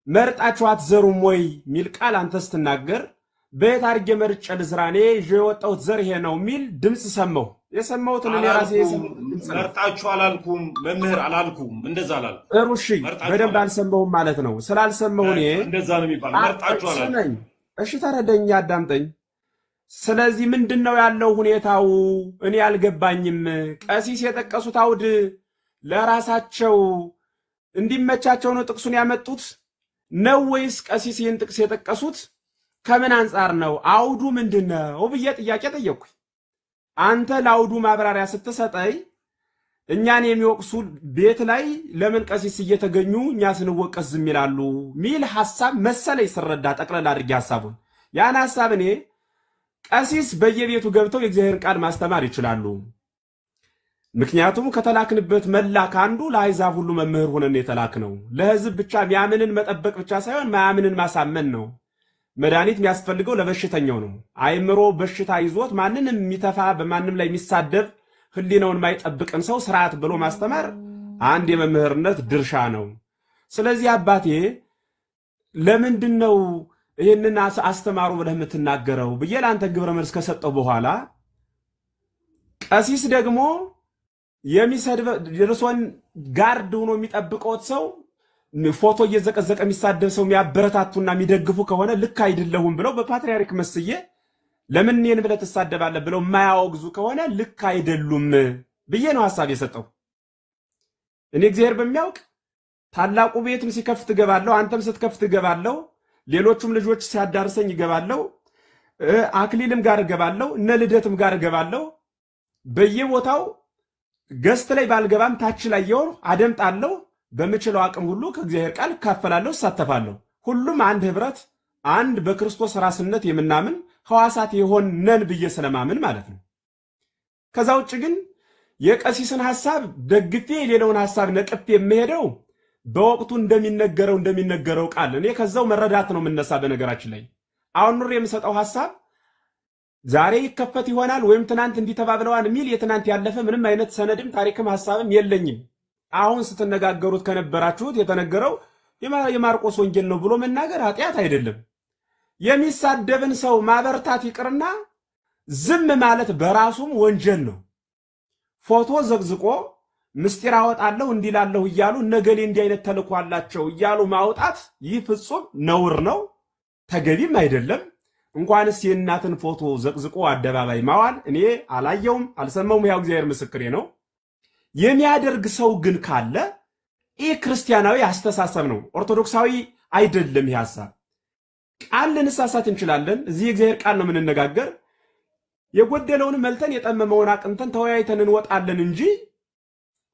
መርጣችሁ አትዘሩም ወይ ሚል ቃል አንተ ስትናገር በየት አድርጌ መርጬ ልዝራኔ የወጣሁት ዘር ይሄ ነው ሚል ድምጽ ሰማሁ። የሰማሁትን እኔ ራሴ መርጣችሁ አላልኩም፣ መምህር አላልኩም፣ እንደዛ አላልኩም። እሩሺ በደንብ አልሰማሁም ማለት ነው። ስላልሰማሁ እኔ እንደዛ ነው የሚባለው። መርጣችሁ አላልኩም። እሺ ተረደኝ፣ አዳምጠኝ። ስለዚህ ምንድነው ያለው ሁኔታው? እኔ አልገባኝም። ቀሲስ የጠቀሱት አውድ ለራሳቸው እንዲመቻቸው ነው ጥቅሱን ያመጡት ነው ወይስ ቀሲስ ይህን ጥቅስ የጠቀሱት ከምን አንጻር ነው? አውዱ ምንድነው ብዬ ጥያቄ ጠየቅኩኝ። አንተ ለአውዱ ማብራሪያ ስትሰጠይ እኛን የሚወቅሱ ቤት ላይ ለምን ቀሲስ እየተገኙ እኛ ስንወቀስ ዝም ይላሉ ሚል ሐሳብ መሰለኝ ስረዳ ጠቅለል አድርጌ ሐሳቡን ያን ሐሳብ እኔ ቀሲስ በየቤቱ ገብተው የእግዚአብሔር ቃል ማስተማር ይችላሉ። ምክንያቱም ከተላክንበት መላክ አንዱ ለአሕዛብ ሁሉ መምህር ሆነን የተላክነው ለሕዝብ ብቻ ሚያምንን መጠበቅ ብቻ ሳይሆን ማያምንን ማሳመን ነው። መድኃኒት የሚያስፈልገው ለበሽተኛው ነው። አይምሮ በሽታ ይዞት ማንንም የሚተፋ በማንም ላይ የሚሳደብ ህሊናውን የማይጠብቅን ሰው ስርዓት ብሎ ማስተማር አንድ የመምህርነት ድርሻ ነው። ስለዚህ አባቴ ለምንድነው ይሄንን አስተማሩ ብለህ የምትናገረው ብዬ ለአንተ ግብረ መልስ ከሰጠው በኋላ ቀሲስ ደግሞ የሚሰድበ ደርሶን ጋርድ ሆኖ የሚጠብቀው ሰው ፎቶ እየዘቀዘቀ የሚሳደብ ሰው የሚያበረታቱና የሚደግፉ ከሆነ ልክ አይደለሁም ብለው በፓትርያርክ መስዬ ለምን እኔን ብለህ ትሳደባለህ ብለው የማያወግዙ ከሆነ ልክ አይደሉም ብዬ ነው ሐሳብ የሰጠው። እኔ እግዚአብሔር በሚያውቅ ታላቁ ቤትም ሲከፍት ገባለሁ፣ አንተም ስትከፍት ገባለሁ፣ ሌሎቹም ልጆች ሲያዳርሰኝ ገባለሁ፣ አክሊልም ጋር ገባለሁ፣ እነ ልደትም ጋር ገባለሁ። በየቦታው ገስት ላይ ባልገባም ታች ላይ ይወር አደምጣለሁ። በመችለው አቅም ሁሉ ከእግዚአብሔር ቃል ካፈላለሁ፣ ሳተፋለሁ። ሁሉም አንድ ህብረት አንድ በክርስቶስ ራስነት የምናምን ሐዋሳት የሆን ነን ብዬ ስለማምን ማለት ነው። ከዛ ውጭ ግን የቀሲስን ሐሳብ ደግፌ የሌላውን ሐሳብ ነቅፌ የምሄደው በወቅቱ እንደሚነገረው ቃል እኔ ከዛው መረዳት ነው የምነሳ። በነገራችን ላይ አሁን ኑር የምሰጠው ሐሳብ ዛሬ ይከፈት ይሆናል ወይም ትናንት እንዲተባብለዋል ሚል የትናንት ያለፈ ምንም አይነት ሰነድም ታሪክም ሐሳብም የለኝም። አሁን ስትነጋገሩት ከነበራችሁት የተነገረው የማርቆስ ወንጌል ነው ብሎ መናገር ኃጢአት አይደለም። የሚሳደብን ሰው ማበርታት ይቅርና ዝም ማለት በራሱም ወንጀል ነው። ፎቶ ዘግዝቆ ምስጢር አወጣለሁ እንዲላለሁ እያሉ ነገሌ እንዲህ አይነት ተልእኮ አላቸው እያሉ ማውጣት ይህ ፍጹም ነውር ነው፣ ተገቢም አይደለም። እንኳንስ የእናትን ፎቶ ዘቅዝቆ አደባባይ ማዋል እኔ አላየውም አልሰማውም። ያው እግዚአብሔር ምስክሬ ነው። የሚያደርግ ሰው ግን ካለ ይህ ክርስቲያናዊ አስተሳሰብ ነው፣ ኦርቶዶክሳዊ አይደለም። ይህ ሐሳብ ቃል ልንሳሳት እንችላለን። እዚህ እግዚአብሔር ቃል ነው የምንነጋገር። የጎደለውን መልተን የጠመመውን አቅንተን ተወያይተን እንወጣለን እንጂ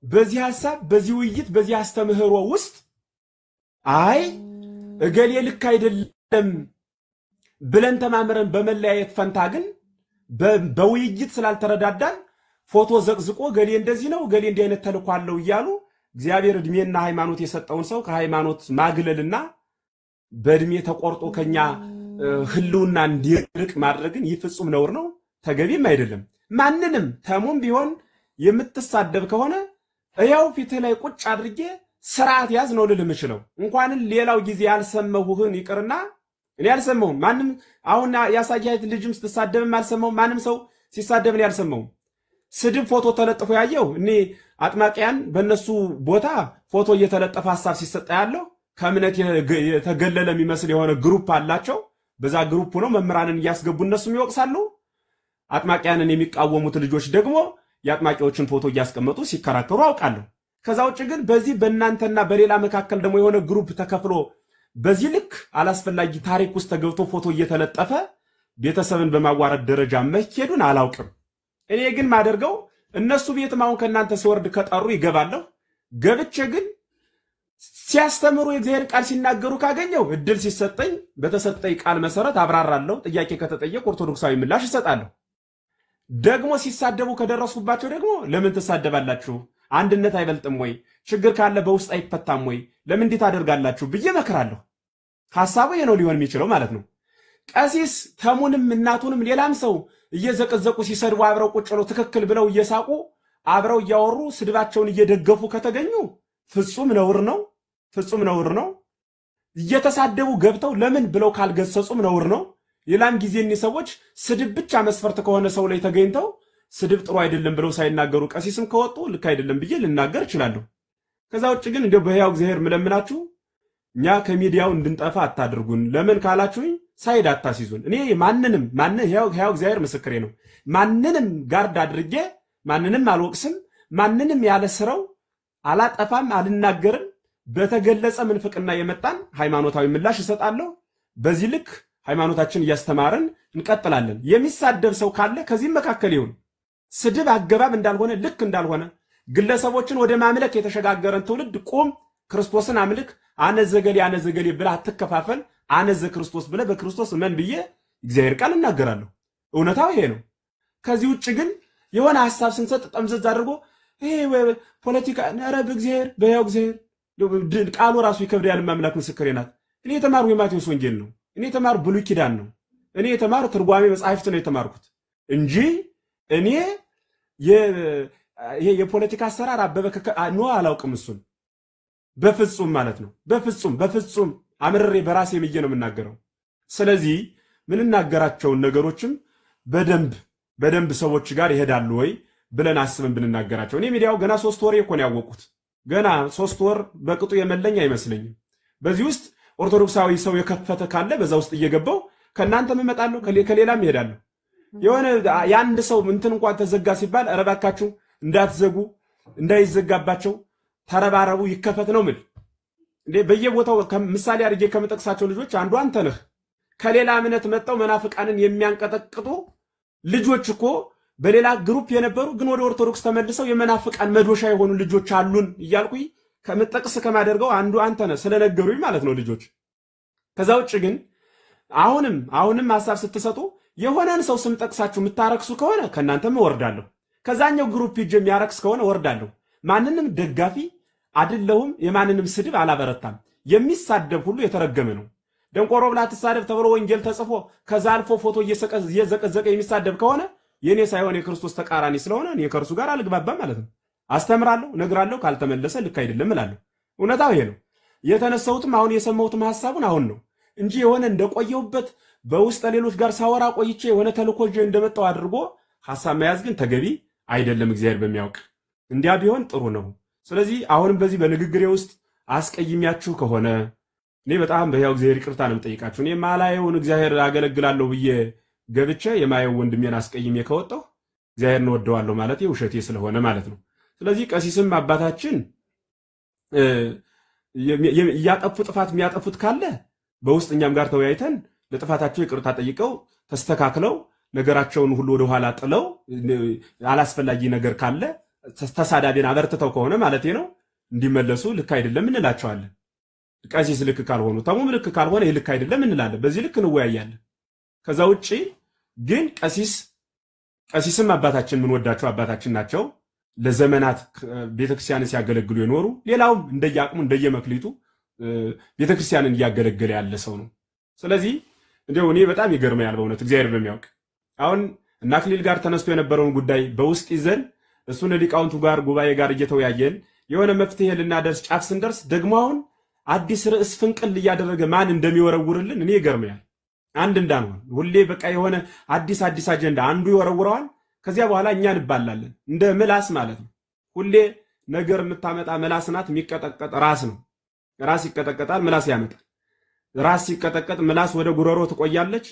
በዚህ ሐሳብ በዚህ ውይይት በዚህ አስተምህሮ ውስጥ አይ እገሌ ልክ አይደለም ብለን ተማምረን በመለያየት ፈንታ ግን በውይይት ስላልተረዳዳን ፎቶ ዘቅዝቆ ገሌ እንደዚህ ነው ገሌ እንዲህ አይነት ተልእኮ አለው እያሉ እግዚአብሔር እድሜና ሃይማኖት የሰጠውን ሰው ከሃይማኖት ማግለልና በእድሜ ተቆርጦ ከኛ ህልውና እንዲርቅ ማድረግን ይህ ፍጹም ነውር ነው፣ ተገቢም አይደለም። ማንንም ተሙም ቢሆን የምትሳደብ ከሆነ እያው ፊት ላይ ቁጭ አድርጌ ስርዓት ያዝ ነው ልል የምችለው። እንኳን ሌላው ጊዜ ያልሰማሁህን ይቅርና እኔ አልሰማሁም። ማንም አሁን ያሳያት ልጅም ስትሳደብም አልሰማሁም። ማንም ሰው ሲሳደብ እኔ አልሰማሁም። ስድብ ፎቶ ተለጥፎ ያየው እኔ አጥማቂያን በእነሱ ቦታ ፎቶ እየተለጠፈ ሐሳብ ሲሰጣ ያለው ከእምነት የተገለለ የሚመስል የሆነ ግሩፕ አላቸው። በዛ ግሩፕ ነው መምህራንን እያስገቡ እነሱም ይወቅሳሉ። አጥማቂያንን የሚቃወሙት ልጆች ደግሞ የአጥማቂዎችን ፎቶ እያስቀመጡ ሲከራከሩ አውቃለሁ። ከዛ ውጭ ግን በዚህ በእናንተና በሌላ መካከል ደግሞ የሆነ ግሩፕ ተከፍሎ በዚህ ልክ አላስፈላጊ ታሪክ ውስጥ ተገብቶ ፎቶ እየተለጠፈ ቤተሰብን በማዋረድ ደረጃ መሄዱን አላውቅም። እኔ ግን ማደርገው እነሱ ቤትም አሁን ከእናንተ ሲወርድ ከጠሩ ይገባለሁ። ገብቼ ግን ሲያስተምሩ የእግዚአብሔር ቃል ሲናገሩ ካገኘው እድል ሲሰጠኝ በተሰጠኝ ቃል መሰረት አብራራለሁ። ጥያቄ ከተጠየቅ ኦርቶዶክሳዊ ምላሽ እሰጣለሁ። ደግሞ ሲሳደቡ ከደረስኩባቸው ደግሞ ለምን ትሳደባላችሁ? አንድነት አይበልጥም ወይ? ችግር ካለ በውስጥ አይፈታም ወይ? ለምን እንዴት አደርጋላችሁ ብዬ መከራለሁ። ሐሳቡ ይሄ ነው ሊሆን የሚችለው ማለት ነው። ቀሲስ ተሙንም እናቱንም ሌላም ሰው እየዘቀዘቁ ሲሰድቡ አብረው ቁጭ ብለው ትክክል ብለው እየሳቁ አብረው እያወሩ ስድባቸውን እየደገፉ ከተገኙ ፍጹም ነውር ነው። ፍጹም ነውር ነው። እየተሳደቡ ገብተው ለምን ብለው ካልገሰጹም ነውር ነው። ሌላም ጊዜ እነዚህ ሰዎች ስድብ ብቻ መስፈርት ከሆነ ሰው ላይ ተገኝተው ስድብ ጥሩ አይደለም ብለው ሳይናገሩ ቀሲስም ከወጡ ልክ አይደለም ብዬ ልናገር እችላለሁ። ከዛ ውጭ ግን እንደው በሕያው እግዚአብሔር ምለምናችሁ እኛ ከሚዲያው እንድንጠፋ አታድርጉን። ለምን ካላችሁኝ ሳይድ አታሲዙን። እኔ ማንንም ሕያው እግዚአብሔር ምስክሬ ነው። ማንንም ጋርድ አድርጌ ማንንም አልወቅስም። ማንንም ያለ ስራው አላጠፋም፣ አልናገርም። በተገለጸ ምንፍቅና የመጣን ሃይማኖታዊ ምላሽ እሰጣለሁ። በዚህ ልክ ሃይማኖታችን እያስተማርን እንቀጥላለን። የሚሳደብ ሰው ካለ ከዚህ መካከል ይሁን ስድብ አገባብ እንዳልሆነ ልክ እንዳልሆነ ግለሰቦችን ወደ ማምለክ የተሸጋገረን ትውልድ ቁም፣ ክርስቶስን አምልክ፣ አነዘገሌ ብለህ አትከፋፈል፣ አነዘ ክርስቶስ ብለህ በክርስቶስ እመን ብዬ እግዚአብሔር ቃል እናገራለሁ። እውነታው ይሄ ነው። ከዚህ ውጭ ግን የሆነ ሐሳብ ስንሰጥ ጠምዘዝ አድርጎ ይሄ ፖለቲካ ነረብ እግዚአብሔር በሕያው እግዚአብሔር ቃሉ ራሱ ይከብዳል። ማምላክ ምስክሬ ናት። እኔ የተማርኩ የማቴዎስ ወንጌል ነው። እኔ የተማርኩ ብሉይ ኪዳን ነው። እኔ የተማርኩ ትርጓሜ መጻሕፍት ነው የተማርኩት እንጂ እኔ ይሄ የፖለቲካ አሰራር ነው አላውቅም። እሱን በፍጹም ማለት ነው። በፍጹም አምርሬ በራሴ ምዬ ነው የምናገረው። ስለዚህ ምንናገራቸውን ነገሮችም በደንብ ሰዎች ጋር ይሄዳሉ ወይ ብለን አስበን ብንናገራቸው። እኔ ሚዲያው ገና 3 ወር እኮ ነው ያወቁት። ገና 3 ወር በቅጡ የመለኝ አይመስለኝም። በዚህ ውስጥ ኦርቶዶክሳዊ ሰው የከፈተ ካለ በዛ ውስጥ እየገባው ከናንተም እመጣለሁ፣ ከሌላም ይሄዳለሁ። የሆነ የአንድ ሰው እንትን እንኳን ተዘጋ ሲባል ኧረ እባካችሁ እንዳትዘጉ፣ እንዳይዘጋባቸው ተረባረቡ፣ ይከፈት ነው ምል እንዴ። በየቦታው ምሳሌ አድርጌ ከመጠቅሳቸው ልጆች አንዱ አንተ ነህ። ከሌላ እምነት መጣው መናፍቃንን የሚያንቀጠቅጡ ልጆች እኮ በሌላ ግሩፕ የነበሩ ግን ወደ ኦርቶዶክስ ተመልሰው የመናፍቃን መዶሻ የሆኑ ልጆች አሉን እያልኩኝ ከመጠቅስ ከማደርገው አንዱ አንተ ነህ ስለነገሩኝ ማለት ነው ልጆች። ከዛ ውጭ ግን አሁንም ሐሳብ ስትሰጡ የሆነን ሰው ስም ጠቅሳችሁ የምታረክሱ ከሆነ ከናንተም እወርዳለሁ። ከዛኛው ግሩፕ ሂጅ የሚያረክስ ከሆነ እወርዳለሁ። ማንንም ደጋፊ አይደለሁም። የማንንም ስድብ አላበረታም። የሚሳደብ ሁሉ የተረገመ ነው። ደንቆሮ ብላ ትሳደብ ተብሎ ወንጌል ተጽፎ ከዛ አልፎ ፎቶ እየዘቀዘቀ የሚሳደብ ከሆነ የኔ ሳይሆን የክርስቶስ ተቃራኒ ስለሆነ እኔ ከእርሱ ጋር አልግባባም ማለት ነው። አስተምራለሁ፣ ነግራለሁ። ካልተመለሰ ልክ አይደለም እላለሁ። እውነታው ይሄ ነው። የተነሳሁትም አሁን የሰማሁትም ሐሳቡን አሁን ነው እንጂ የሆነ እንደቆየሁበት በውስጥ ሌሎች ጋር ሳወራ ቆይቼ የሆነ ተልኮጄ እንደመጣው አድርጎ ሐሳብ መያዝ ግን ተገቢ አይደለም። እግዚአብሔር በሚያውቅ እንዲያ ቢሆን ጥሩ ነው። ስለዚህ አሁንም በዚህ በንግግሬ ውስጥ አስቀይሚያችሁ ከሆነ እኔ በጣም በሕያው እግዚአብሔር ይቅርታ ነው የምጠይቃችሁ። እኔ ማላየውን እግዚአብሔር አገለግላለሁ ብዬ ገብቼ የማየው ወንድሜን አስቀይሜ ከወጣሁ እግዚአብሔርን እወደዋለሁ ማለት ውሸቴ ስለሆነ ማለት ነው። ስለዚህ ቀሲስም አባታችን እያጠፉ ጥፋት የሚያጠፉት ካለ በውስጥ እኛም ጋር ተወያይተን ለጥፋታቸው ይቅርታ ጠይቀው ተስተካክለው ነገራቸውን ሁሉ ወደ ኋላ ጥለው አላስፈላጊ ነገር ካለ ተሳዳቢን አበርትተው ከሆነ ማለቴ ነው እንዲመለሱ ልክ አይደለም እንላቸዋለን። ቀሲስ ልክ ካልሆኑ ተሙም ልክ ካልሆነ ይህ ልክ አይደለም እንላለን። በዚህ ልክ እንወያያለን። ከዛ ውጪ ግን ቀሲስም አባታችን ምን ወዳቸው አባታችን ናቸው። ለዘመናት ቤተክርስቲያንን ሲያገለግሉ የኖሩ ሌላውም እንደየአቅሙ እንደየመክሊቱ ቤተክርስቲያንን እያገለገለ ያለ ሰው ነው። ስለዚህ እንደው እኔ በጣም ይገርማል በእውነት እግዚአብሔር በሚያውቅ አሁን እና አክሊል ጋር ተነስቶ የነበረውን ጉዳይ በውስጥ ይዘን እሱን ሊቃውንቱ ጋር ጉባኤ ጋር እየተወያየን የሆነ መፍትሄ ልናደርስ ጫፍ ስንደርስ ደግሞ አሁን አዲስ ርዕስ ፍንቅል እያደረገ ማን እንደሚወረውርልን እኔ ይገርማል። አንድ እንዳንሆን ሁሌ በቃ የሆነ አዲስ አጀንዳ አንዱ ይወረውረዋል ከዚያ በኋላ እኛ እንባላለን እንደ ምላስ ማለት ነው ሁሌ ነገር የምታመጣ ምላስ ናት የሚቀጠቀጥ ራስ ነው ራስ ይቀጠቀጣል ምላስ ያመጣል ራስ ሲቀጠቀጥ ምላስ ወደ ጉረሮ ትቆያለች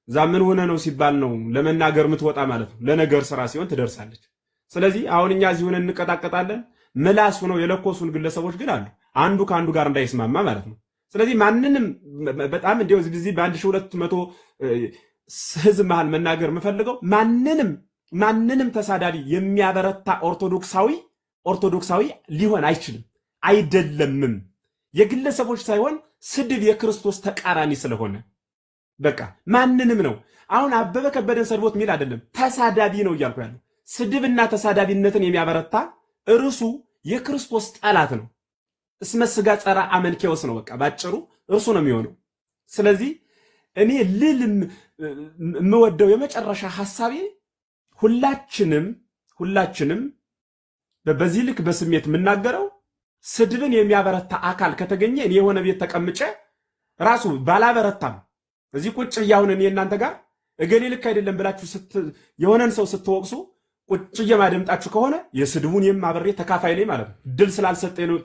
ዛምን ሆነ ነው ሲባል ነው ለመናገር ምትወጣ ማለት ነው ለነገር ስራ ሲሆን ትደርሳለች ስለዚህ አሁን እኛ እዚህ ሆነን እንቀጣቀጣለን ምላስ ሆነው የለኮሱን ግለሰቦች ግን አሉ አንዱ ካንዱ ጋር እንዳይስማማ ማለት ነው ስለዚህ ማንንም በጣም እንደው እዚህ በ1200 ህዝብ መሃል መናገር መፈልገው ማንንም ተሳዳቢ የሚያበረታ ኦርቶዶክሳዊ ሊሆን አይደለምም የግለሰቦች ሳይሆን ስድብ የክርስቶስ ተቃራኒ ስለሆነ በቃ ማንንም ነው አሁን አበበ ከበደን ሰድቦት ሚል አይደለም ተሳዳቢ ነው እያልኩ ያለው ስድብና ተሳዳቢነትን የሚያበረታ እርሱ የክርስቶስ ጠላት ነው እስመ ሥጋ ጸራ አመንኬዎስ ነው በቃ ባጭሩ እርሱ ነው የሚሆነው ስለዚህ እኔ የምወደው የመጨረሻ ሐሳቤ ሁላችንም በዚህ ልክ በስሜት የምናገረው ስድብን የሚያበረታ አካል ከተገኘ እኔ የሆነ ቤት ተቀምጬ ራሱ ባላበረታም እዚህ ቁጭ ያውን እኔ እናንተ ጋር እገሌ ልክ አይደለም ብላችሁ የሆነን ሰው ስትወቅሱ ቁጭ የማደምጣችሁ ከሆነ የስድቡን የማበሬ ተካፋይ ነኝ ማለት ነው ድል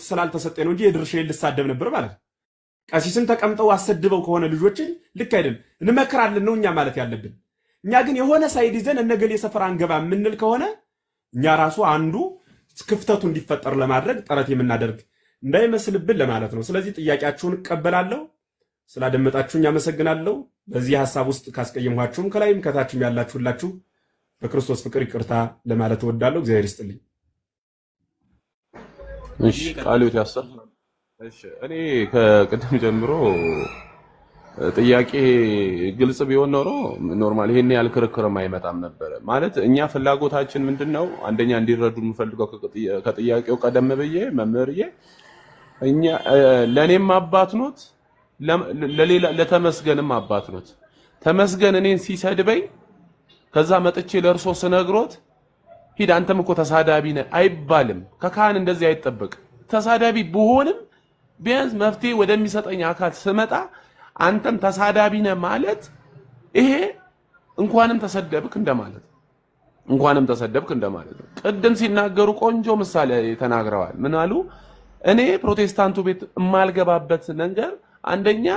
ስላልተሰጠኝ ነው እንጂ የድርሻዬን ልሳደብ ነበር ማለት ነው ቀሲስን ተቀምጠው አሰድበው ከሆነ ልጆችን ልክ አይደለም እንመክራለን ነው እኛ ማለት ያለብን እኛ ግን የሆነ ሳይድ ይዘን እነገሌ ሰፈር አንገባ ምንል ከሆነ እኛ ራሱ አንዱ ክፍተቱ እንዲፈጠር ለማድረግ ጥረት የምናደርግ እንዳይመስልብን ለማለት ነው ስለዚህ ጥያቄያችሁን እቀበላለሁ ስላደመጣችሁኝ አመሰግናለሁ በዚህ ሐሳብ ውስጥ ካስቀየምኋችሁም ከላይም ከታችም ያላችሁላችሁ በክርስቶስ ፍቅር ይቅርታ ለማለት ወዳለሁ እግዚአብሔር ይስጥልኝ እሺ ቃሉት ያሰር እሺ እኔ ከቅድም ጀምሮ ጥያቄ ግልጽ ቢሆን ኖሮ ኖርማል ይሄን ያህል ክርክርም አይመጣም ነበር ማለት እኛ ፍላጎታችን ምንድነው አንደኛ እንዲረዱ የምፈልገው ከጥያቄው ቀደም ብዬ መምህርዬ እኛ ለኔም አባት ኖት ለሌላ ለተመስገንም አባት ኖት ተመስገን እኔን ሲሰድበኝ ከዛ መጥቼ ለርሶ ስነግሮት ሂድ አንተም እኮ ተሳዳቢ ነህ አይባልም ከካህን እንደዚህ አይጠበቅ ተሳዳቢ ብሆንም ቢያንስ መፍትሄ ወደሚሰጠኝ አካል ስመጣ አንተም ተሳዳቢ ነህ ማለት ይሄ እንኳንም ተሰደብክ እንደማለት ቅድም ሲናገሩ ቆንጆ ምሳሌ ተናግረዋል ምን አሉ እኔ ፕሮቴስታንቱ ቤት የማልገባበት ነገር አንደኛ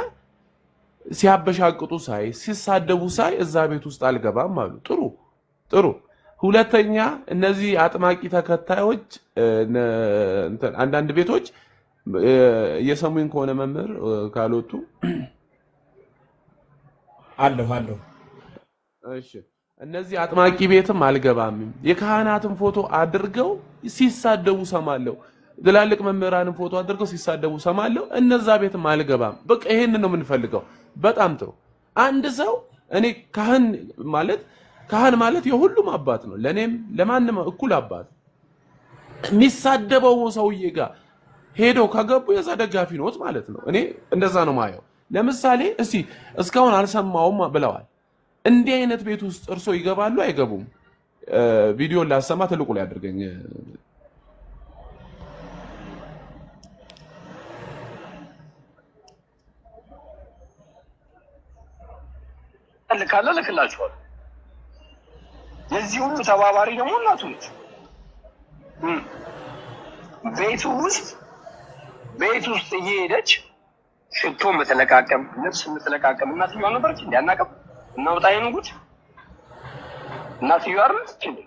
ሲያበሻቅጡ ሳይ ሲሳደቡ ሳይ እዛ ቤት ውስጥ አልገባም አሉ ጥሩ ሁለተኛ እነዚህ አጥማቂ ተከታዮች አንዳንድ ቤቶች የሰሙኝ ከሆነ መምህር ካልወጡ አለሁ እሺ እነዚህ አጥማቂ ቤትም አልገባም የካህናትን ፎቶ አድርገው ሲሳደቡ ሰማለሁ ትላልቅ መምህራንን ፎቶ አድርገው ሲሳደቡ ሰማለሁ እነዛ ቤትም አልገባም በቃ ይሄን ነው የምንፈልገው በጣም ጥሩ አንድ ሰው እኔ ካህን ማለት የሁሉም አባት ነው ለኔም ለማንም እኩል አባት የሚሳደበው ሰውዬ ጋር ሄዶ ከገቡ የዛ ደጋፊ ነውት ማለት ነው እኔ እንደዛ ነው ማየው ለምሳሌ እስካሁን አልሰማውም ብለዋል እንዲህ አይነት ቤት ውስጥ እርሶ ይገባሉ አይገቡም ቪዲዮ ላሰማ ትልቁ ላይ አድርገኝ ልክላችኋል የዚህ ሁሉ ተባባሪ ደግሞ እናቱ ነች ቤት ውስጥ እየሄደች ሽቶ መተለቃቀም ልብስ መተለቃቀም እናትየዋ ነበረች እንዲያናቀም እናውጣ ይሄን ጉድ እናትየዋ አይደለች እንዴ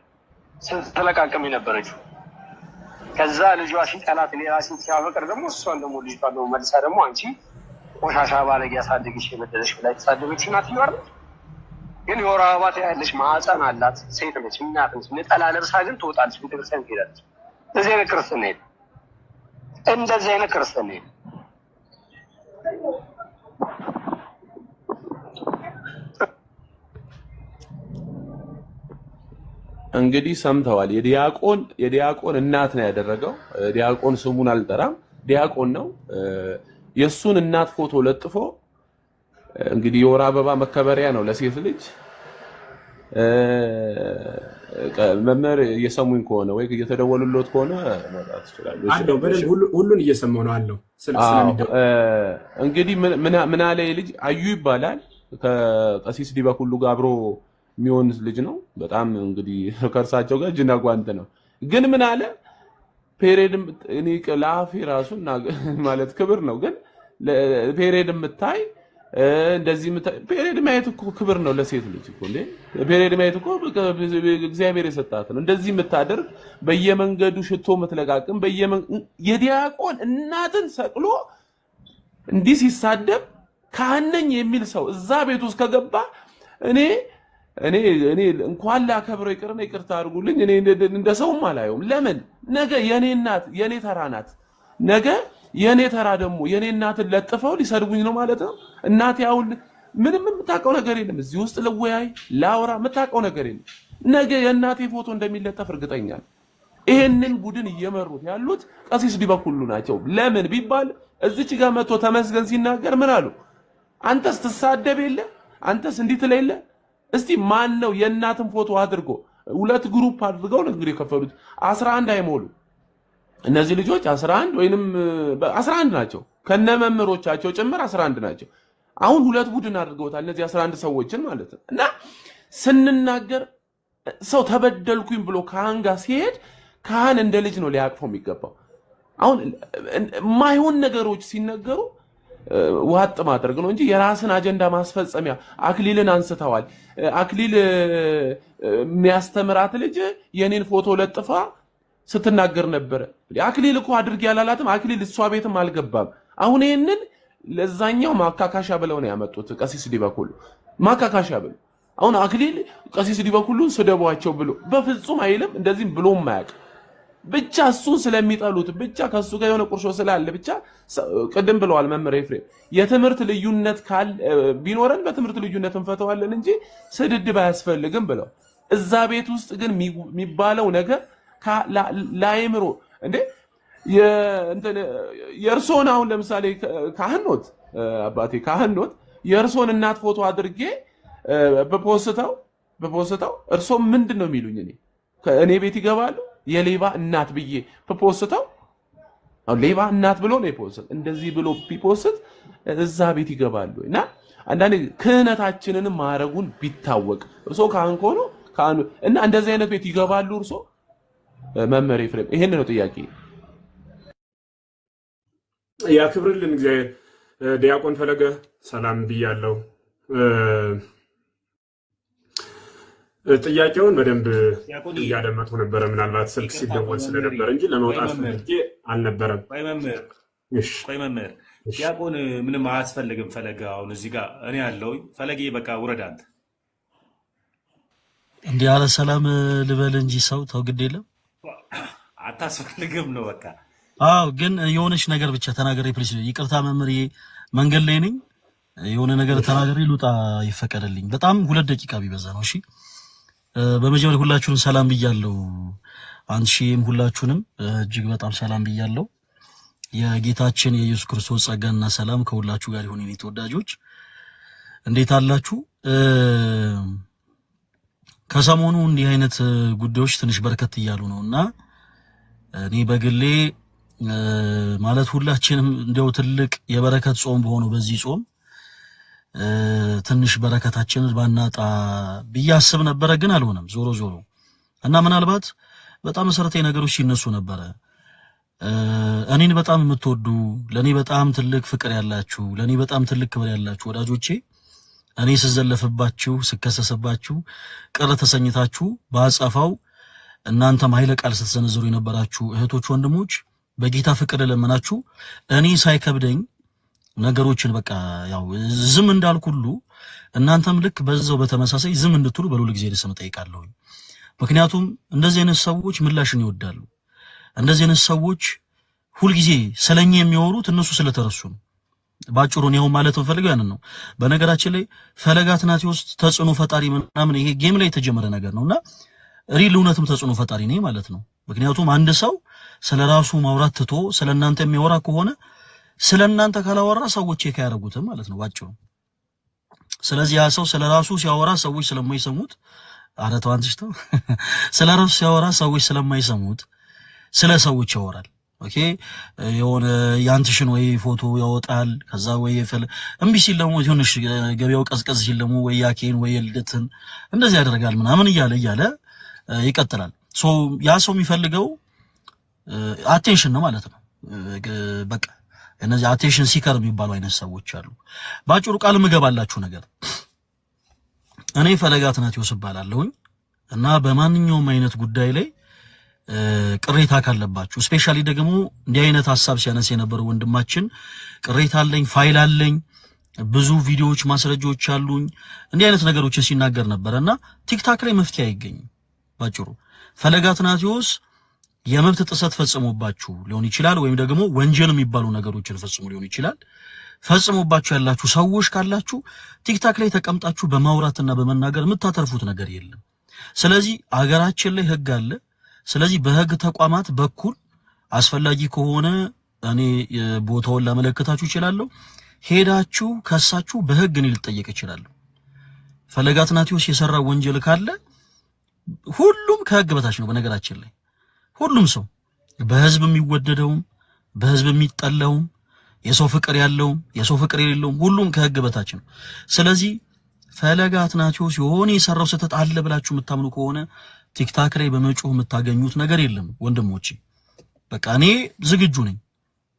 ስትለቃቀም የነበረችው ከዛ ልጇ ሲጠላት ሌላ ሴት ሲያፈቅር ደግሞ እሷን ደግሞ ልጅቷ ደግሞ መልሳ ደግሞ አንቺ ቆሻሻ ባለጌ ያሳደግሽ የበደለሽ ብላ ተሳደበች እናትየዋ አይደል ግን የወር አበባ ያለች ማህፀን አላት ሴት ነች እናት ነች ነጠላ ለብሳ ግን ትወጣለች ቤተክርስቲያን ትሄዳለች እንደዚህ አይነት ክርስትና እንግዲህ ሰምተዋል የዲያቆን እናት ነው ያደረገው ዲያቆን ስሙን አልጠራም ዲያቆን ነው የሱን እናት ፎቶ ለጥፎ እንግዲህ የወር አበባ መከበሪያ ነው ለሴት ልጅ መምህር እየሰሙኝ ከሆነ ወይ እየተደወሉልዎት ከሆነ መጣት ይችላል አለው በደንብ ሁሉን እየሰማው ነው አለው እንግዲህ ምን አለ ልጅ አዩ ይባላል ከቀሲስ ዲበኩሉ ጋር አብሮ የሚሆን ልጅ ነው። በጣም እንግዲህ ከርሳቸው ጋር እጅና ጓንት ነው። ግን ምን አለ ፔሬድም እኔ ለአፌ ራሱ ማለት ክብር ነው። ግን ፔሬድ የምታይ እንደዚህ ፔሬድ ማየት እኮ ክብር ነው ለሴት ልጅ እኮ እንዴ! ፔሬድ ማየት እኮ እግዚአብሔር የሰጣት ነው። እንደዚህ የምታደርግ በየመንገዱ ሽቶ የምትለቃቅም የዲያቆን እናትን ሰቅሎ እንዲህ ሲሳደብ ካህነኝ የሚል ሰው እዛ ቤት ውስጥ ከገባ እኔ እንኳን ላከብረው ይቅርና ይቅርታ አድርጉልኝ እኔ እንደ ሰውም አላየውም። ለምን ነገ የኔ እናት የኔ ተራ ናት። ነገ የኔ ተራ ደግሞ የኔ እናትን ለጥፈው ሊሰድቡኝ ነው ማለት ነው። እናቴ አሁን ምንም የምታውቀው ነገር የለም። እዚህ ውስጥ ለወያይ ላውራ የምታውቀው ነገር የለም። ነገ የእናቴ ፎቶ እንደሚለጠፍ እርግጠኛ ነኝ። ይሄንን ቡድን እየመሩት ያሉት ቀሲስ ዲበኩሉ ናቸው። ለምን ቢባል እዚች ጋር መጥቶ ተመስገን ሲናገር ምን አሉ? አንተስ ትሳደብ የለ አንተስ እንዲት ለይለ እስቲ ማን ነው የእናትን ፎቶ አድርጎ ሁለት ግሩፕ አድርገው ነው እንግዲህ የከፈሉት 11 አይሞሉ እነዚህ ልጆች 11 ወይንም 11 ናቸው ከነመምሮቻቸው ጭምር 11 ናቸው። አሁን ሁለት ቡድን አድርገውታል እነዚህ 11 ሰዎችን ማለት ነው። እና ስንናገር ሰው ተበደልኩኝ ብሎ ካህን ጋር ሲሄድ ካህን እንደ ልጅ ነው ሊያቅፈው የሚገባው። አሁን ማይሆን ነገሮች ሲነገሩ ዋጥ ማድረግ ነው እንጂ የራስን አጀንዳ ማስፈጸሚያ አክሊልን አንስተዋል። አክሊል የሚያስተምራት ልጅ የኔን ፎቶ ለጥፋ ስትናገር ነበር። አክሊል እኮ አድርግ ያላላትም አክሊል እሷ ቤትም አልገባም። አሁን ይሄንን ለዛኛው ማካካሻ ብለው ነው ያመጡት ቀሲስ ዲበኩሉ ማካካሻ ብለው። አሁን አክሊል ቀሲስ ዲበኩሉን ስደቧቸው ብሎ በፍጹም አይልም። እንደዚህም ብሎ ማያቅ ብቻ እሱን ስለሚጠሉት ብቻ ከሱ ጋር የሆነ ቁርሾ ስላለ ብቻ ቅድም ብለዋል መምህር ኤፍሬም የትምህርት ልዩነት ቢኖረን በትምህርት ልዩነት እንፈተዋለን እንጂ ስድድብ አያስፈልግም ብለው እዛ ቤት ውስጥ ግን የሚባለው ነገር ላይምሮ እንዴ የእርሶን አሁን ለምሳሌ ካህኖት አባቴ ካህኖት የእርሶን እናት ፎቶ አድርጌ በፖስተው እርሶ ምንድነው የሚሉኝ? እኔ ቤት ይገባሉ የሌባ እናት ብዬ በፖስተው ሌባ እናት ብሎ ነው የፖስት እንደዚህ ብሎ ቢፖስት እዛ ቤት ይገባሉ። እና አንዳንዴ ክህነታችንን ማረጉን ቢታወቅ እርሶ ካህን ሆኖ ካህኑ እና እንደዚህ አይነት ቤት ይገባሉ እርሶ መምህር ኤፍሬም? ይሄን ነው ጥያቄ። ያክብርልን እግዚአብሔር። ዲያቆን ፈለገ ሰላም ብያለሁ። ጥያቄውን በደንብ እያደመጡ ነበረ። ምናልባት ስልክ ሲደወል ስለነበረ እንጂ ለመውጣት ፈልጌ አልነበረም። ቆይ መምህር ዲያቆን ምንም አያስፈልግም። ፈለገ አሁን እዚህ ጋር እኔ ያለውኝ ፈለገ በቃ ውረድ አንተ እንዲህ ያለ ሰላም ልበል እንጂ ሰው ተው ግድ የለም አታስፈልግም ነው በቃ። አዎ ግን የሆነች ነገር ብቻ ተናገሬ ፕሊስ። ይቅርታ መምህር መንገድ ላይ ነኝ። የሆነ ነገር ተናገሬ ልውጣ ይፈቀድልኝ። በጣም 2 ደቂቃ ቢበዛ ነው። እሺ በመጀመሪያ ሁላችሁንም ሰላም ብያለሁ። አንቺም ሁላችሁንም እጅግ በጣም ሰላም ብያለሁ። የጌታችን የኢየሱስ ክርስቶስ ጸጋና ሰላም ከሁላችሁ ጋር ይሁን። የኔ ተወዳጆች እንዴት አላችሁ? ከሰሞኑ እንዲህ አይነት ጉዳዮች ትንሽ በርከት እያሉ ነውና እኔ በግሌ ማለት ሁላችንም እንደው ትልቅ የበረከት ጾም በሆነው በዚህ ጾም ትንሽ በረከታችንን ባናጣ ቢያስብ ነበር፣ ግን አልሆነም። ዞሮ እና ምናልባት በጣም መሰረታዊ ነገሮች ሲነሱ ነበር። እኔን በጣም የምትወዱ ለኔ በጣም ትልቅ ፍቅር ያላችሁ ለኔ በጣም ትልቅ ክብር ያላችሁ ወዳጆቼ እኔ ስዘለፍባችሁ ስከሰሰባችሁ ቅር ተሰኝታችሁ ባጻፋው እናንተም ኃይለ ቃል ስትሰነዝሩ የነበራችሁ እህቶች ወንድሞች በጌታ ፍቅር ለመናችሁ እኔ ሳይከብደኝ ነገሮችን በቃ ያው ዝም እንዳልኩሉ እናንተም ልክ በዛው በተመሳሳይ ዝም እንድትሉ በሉል ጊዜ ለሰም ጠይቃለሁ። ምክንያቱም እንደዚህ አይነት ሰዎች ምላሽን ይወዳሉ። እንደዚህ አይነት ሰዎች ሁሉ ጊዜ ስለኛ የሚያወሩት እነሱ ስለተረሱ ነው። ባጭሩ ነው ማለት ፈልገው ያንን ነው። በነገራችን ላይ ፈለጋት ናቲዎስ ተጽዕኖ ፈጣሪ ምናምን ይሄ ጌም ላይ የተጀመረ ነገር ነውና ሪል እውነትም ተጽዕኖ ፈጣሪ ነኝ ማለት ነው። ምክንያቱም አንድ ሰው ስለራሱ ማውራት ትቶ ስለናንተ የሚያወራ ከሆነ ስለናንተ ካላወራ ሰዎች ያያረጉትም ማለት ነው ባጭሩ። ስለዚህ ያ ሰው ስለራሱ ሲያወራ ሰዎች ስለማይሰሙት አረታው አንተሽተው ስለራሱ ሲያወራ ሰዎች ስለማይሰሙት ስለ ሰዎች ያወራል። ኦኬ የሆነ ያንትሽን ወይ ፎቶ ያወጣል ከዛ ወይ እምቢ ሲል ደግሞ ትንሽ ገበያው ቀዝቀዝ ሲል ደግሞ ወይ ያኬን ወይ ልደትን እንደዚህ ያደርጋል ምናምን እያለ ይቀጥላል ሶ ያ ሰው የሚፈልገው አቴንሽን ነው ማለት ነው በቃ እነዚህ አቴንሽን ሲከር የሚባሉ አይነት ሰዎች አሉ ባጭሩ ቃል ምገባላችሁ ነገር እኔ ፈለገ አትናቴዎስ እባላለሁኝ እና በማንኛውም አይነት ጉዳይ ላይ ቅሬታ ካለባችሁ ስፔሻሊ ደግሞ እንዲህ አይነት ሐሳብ ሲያነስ የነበረው ወንድማችን ቅሬታ አለኝ ፋይል አለኝ ብዙ ቪዲዮዎች ማስረጃዎች አሉኝ እንዲህ አይነት ነገሮችን ሲናገር ነበርና ቲክታክ ላይ መፍትሄ አይገኝም ባጭሩ ፈለገ አትናቴዎስ የመብት ጥሰት ፈጽሞባችሁ ሊሆን ይችላል ወይም ደግሞ ወንጀል የሚባሉ ነገሮችን ፈጽሞ ሊሆን ይችላል ፈጽሞባችሁ ያላችሁ ሰዎች ካላችሁ ቲክታክ ላይ ተቀምጣችሁ በማውራትና በመናገር የምታተርፉት ነገር የለም ስለዚህ አገራችን ላይ ህግ አለ ስለዚህ በህግ ተቋማት በኩል አስፈላጊ ከሆነ እኔ ቦታውን ለመለከታችሁ ይችላል ሄዳችሁ ከሳችሁ በህግ እኔ ልጠየቅ ይችላል ፈለገ አትናቴዎስ የሰራው ወንጀል ካለ ሁሉም ከህግ በታች ነው በነገራችን ላይ ሁሉም ሰው በህዝብ የሚወደደው በህዝብ የሚጠላው የሰው ፍቅር ያለው የሰው ፍቅር የሌለው ሁሉም ከህግ በታች ነው ስለዚህ ፈለገ አትናቴዎስ የሆነ የሰራው ስህተት አለ ብላችሁ የምታምኑ ከሆነ ቲክታክ ላይ በመጮህ የምታገኙት ነገር የለም ወንድሞቼ በቃ እኔ ዝግጁ ነኝ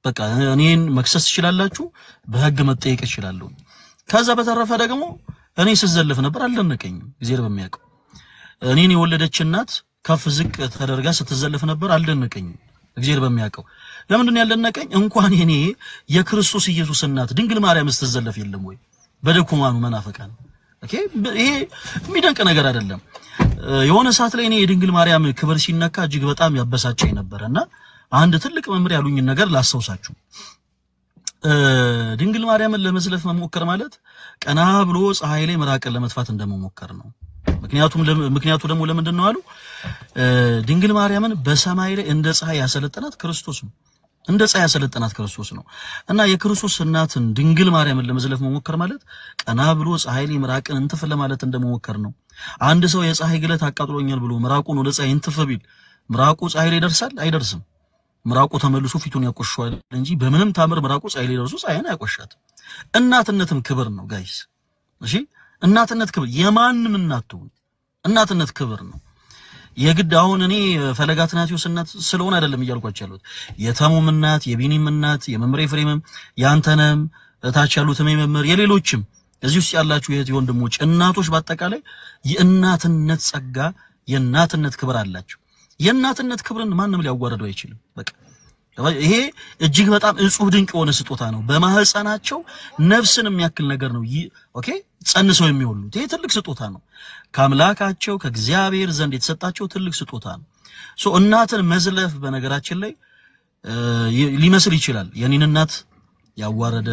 በቃ እኔን መክሰስ ይችላልላችሁ በህግ መጠየቅ ይችላልሉ ከዛ በተረፈ ደግሞ እኔ ስዘልፍ ነበር አልደነቀኝም እግዚአብሔር በሚያውቀው እኔን የወለደች እናት ከፍ ዝቅ ተደርጋ ስትዘልፍ ነበር አልደነቀኝም እግዚአብሔር በሚያውቀው ለምንድን ነው ያልደነቀኝ እንኳን እኔ የክርስቶስ ኢየሱስ እናት ድንግል ማርያም ስትዘልፍ የለም ወይ በደኩማኑ መናፈቃን ኦኬ ይሄ የሚደንቅ ነገር አይደለም የሆነ ሰዓት ላይ እኔ የድንግል ማርያም ክብር ሲነካ እጅግ በጣም ያበሳጨኝ ነበርና አንድ ትልቅ መምሪያ ያሉኝ ነገር ላስተውሳችሁ ድንግል ማርያምን ለመዝለፍ መሞከር ማለት ቀና ብሎ ፀሐይ ላይ መራቀን ለመጥፋት እንደመሞከር ነው ምክንያቱ ደግሞ ለምንድን ነው አሉ ድንግል ማርያምን በሰማይ ላይ እንደ ፀሐይ ያሰለጠናት ክርስቶስ ነው እንደ ፀሐይ ያሰለጠናት ክርስቶስ ነው እና የክርስቶስ እናትን ድንግል ማርያምን ለመዝለፍ መሞከር ማለት ቀና ብሎ ፀሐይ ላይ መራቅን እንትፍ ለማለት እንደመሞከር ነው አንድ ሰው የፀሐይ ግለት አቃጥሎኛል ብሎ ምራቁን ወደ ፀሐይ እንትፍ ቢል ምራቁ ፀሐይ ላይ ይደርሳል አይደርስም ምራቁ ተመልሶ ፊቱን ያቆሽዋል እንጂ በምንም ታምር ምራቁ ፀሐይ ላይ ደርሶ ፀሐይን ያቆሻት እናትነትም ክብር ነው ጋይስ እሺ እናትነት ክብር የማንም እናትነት ክብር ነው የግድ አሁን እኔ ፈለገ አትናቴዎስ እናት ስለሆነ አይደለም እያልኳችሁ ያሉት የተሙም እናት የቢኒም እናት የመምሬ ፍሬምም ያንተንም እታች ያሉት መመር የሌሎችም እዚህ ውስጥ ያላችሁ የት ወንድሞች እናቶች በአጠቃላይ የእናትነት ጸጋ የእናትነት ክብር አላችሁ የእናትነት ክብርን ማንንም ሊያዋርደው አይችልም በቃ ይሄ እጅግ በጣም እጹብ ድንቅ የሆነ ስጦታ ነው በማህፀናቸው ነፍስን የሚያክል ነገር ነው ኦኬ ጸንሰው የሚወሉት ይሄ ትልቅ ስጦታ ነው ከአምላካቸው ከእግዚአብሔር ዘንድ የተሰጣቸው ትልቅ ስጦታ ነው ሶ እናትን መዝለፍ በነገራችን ላይ ሊመስል ይችላል የኔን እናት ያዋረደ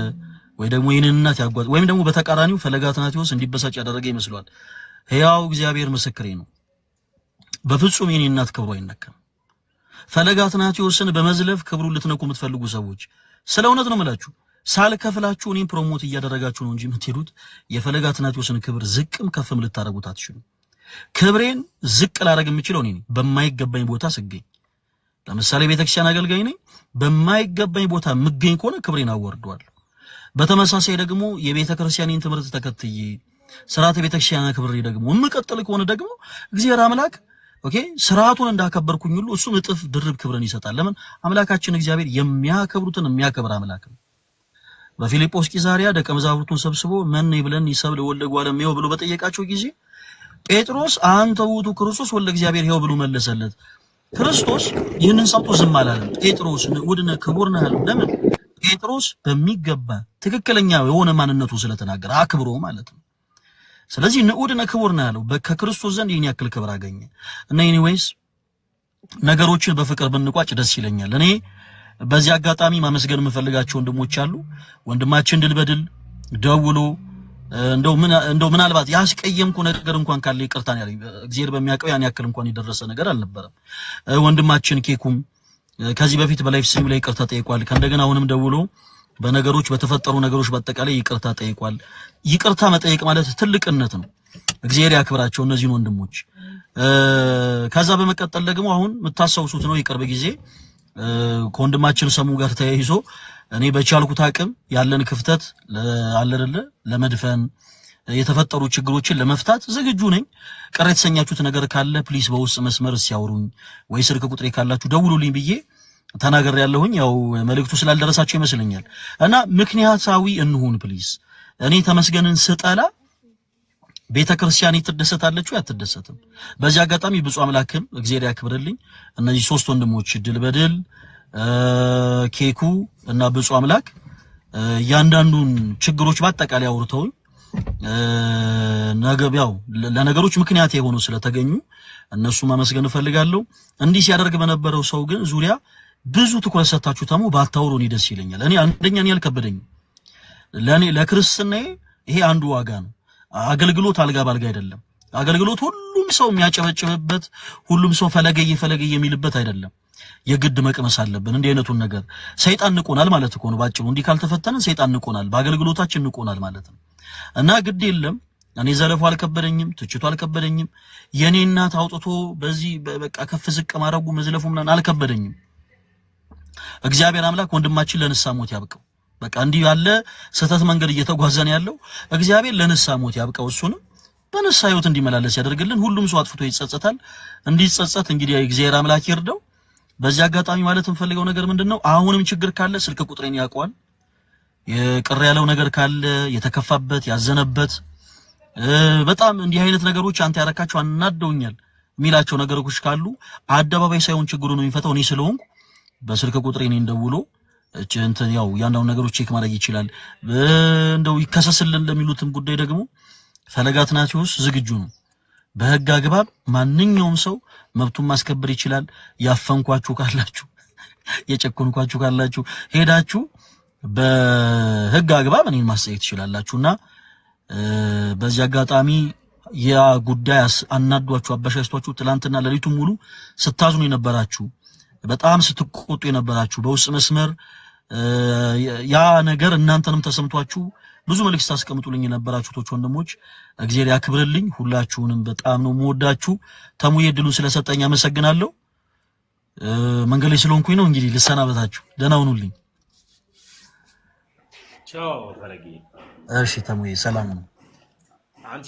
ወይ ደግሞ የኔን እናት ያጓዝ ወይም ደግሞ በተቃራኒው ፈለገ አትናቴዎስ እንዲበሳጭ ያደረገ ይመስላል ሕያው እግዚአብሔር ምስክሬ ነው በፍጹም የኔን እናት ክብሩ አይነካም ፈለገ አትናቴዎስን በመዝለፍ ክብሩን ልትነኩ የምትፈልጉ ሰዎች ስለ እውነት ነው የምላችሁ ሳልከፍላችሁ እኔን ፕሮሞት እያደረጋችሁ ነው እንጂ የምትሄዱት የፈለገ አትናቴዎስን ክብር ዝቅም ከፍም ልታረጉት አትችሉ ክብሬን ዝቅ ላረግ የምችለው እኔ በማይገባኝ ቦታ ስገኝ ለምሳሌ ቤተክርስቲያን አገልጋይ ነኝ በማይገባኝ ቦታ ምገኝ ከሆነ ክብሬን አወርደዋለሁ በተመሳሳይ ደግሞ የቤተክርስቲያንን ትምህርት ተከትዬ ስርዓተ ቤተክርስቲያን ክብሬ ደግሞ የምቀጥል ከሆነ ደግሞ እግዚአብሔር አምላክ ኦኬ ስርዓቱን እንዳከበርኩኝ ሁሉ እሱ እጥፍ ድርብ ክብርን ይሰጣል ለምን አምላካችን እግዚአብሔር የሚያከብሩትን የሚያከብር አምላክ ነው በፊልጶስ ቂሳሪያ ደቀ መዛሙርቱን ሰብስቦ ምን ይብለን ይሰብል ወልደ ጓለም ይው ብሎ በጠየቃቸው ጊዜ ጴጥሮስ አንተ ውእቱ ክርስቶስ ወልደ እግዚአብሔር ይው ብሎ መለሰለት ክርስቶስ ይህንን ሰምቶ ዝም አላለም ጴጥሮስ ንዑድነ ክቡር ነህ አለው ለምን ጴጥሮስ በሚገባ ትክክለኛ የሆነ ማንነቱ ስለተናገረ አክብሮ ማለት ነው ስለዚህ ንዑድነ ክቡር ነህ አለው ከክርስቶስ ዘንድ ይህን ያክል ክብር አገኘ እና ኤኒዌይስ ነገሮችን በፍቅር ብንቋጭ ደስ ይለኛል እኔ በዚህ አጋጣሚ ማመስገን የምፈልጋቸው ወንድሞች አሉ ወንድማችን ድል በድል ደውሎ እንደው ምናልባት ያስቀየምኩ ነገር እንኳን ካለ ይቅርታ ነው ያለኝ እግዚአብሔር በሚያውቀው ያን ያክል እንኳን የደረሰ ነገር አልነበረም ወንድማችን ኬኩም ከዚህ በፊት በላይፍ ስትሪም ላይ ይቅርታ ጠይቋል ከእንደገና አሁንም ደውሎ በነገሮች በተፈጠሩ ነገሮች በአጠቃላይ ይቅርታ ጠይቋል ይቅርታ መጠየቅ ማለት ትልቅነት ነው እግዚአብሔር ያክብራቸው እነዚህን ወንድሞች ከዛ በመቀጠል ደግሞ አሁን የምታሳውሱት ነው ይቅርብ ጊዜ ከወንድማችን ሰሙ ጋር ተያይዞ እኔ በቻልኩት አቅም ያለን ክፍተት አለረለ ለመድፈን የተፈጠሩ ችግሮችን ለመፍታት ዝግጁ ነኝ። ቅር የተሰኛችሁት ነገር ካለ ፕሊስ በውስጥ መስመር ሲያወሩኝ ወይ ስልክ ቁጥሬ ካላችሁ ደውሉልኝ ብዬ ተናገር ያለሁኝ። ያው መልእክቱ ስላልደረሳችሁ ይመስለኛል እና ምክንያታዊ እንሁን ፕሊስ። እኔ ተመስገንን ስጠላ ቤተክርስቲያን ይተደሰታለች ወይ አትደሰትም? በዚህ አጋጣሚ ብፁዕ አምላክም እግዚአብሔር ያክብርልኝ እነዚህ ሶስት ወንድሞች ድል በድል ኬኩ እና ብፁዕ አምላክ ያንዳንዱን ችግሮች በአጠቃላይ አውርተውኝ ያው ለነገሮች ምክንያት የሆኑ ስለተገኙ እነሱ ማመስገን እፈልጋለሁ። እንዲህ ሲያደርግ በነበረው ሰው ግን ዙሪያ ብዙ ትኩረት ሰጣችሁ ተሙ ባታውሩኝ ደስ ይለኛል። እኔ አንደኛ እኔ አልከበደኝም። ለኔ ለክርስቲያናዬ ይሄ አንዱ ዋጋ ነው። አገልግሎት አልጋ ባልጋ አይደለም። አገልግሎት ሁሉም ሰው የሚያጨበጭብበት ሁሉም ሰው ፈለገየ የሚልበት አይደለም። የግድ መቅመስ አለብን። እንዲህ አይነቱን ነገር ሰይጣን ንቆናል ማለት እኮ ነው ባጭሩ። እንዲህ ካልተፈተነን ሰይጣን ንቆናል፣ በአገልግሎታችን ንቆናል ማለት ነው። እና ግድ የለም እኔ ዘለፉ አልከበደኝም፣ ትችቱ አልከበደኝም። የኔ እናት አውጥቶ በዚህ በቃ ከፍ ዝቅ ማረጉ መዝለፉ ምናምን አልከበደኝም። እግዚአብሔር አምላክ ወንድማችን ለንስሐ ሞት ያብቀው። በቃ እንዲህ ያለ ሰተት መንገድ እየተጓዘን ያለው እግዚአብሔር ለንስሐ ሞት ያብቀው። እሱንም በንስሐ ህይወት እንዲመላለስ ያደርግልን። ሁሉም ሰው አጥፍቶ ይጸጸታል። እንዲጸጸት እንግዲህ እግዚአብሔር አምላክ ይርዳው። በዚህ አጋጣሚ ማለት እንፈልገው ነገር ምንድነው አሁንም ችግር ካለ ስልክ ቁጥሬን ያውቀዋል። የቅር ያለው ነገር ካለ የተከፋበት ያዘነበት በጣም እንዲህ አይነት ነገሮች አንተ ያረካቸው አናደውኛል ሚላቸው ነገሮች ካሉ አደባባይ ሳይሆን ችግሩን የሚፈታው እኔ ስለሆንኩ በስልክ ቁጥሬን እንደውሎ እንትን ያው ያንዳው ነገሮች ቼክ ማድረግ ይችላል። እንደው ይከሰስልን ለሚሉትም ጉዳይ ደግሞ ፈለጋትናቲውስ ዝግጁ ነው። በህግ አግባብ ማንኛውም ሰው መብቱን ማስከበር ይችላል። ያፈንኳችሁ ካላችሁ የጨኮንኳችሁ ካላችሁ ሄዳችሁ በህግ አግባብ እኔን ማስጠየቅ ትችላላችሁና በዚህ አጋጣሚ ያ ጉዳይ አናዷችሁ አበሻሽቷችሁ ትላንትና ለሊቱን ሙሉ ስታዝኑ የነበራችሁ በጣም ስትቆጡ የነበራችሁ በውስጥ መስመር ያ ነገር እናንተንም ተሰምቷችሁ ብዙ መልእክት ታስቀምጡልኝ የነበራችሁቶች ወንድሞች እግዚአብሔር ያክብርልኝ። ሁላችሁንም በጣም ነው የምወዳችሁ። ተሙዬ ድሉን ስለሰጠኝ አመሰግናለሁ። መንገድ ላይ ስለሆንኩኝ ነው እንግዲህ ልሰናበታችሁ። ደህና ሁኑልኝ። ቻው ፈለጌ። እሺ ተሙዬ ሰላም ነው። አንቺ